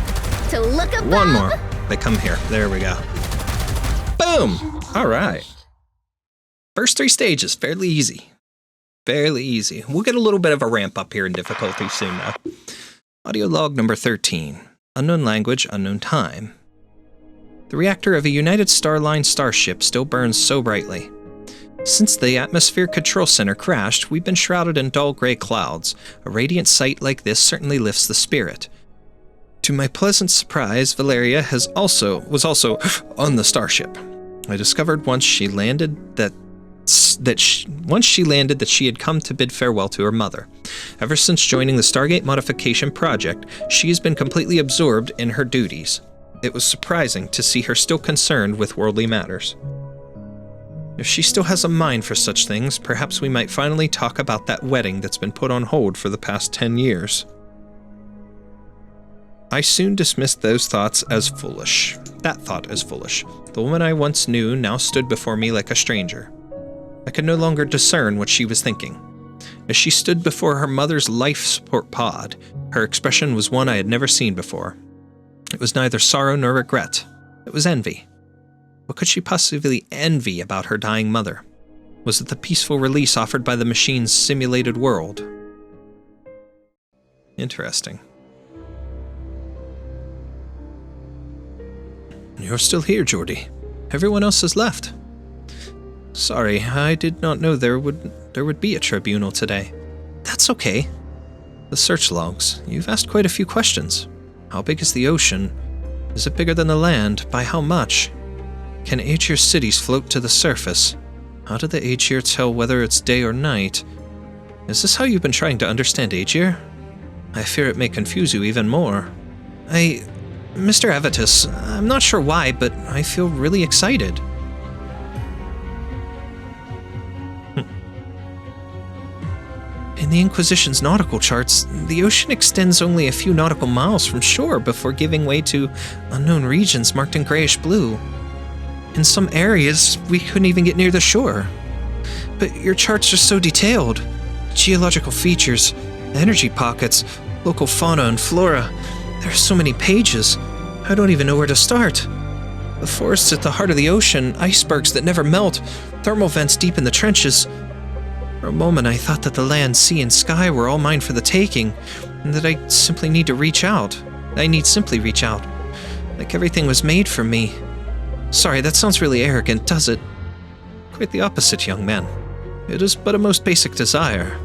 G: to look above?
C: One more. They come here. There we go. Boom! Alright. First 3 stages, fairly easy. Fairly easy. We'll get a little bit of a ramp up here in difficulty soon though. Audio log number 13. Unknown language, unknown time. The reactor of a United Star Line starship still burns so brightly. Since the atmosphere control center crashed, we've been shrouded in dull gray clouds. A radiant sight like this certainly lifts the spirit.
A: To my pleasant surprise, Valeria was also on the starship. I discovered once she landed that she had come to bid farewell to her mother. Ever since joining the Stargate Modification Project, she has been completely absorbed in her duties. It was surprising to see her still concerned with worldly matters. If she still has a mind for such things, perhaps we might finally talk about that wedding that's been put on hold for the past 10 years. I soon dismissed those thoughts as foolish. That thought as foolish. The woman I once knew now stood before me like a stranger. I could no longer discern what she was thinking. As she stood before her mother's life support pod, her expression was one I had never seen before. It was neither sorrow nor regret. It was envy. What could she possibly envy about her dying mother? Was it the peaceful release offered by the machine's simulated world? Interesting. You're still here, Geordie. Everyone else has left. Sorry, I did not know there would be a tribunal today. That's okay. The search logs. You've asked quite a few questions. How big is the ocean? Is it bigger than the land? By how much? Can Aegir cities float to the surface? How do the Aegir tell whether it's day or night? Is this how you've been trying to understand Aegir? I fear it may confuse you even more. Mr. Avitus, I'm not sure why, but I feel really excited. In the Inquisition's nautical charts, the ocean extends only a few nautical miles from shore before giving way to unknown regions marked in grayish blue. In some areas, we couldn't even get near the shore. But your charts are so detailed. Geological features, energy pockets, local fauna and flora. There are so many pages. I don't even know where to start. The forests at the heart of the ocean, icebergs that never melt, thermal vents deep in the trenches. For a moment, I thought that the land, sea, and sky were all mine for the taking, and that I simply need to reach out. I need simply reach out. Like everything was made for me. Sorry, that sounds really arrogant, does it? Quite the opposite, young man. It is but a most basic desire.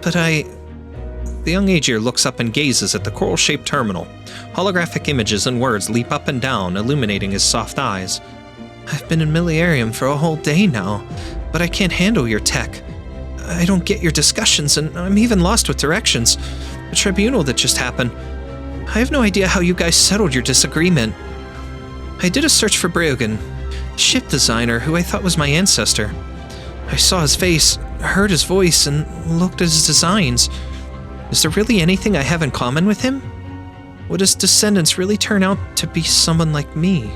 A: But The young Aegir looks up and gazes at the coral-shaped terminal. Holographic images and words leap up and down, illuminating his soft eyes. I've been in Millenarium for a whole day now, but I can't handle your tech. I don't get your discussions, and I'm even lost with directions. The tribunal that just happened. I have no idea how you guys settled your disagreement. I did a search for Breogan, ship designer who I thought was my ancestor. I saw his face, heard his voice, and looked at his designs. Is there really anything I have in common with him? Would his descendants really turn out to be someone like me?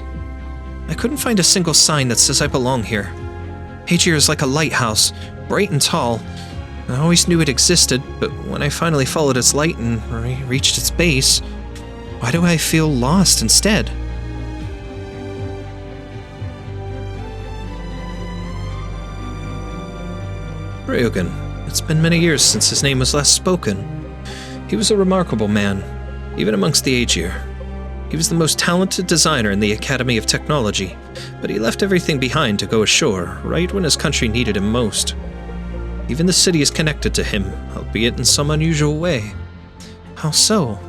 A: I couldn't find a single sign that says I belong here. Aegir is like a lighthouse, bright and tall. I always knew it existed, but when I finally followed its light and reached its base, why do I feel lost instead? Breogan. It's been many years since his name was last spoken. He was a remarkable man, even amongst the Aegir. He was the most talented designer in the Academy of Technology, but he left everything behind to go ashore, right when his country needed him most. Even the city is connected to him, albeit in some unusual way. How so?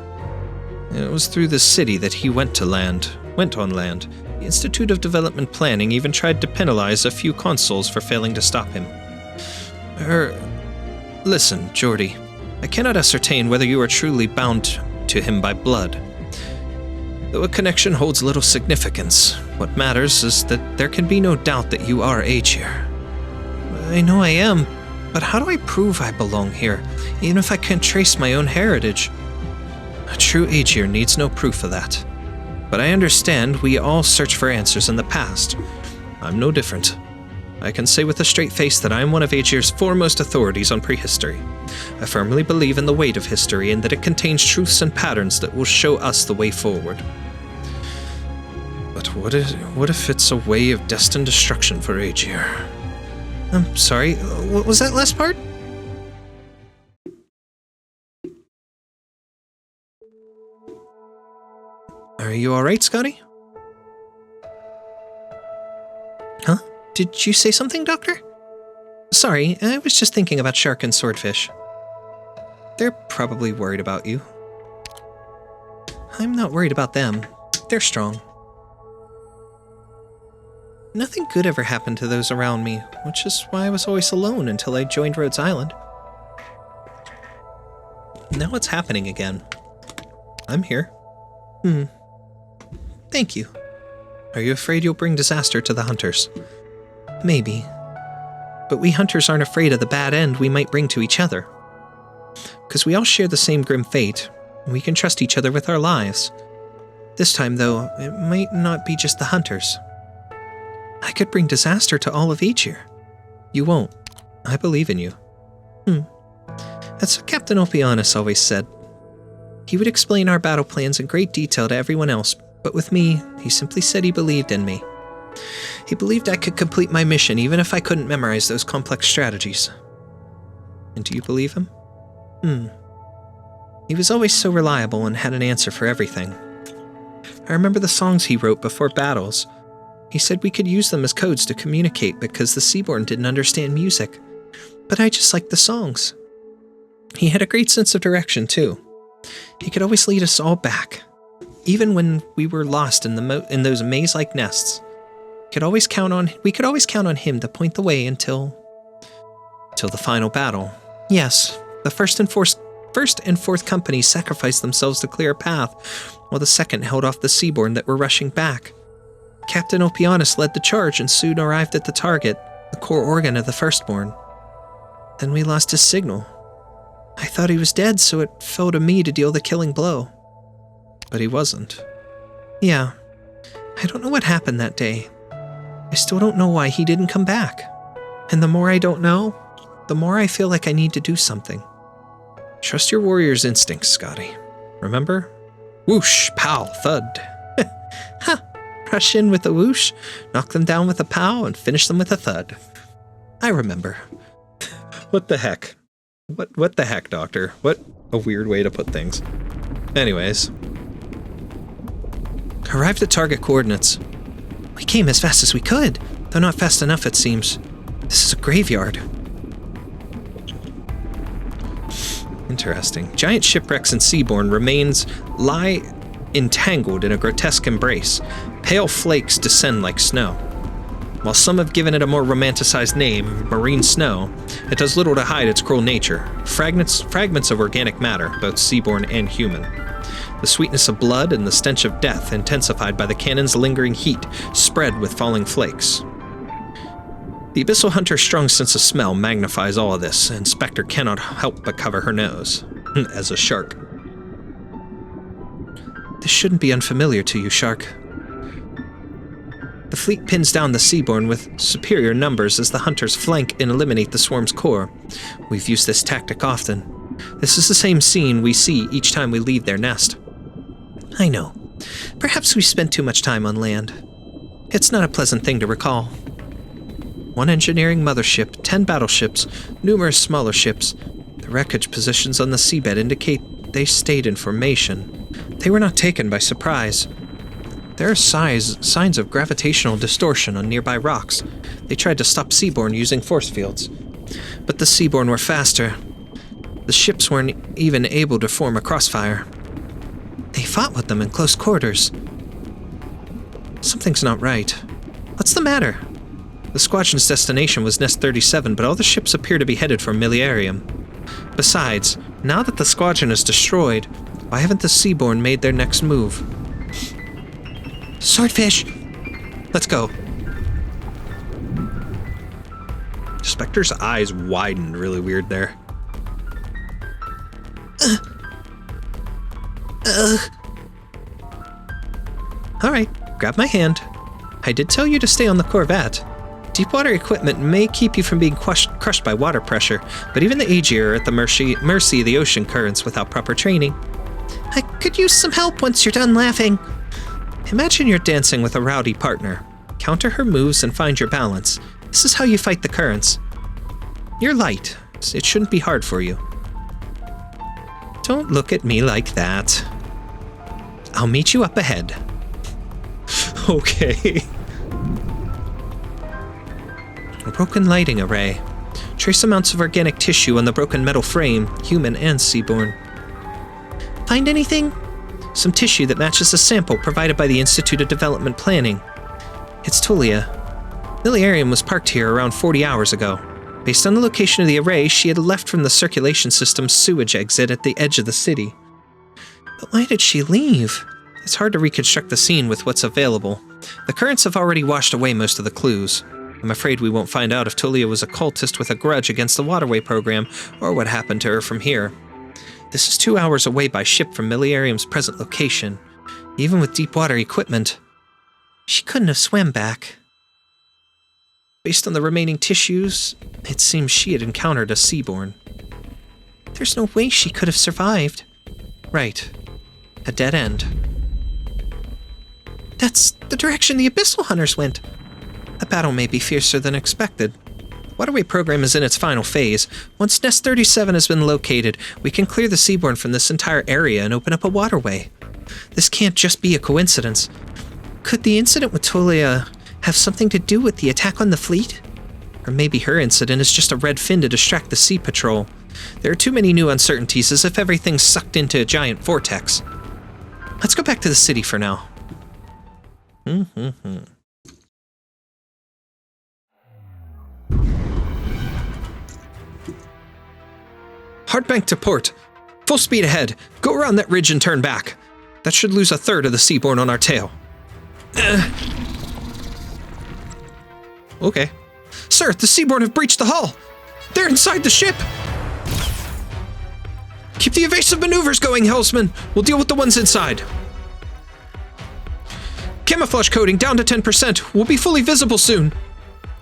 A: It was through the city that he went on land. The Institute of Development Planning even tried to penalize a few consuls for failing to stop him. Listen, Geordie. I cannot ascertain whether you are truly bound to him by blood. Though a connection holds little significance, what matters is that there can be no doubt that you are Aegir. I know I am, but how do I prove I belong here, even if I can't trace my own heritage? A true Aegir needs no proof of that. But I understand we all search for answers in the past. I'm no different. I can say with a straight face that I am one of Aegir's foremost authorities on prehistory. I firmly believe in the weight of history and that it contains truths and patterns that will show us the way forward. But what if it's a way of destined destruction for Aegir? I'm sorry, what was that last part? Are you alright, Skadi? Huh? Did you say something, Doctor? Sorry, I was just thinking about shark and swordfish. They're probably worried about you.
C: I'm not worried about them. They're strong. Nothing good ever happened to those around me, which is why I was always alone until I joined Rhodes Island. Now it's happening again. I'm here. Thank you. Are you afraid you'll bring disaster to the hunters? Maybe. But we hunters aren't afraid of the bad end we might bring to each other. Because we all share the same grim fate, and we can trust each other with our lives. This time, though, it might not be just the hunters. I could bring disaster to all of Aegir. You won't. I believe in you. That's what Captain Ulpianus always said. He would explain our battle plans in great detail to everyone else, but with me, he simply said he believed in me. He believed I could complete my mission even if I couldn't memorize those complex strategies. And do you believe him? He was always so reliable and had an answer for everything. I remember the songs he wrote before battles. He said we could use them as codes to communicate because the Seaborn didn't understand music. But I just liked the songs. He had a great sense of direction, too. He could always lead us all back. Even when we were lost in those maze-like nests. We could always count on him to point the way until the final battle. Yes, the first and fourth companies sacrificed themselves to clear a path, while the second held off the Seaborn that were rushing back. Captain Ulpianus led the charge and soon arrived at the target, the core organ of the Firstborn. Then we lost his signal. I thought he was dead, so it fell to me to deal the killing blow. But he wasn't. Yeah, I don't know what happened that day. I still don't know why he didn't come back. And the more I don't know, the more I feel like I need to do something. Trust your warrior's instincts, Skadi. Remember? Whoosh, pow, thud. Ha! Rush in with a whoosh, knock them down with a pow, and finish them with a thud. I remember. What the heck? What the heck, Doctor? What a weird way to put things. Anyways. Arrived at target coordinates. We came as fast as we could, though not fast enough, it seems. This is a graveyard. Interesting. Giant shipwrecks and Seaborn remains lie entangled in a grotesque embrace. Pale flakes descend like snow. While some have given it a more romanticized name, marine snow, it does little to hide its cruel nature. Fragments of organic matter, both Seaborn and human. The sweetness of blood and the stench of death, intensified by the cannon's lingering heat, spread with falling flakes. The Abyssal Hunter's strong sense of smell magnifies all of this, and Specter cannot help but cover her nose, as a shark. This shouldn't be unfamiliar to you, Shark. The fleet pins down the Seaborn with superior numbers as the hunters flank and eliminate the swarm's core. We've used this tactic often. This is the same scene we see each time we leave their nest. I know. Perhaps we spent too much time on land. It's not a pleasant thing to recall. 1 engineering mothership, 10 battleships, numerous smaller ships. The wreckage positions on the seabed indicate they stayed in formation. They were not taken by surprise. There are signs of gravitational distortion on nearby rocks. They tried to stop Seaborn using force fields. But the Seaborn were faster. The ships weren't even able to form a crossfire. They fought with them in close quarters. Something's not right. What's the matter? The squadron's destination was Nest 37, but all the ships appear to be headed for Militarium. Besides, now that the squadron is destroyed, why haven't the Seaborn made their next move? Swordfish! Let's go. Specter's eyes widened really weird there. Alright, grab my hand. I did tell you to stay on the Corvette. Deepwater equipment may keep you from being crushed by water pressure, but even the Aegir are at the mercy of the ocean currents without proper training. I could use some help once you're done laughing. Imagine you're dancing with a rowdy partner. Counter her moves and find your balance. This is how you fight the currents. You're light. It shouldn't be hard for you. Don't look at me like that. I'll meet you up ahead. Okay. A broken lighting array. Trace amounts of organic tissue on the broken metal frame, human and Seaborn. Find anything? some tissue that matches a sample provided by the Institute of Development Planning. It's Tulia. Militarium was parked here around 40 hours ago. Based on the location of the array, she had left from the circulation system's sewage exit at the edge of the city. But why did she leave? It's hard to reconstruct the scene with what's available. The currents have already washed away most of the clues. I'm afraid we won't find out if Tulia was a cultist with a grudge against the Waterway program, or what happened to her from here. This is 2 hours away by ship from Militarium's present location. Even with deep water equipment, she couldn't have swam back. Based on the remaining tissues, it seems she had encountered a Seaborn. There's no way she could have survived. Right. A dead end. That's the direction the Abyssal Hunters went. The battle may be fiercer than expected. The Waterway program is in its final phase. Once Nest 37 has been located, we can clear the Seaborn from this entire area and open up a waterway. This can't just be a coincidence. Could the incident with Tulia have something to do with the attack on the fleet? Or maybe her incident is just a red fin to distract the sea patrol. There are too many new uncertainties, as if everything's sucked into a giant vortex. Let's go back to the city for now. Hardbank to port. Full speed ahead. Go around that ridge and turn back. That should lose a third of the Seaborn on our tail. Okay. Sir, the Seaborn have breached the hull. They're inside the ship. Keep the evasive maneuvers going, Hellsman. We'll deal with the ones inside. Camouflage coating down to 10%. We'll be fully visible soon.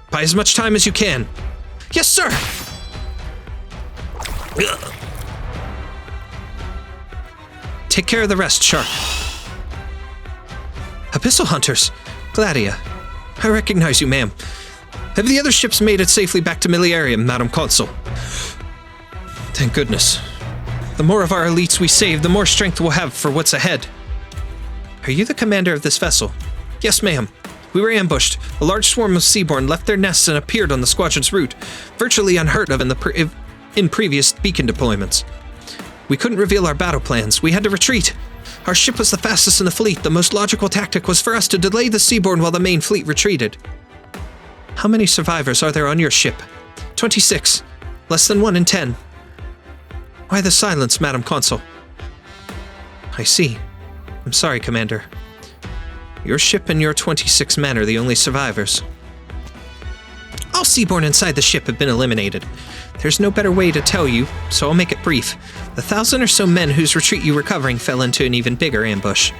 C: Buy as much time as you can. Yes, sir. Take care of the rest, Shark. Abyssal Hunters. Gladiia. I recognize you, ma'am. Have the other ships made it safely back to Militarium, Madam Consul? Thank goodness. The more of our elites we save, the more strength we'll have for what's ahead. Are you the commander of this vessel? Yes, ma'am. We were ambushed. A large swarm of Seaborn left their nests and appeared on the squadron's route, virtually unheard of in previous beacon deployments. We couldn't reveal our battle plans. We had to retreat. Our ship was the fastest in the fleet. The most logical tactic was for us to delay the Seaborn while the main fleet retreated. How many survivors are there on your ship? 26. Less than 1 in 10. Why the silence, Madam Consul? I see. I'm sorry, Commander. Your ship and your 26 men are the only survivors. All Seaborn inside the ship have been eliminated. There's no better way to tell you, so I'll make it brief. The 1,000 or so men whose retreat you were covering fell into an even bigger ambush.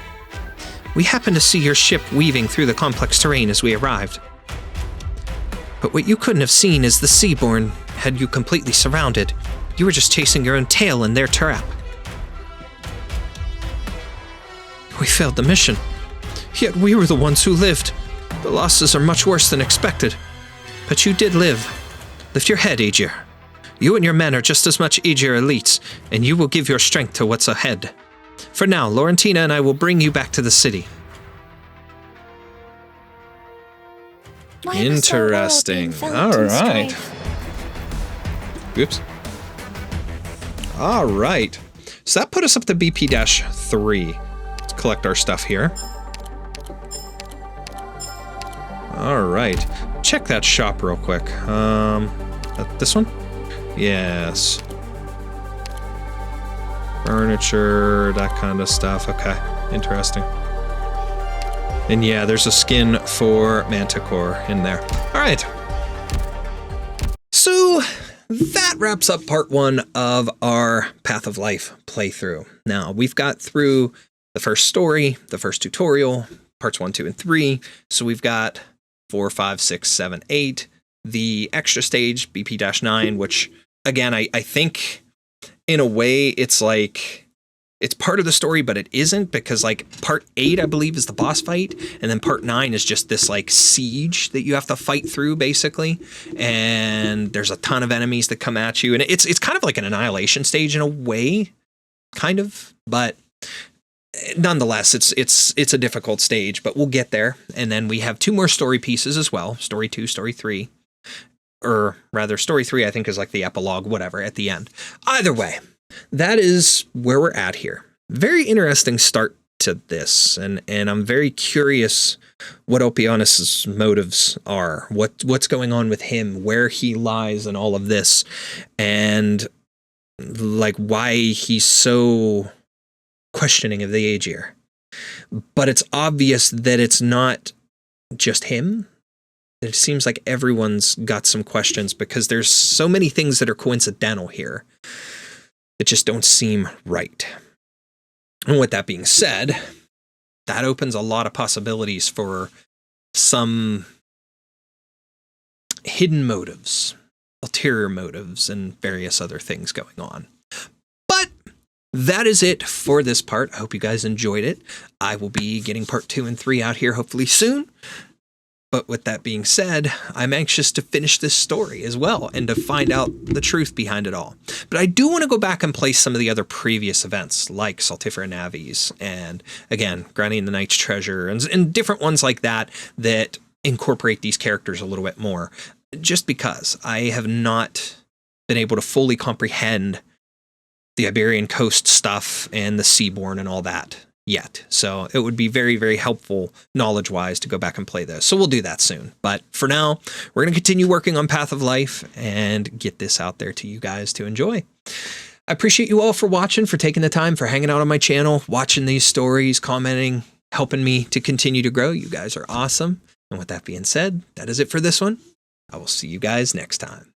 C: We happened to see your ship weaving through the complex terrain as we arrived. But what you couldn't have seen is the Seaborn had you completely surrounded. You were just chasing your own tail in their trap. We failed the mission. Yet we were the ones who lived. The losses are much worse than expected. But you did live. Lift your head, Aegir. You and your men are just as much Aegir elites, and you will give your strength to what's ahead. For now, Laurentina and I will bring you back to the city. Interesting. All right. Oops. All right. So that put us up to BP-3. Let's collect our stuff here. All right. Check that shop real quick. This one? Yes. Furniture, that kind of stuff. Okay. Interesting. And yeah, there's a skin for Manticore in there. All right. So that wraps up part 1 of our Path of Life playthrough. Now, we've got through the first story, the first tutorial, parts 1, 2, and 3. So we've got 4, 5, 6, 7, 8. The extra stage, BP-9, which, again, I think in a way it's like, it's part of the story, but it isn't, because like part 8, I believe, is the boss fight, and then part 9 is just this like siege that you have to fight through, basically. And there's a ton of enemies that come at you, and it's kind of like an annihilation stage in a way, kind of, but nonetheless, it's a difficult stage, but we'll get there. And then we have 2 more story pieces as well, story 2, story 3. Or rather, story 3, I think, is like the epilogue, whatever, at the end. Either way, that is where we're at here. Very interesting start to this, and I'm very curious what Ulpianus's motives are, what's going on with him, where he lies in all of this, and like why he's so questioning of the Aegir. But it's obvious that it's not just him. It seems like everyone's got some questions because there's so many things that are coincidental here that just don't seem right. And with that being said, that opens a lot of possibilities for some hidden motives, ulterior motives, and various other things going on. But that is it for this part. I hope you guys enjoyed it. I will be getting part 2 and 3 out here hopefully soon. But with that being said, I'm anxious to finish this story as well and to find out the truth behind it all. But I do want to go back and play some of the other previous events, like Saltifera Navies and, again, Grinding the Knight's Treasure and different ones like that that incorporate these characters a little bit more, just because I have not been able to fully comprehend the Iberian coast stuff and the Seaborn and all that yet. So it would be very, very helpful knowledge-wise to go back and play this. So we'll do that soon. But for now, we're going to continue working on Path of Life and get this out there to you guys to enjoy. I appreciate you all for watching, for taking the time, for hanging out on my channel, watching these stories, commenting, helping me to continue to grow. You guys are awesome. And with that being said, that is it for this one. I will see you guys next time.